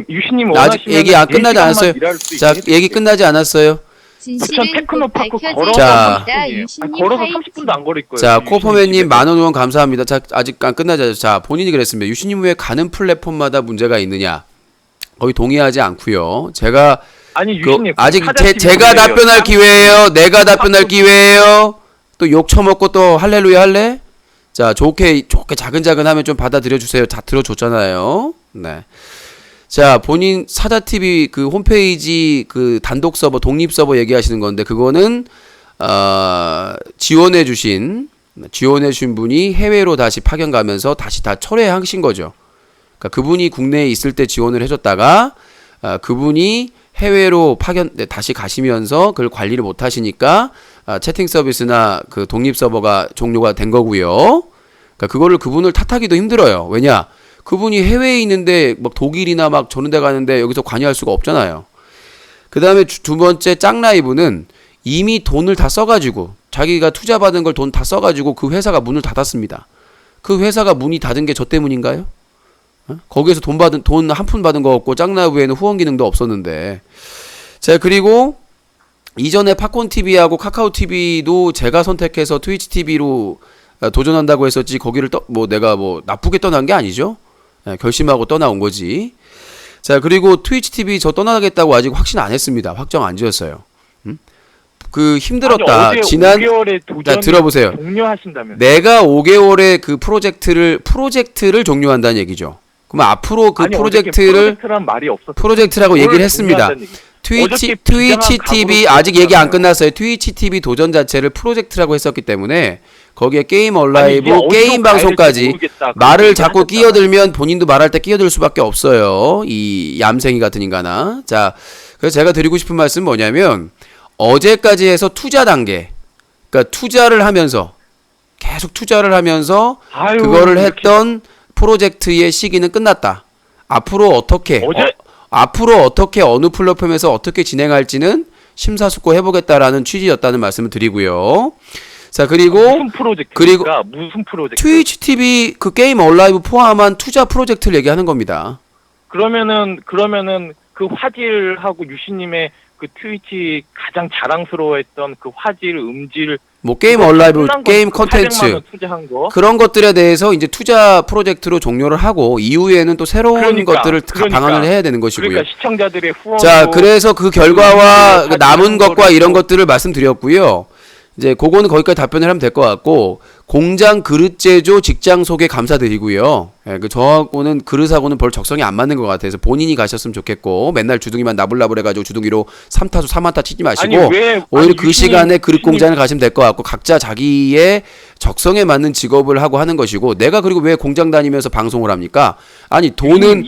Speaker 14: 유신님
Speaker 1: 아직 얘기 안 끝나지 않았어요. 자, 얘기 끝나지 않았어요.
Speaker 14: 부천 테크노파크 걸어서 30분도 안 걸릴 거예요.
Speaker 1: 자, 코퍼맨님 10,000원 후원 감사합니다. 자, 아직 안 끝나지. 자, 본인이 그랬습니다. 유신님 왜 가는 플랫폼마다 문제가 있느냐? 거의 동의하지 않고요. 제가
Speaker 14: 유신님
Speaker 1: 아직 제가 답변할 기회예요. 내가 답변할 기회예요. 또 욕 처먹고 또 할렐루야 할래? 자, 좋게 자근자근 하면 좀 받아들여 주세요. 다 들어줬잖아요. 네. 자, 본인 사자TV 그 홈페이지 그 단독 서버, 독립 서버 얘기하시는 건데, 그거는, 지원해주신 분이 해외로 다시 파견 가면서 다시 다 철회하신 거죠. 그러니까 그분이 국내에 있을 때 지원을 해줬다가, 그분이 해외로 다시 가시면서 그걸 관리를 못 하시니까, 채팅 서비스나 그 독립 서버가 종료가 된 거고요. 그러니까 그분을 탓하기도 힘들어요. 왜냐? 그분이 해외에 있는데 막 독일이나 막 저런 데 가는데 여기서 관여할 수가 없잖아요. 그 다음에 두 번째 짱라이브는 이미 돈을 다 써가지고 자기가 투자받은 걸 돈 다 써가지고 그 회사가 문을 닫았습니다. 그 회사가 문이 닫은 게 저 때문인가요? 거기에서 돈 한 푼 받은 거 없고 짱라이브에는 후원 기능도 없었는데. 자, 그리고 이전에 팝콘TV하고 카카오TV도 제가 선택해서 트위치TV로 도전한다고 했었지 거기를 내가 나쁘게 떠난 게 아니죠. 결심하고 떠나온 거지. 자, 그리고 트위치TV 저 떠나겠다고 아직 확신 안 했습니다. 확정 안 지었어요. 그 힘들었다. 지난
Speaker 14: 5개월의 도전을
Speaker 1: 자, 들어보세요.
Speaker 14: 종료하신다면
Speaker 1: 내가 5개월의 그 프로젝트를 종료한다는 얘기죠. 그럼 앞으로 그 프로젝트라고 얘기를 했습니다. 트위치TV 아직 얘기 안 끝났어요. 트위치TV 도전 자체를 프로젝트라고 했었기 때문에 거기에 게임 얼라이브, 게임 방송까지 말을 자꾸 끼어들면 본인도 말할 때 끼어들 수밖에 없어요. 이 얌생이 같은 인간아. 자, 그래서 제가 드리고 싶은 말씀은 뭐냐면 어제까지 해서 투자 단계, 그러니까 계속 투자를 하면서 그거를 했던 프로젝트의 시기는 끝났다. 앞으로 어떻게 어느 플랫폼에서 어떻게 진행할지는 심사숙고 해보겠다라는 취지였다는 말씀을 드리고요. 자, 그리고
Speaker 14: 무슨 프로젝트?
Speaker 1: 트위치TV 그 게임 얼라이브 포함한 투자 프로젝트를 얘기하는 겁니다.
Speaker 14: 그러면은 그 화질하고 유신님의 그 트위치 가장 자랑스러워했던 그 화질, 음질,
Speaker 1: 뭐 게임 얼라이브,
Speaker 14: 끝난 거,
Speaker 1: 게임
Speaker 14: 그 800만
Speaker 1: 컨텐츠
Speaker 14: 원 투자한 거.
Speaker 1: 그런 것들에 대해서 이제 투자 프로젝트로 종료를 하고 이후에는 또 새로운 것들을 방안을 해야 되는 것이고요.
Speaker 14: 그러니까 시청자들의 후원.
Speaker 1: 자, 그래서 그 결과와 그 남은 것과 이런 것들을 말씀드렸고요. 이제 그거는 거기까지 답변을 하면 될 것 같고, 공장 그릇 제조 직장 소개 감사드리고요. 예, 그 저하고는 그릇하고는 별 적성이 안 맞는 것 같아서 본인이 가셨으면 좋겠고, 맨날 주둥이만 나불나불 해가지고 주둥이로 3타수 3안타 치지 마시고, 오히려 그 시간에 그릇 공장을 가시면 될 것 같고, 각자 자기의 적성에 맞는 직업을 하고 하는 것이고, 내가 그리고 왜 공장 다니면서 방송을 합니까? 아니 돈은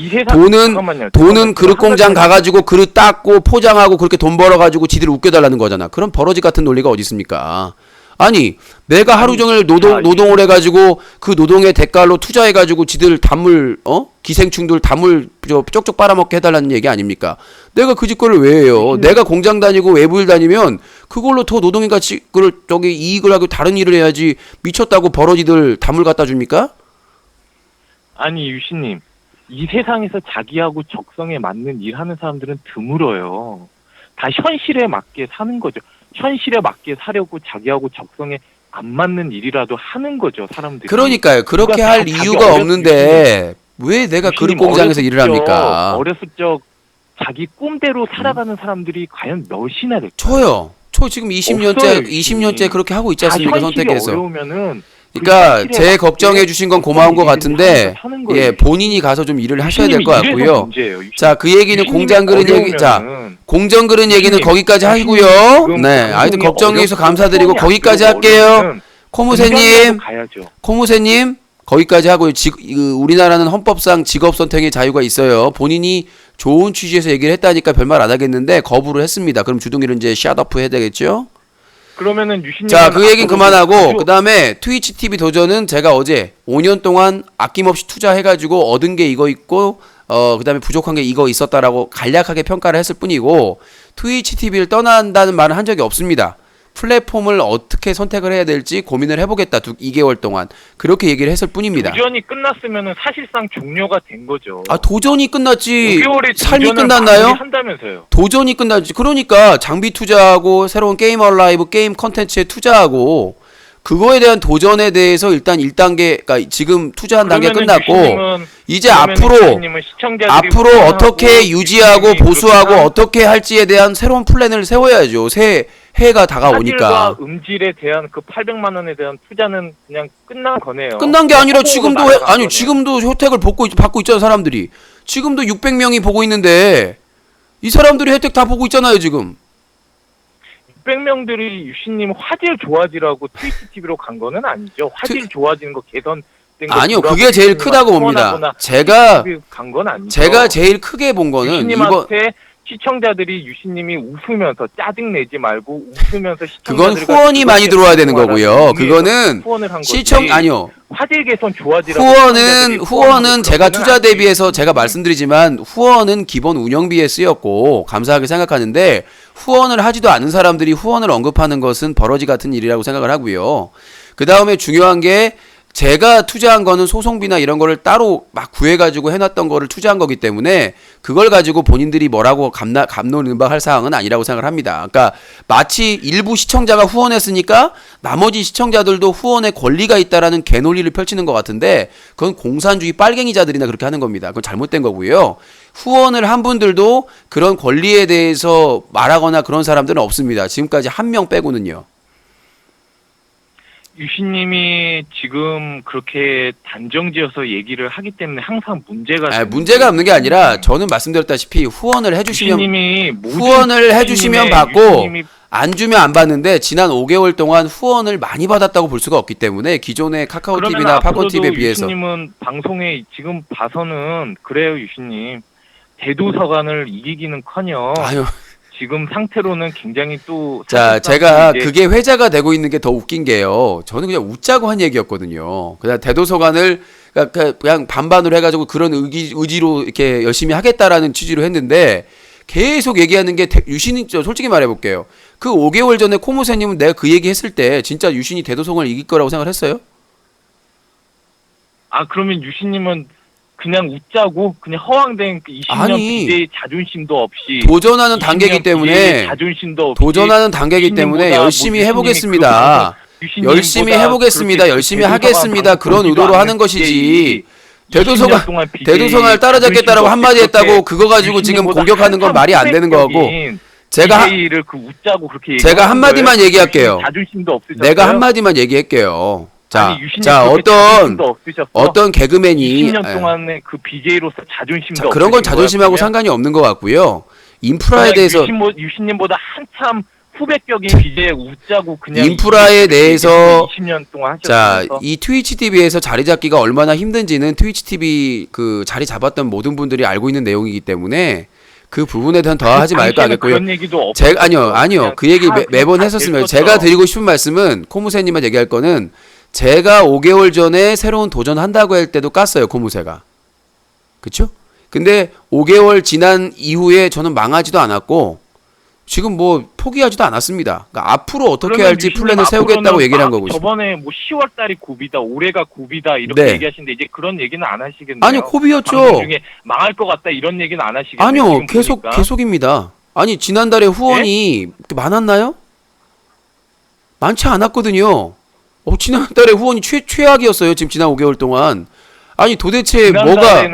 Speaker 1: 그릇 공장 가가지고 그릇 닦고 포장하고 그렇게 돈 벌어가지고 지들 웃겨달라는 거잖아. 그런 버러지 같은 논리가 어디 있습니까? 아니 내가 하루 종일 노동을 해가지고 그 노동의 대가로 투자해가지고 지들 단물 기생충들 단물 쪽쪽 빨아먹게 해달라는 얘기 아닙니까? 내가 그 짓거를 왜 해요? 내가 공장 다니고 외부일 다니면 그걸로 더 노동인가 그걸 저기 이익을 하고 다른 일을 해야지. 미쳤다고 버러지들 단물 갖다 줍니까?
Speaker 14: 아니 유신님, 이 세상에서 자기하고 적성에 맞는 일 하는 사람들은 드물어요. 다 현실에 맞게 사는 거죠. 현실에 맞게 사려고 자기하고 적성에 안 맞는 일이라도 하는 거죠, 사람들이.
Speaker 1: 그러니까요. 그렇게 할 이유가 없는데 왜 내가 그릇 공장에서 일을 합니까?
Speaker 14: 어렸을 적 자기 꿈대로 살아가는 사람들이 과연 몇이나 될까요?
Speaker 1: 저 지금 20년째 그렇게 하고 있지 않습니까? 선택해서.
Speaker 14: 어려우면은
Speaker 1: 그러니까 제 걱정해 주신 건 고마운 것 같은데, 예, 본인이 가서 좀 일을 하셔야 될 것 같고요. 자, 그 얘기는 공장 그릇 얘기, 자, 공정 그릇 얘기는 거기까지 하고요. 네, 하여튼 걱정해 주셔서 감사드리고 거기까지 할게요. 코무새님, 거기까지 하고요. 우리나라는 헌법상 직업 선택의 자유가 있어요. 본인이 좋은 취지에서 얘기를 했다니까 별말 안 하겠는데 거부를 했습니다. 그럼 주둥이를 이제 샷오프 해야 되겠죠?
Speaker 14: 그러면은 유신님.
Speaker 1: 자, 그 얘기는 그만하고 그 다음에 트위치 TV 도전은 제가 어제 5년 동안 아낌없이 투자해가지고 얻은 게 이거 있고 그 다음에 부족한 게 이거 있었다라고 간략하게 평가를 했을 뿐이고, 트위치 TV를 떠난다는 말은 한 적이 없습니다. 플랫폼을 어떻게 선택을 해야 될지 고민을 해보겠다. 2개월 동안 그렇게 얘기를 했을 뿐입니다.
Speaker 14: 도전이 끝났으면은 사실상 종료가 된 거죠.
Speaker 1: 아, 도전이 끝났지
Speaker 14: 5개월의
Speaker 1: 삶이 끝났나요?
Speaker 14: 한다면서요.
Speaker 1: 도전이 끝났지. 그러니까 장비 투자하고 새로운 게임 얼라이브 게임 컨텐츠에 투자하고 그거에 대한 도전에 대해서 일단 1단계, 그러니까 지금 투자한 단계 끝났고, 이제 앞으로 어떻게 유지하고 보수하고 어떻게 할지에 대한 새로운 플랜을 세워야죠. 해가 다가오니까.
Speaker 14: 화질과 음질에 대한 그 800만 원에 대한 투자는 그냥 끝난 거네요.
Speaker 1: 끝난 게 아니라 지금도 혜택을 받고 있잖아, 사람들이. 지금도 600명이 보고 있는데 이 사람들이 혜택 다 보고 있잖아요, 지금.
Speaker 14: 600명들이 유신님 화질 좋아지라고 트위치 TV로 간 거는 아니죠. 화질 좋아지는 거 개선된 거.
Speaker 1: 아니요, 그게 제일 크다고 봅니다. 제가
Speaker 14: 간 건 아니죠.
Speaker 1: 제가 제일 크게 본 거는
Speaker 14: 유신님한테 시청자들이 유신님이 웃으면서 짜증 내지 말고 웃으면서
Speaker 1: 그건 후원이 많이 들어와야 되는 거고요. 그거는 화질
Speaker 14: 개선 좋아지라고.
Speaker 1: 후원은 제가 투자 대비해서 제가 말씀드리지만 후원은 기본 운영비에 쓰였고 감사하게 생각하는데, 후원을 하지도 않은 사람들이 후원을 언급하는 것은 버러지 같은 일이라고 생각을 하고요. 그 다음에 중요한 게, 제가 투자한 거는 소송비나 이런 거를 따로 막 구해가지고 해놨던 거를 투자한 거기 때문에 그걸 가지고 본인들이 뭐라고 갑론음박할 사항은 아니라고 생각을 합니다. 그러니까 마치 일부 시청자가 후원했으니까 나머지 시청자들도 후원의 권리가 있다라는 개논리를 펼치는 것 같은데, 그건 공산주의 빨갱이자들이나 그렇게 하는 겁니다. 그건 잘못된 거고요. 후원을 한 분들도 그런 권리에 대해서 말하거나 그런 사람들은 없습니다. 지금까지 한 명 빼고는요.
Speaker 14: 유신님이 지금 그렇게 단정지어서 얘기를 하기 때문에 항상
Speaker 1: 문제가 없는 게 아니라, 저는 말씀드렸다시피 후원을 해주시면 받고 안 주면 안 받는데, 지난 5개월 동안 후원을 많이 받았다고 볼 수가 없기 때문에 기존의 카카오TV나 팝콘TV에 비해서.
Speaker 14: 유신님은 방송에 지금 봐서는 그래요. 유신님 대도서관을 이기기는커녕 지금 상태로는 굉장히 또.
Speaker 1: 자, 제가 그게 회자가 되고 있는 게 더 웃긴 게요. 저는 그냥 웃자고 한 얘기였거든요. 그냥 대도서관을 그냥 반반으로 해가지고 그런 의지로 이렇게 열심히 하겠다라는 취지로 했는데, 계속 얘기하는 게 유신이, 솔직히 말해볼게요. 그 5개월 전에 코무새님은 내가 그 얘기 했을 때 진짜 유신이 대도서관을 이길 거라고 생각을 했어요?
Speaker 14: 아, 그러면 유신님은 그냥 웃자고 그냥 허황된 그 20년
Speaker 1: 아니,
Speaker 14: BJ 자존심도 없이
Speaker 1: 도전하는 단계이기
Speaker 14: 20년
Speaker 1: 때문에
Speaker 14: BJ 자존심도 없이
Speaker 1: 도전하는 단계이기 때문에
Speaker 14: 유신님보다
Speaker 1: 열심히
Speaker 14: 뭐
Speaker 1: 해보겠습니다.
Speaker 14: 유신님보다
Speaker 1: 열심히 해보겠습니다.
Speaker 14: 그렇게
Speaker 1: 열심히
Speaker 14: 대도서관
Speaker 1: 하겠습니다. 그런
Speaker 14: 방송이지도
Speaker 1: 의도로 하는
Speaker 14: 않은
Speaker 1: 것이지.
Speaker 14: 20년 동안 BJ
Speaker 1: 대도성을 따라잡겠다라고 한마디 했다고 그거 가지고 지금
Speaker 14: 유신님보다
Speaker 1: 공격하는 건 말이 안 되는 거고.
Speaker 14: 후백적인
Speaker 1: 제가
Speaker 14: BJ를 그 웃자고 그렇게
Speaker 1: 제가 한마디만
Speaker 14: 거예요.
Speaker 1: 얘기할게요.
Speaker 14: 자존심도 없으셨어요.
Speaker 1: 내가 한마디만 얘기할게요. 자,
Speaker 14: 아니, 유신님
Speaker 1: 자
Speaker 14: 그렇게 자존심도 없으셨어?
Speaker 1: 어떤 개그맨이
Speaker 14: 20년 동안의 그 BJ로서 자존심도
Speaker 1: 자, 그런 건
Speaker 14: 없으신
Speaker 1: 자존심하고
Speaker 14: 거야,
Speaker 1: 상관이 없는 것 같고요. 인프라에
Speaker 14: 그냥
Speaker 1: 대해서
Speaker 14: 유신님보다 한참 후배격인 BJ 웃자고 그냥
Speaker 1: 인프라에 대해서
Speaker 14: 20년 동안
Speaker 1: 자,
Speaker 14: 하셨어요.
Speaker 1: 이 트위치 TV에서 자리 잡기가 얼마나 힘든지는 트위치 TV 그 자리 잡았던 모든 분들이 알고 있는 내용이기 때문에 그 부분에 대한 더 하지 말까 하겠고요.
Speaker 14: 그런 얘기도 없었어요.
Speaker 1: 제가 아니요. 그 얘기 매번
Speaker 14: 다
Speaker 1: 했었으면
Speaker 14: 됐었죠.
Speaker 1: 제가 드리고 싶은 말씀은 코무새님만 얘기할 거는 제가 5개월 전에 새로운 도전한다고 할 때도 깠어요, 코무새가. 그쵸? 근데 5개월 지난 이후에 저는 망하지도 않았고 지금 뭐 포기하지도 않았습니다. 그러니까 앞으로 어떻게
Speaker 14: 그러면
Speaker 1: 할지
Speaker 14: 유신님
Speaker 1: 플랜을 세우겠다고
Speaker 14: 앞으로는
Speaker 1: 얘기를 한 거고.
Speaker 14: 저번에 뭐 10월달이 고비다, 올해가 고비다 이렇게
Speaker 1: 네.
Speaker 14: 얘기하시는데 이제 그런 얘기는 안 하시겠네요.
Speaker 1: 아니요, 고비였죠.
Speaker 14: 방송 중에 망할 것 같다 이런 얘기는 안 하시겠네요.
Speaker 1: 아니요,
Speaker 14: 지금
Speaker 1: 계속
Speaker 14: 보니까.
Speaker 1: 계속입니다. 아니 지난달에 후원이 많았나요? 많지 않았거든요. 지난달에 후원이 최악이었어요. 지금 지난 5개월 동안. 아니 도대체 뭐가
Speaker 14: 지난달에는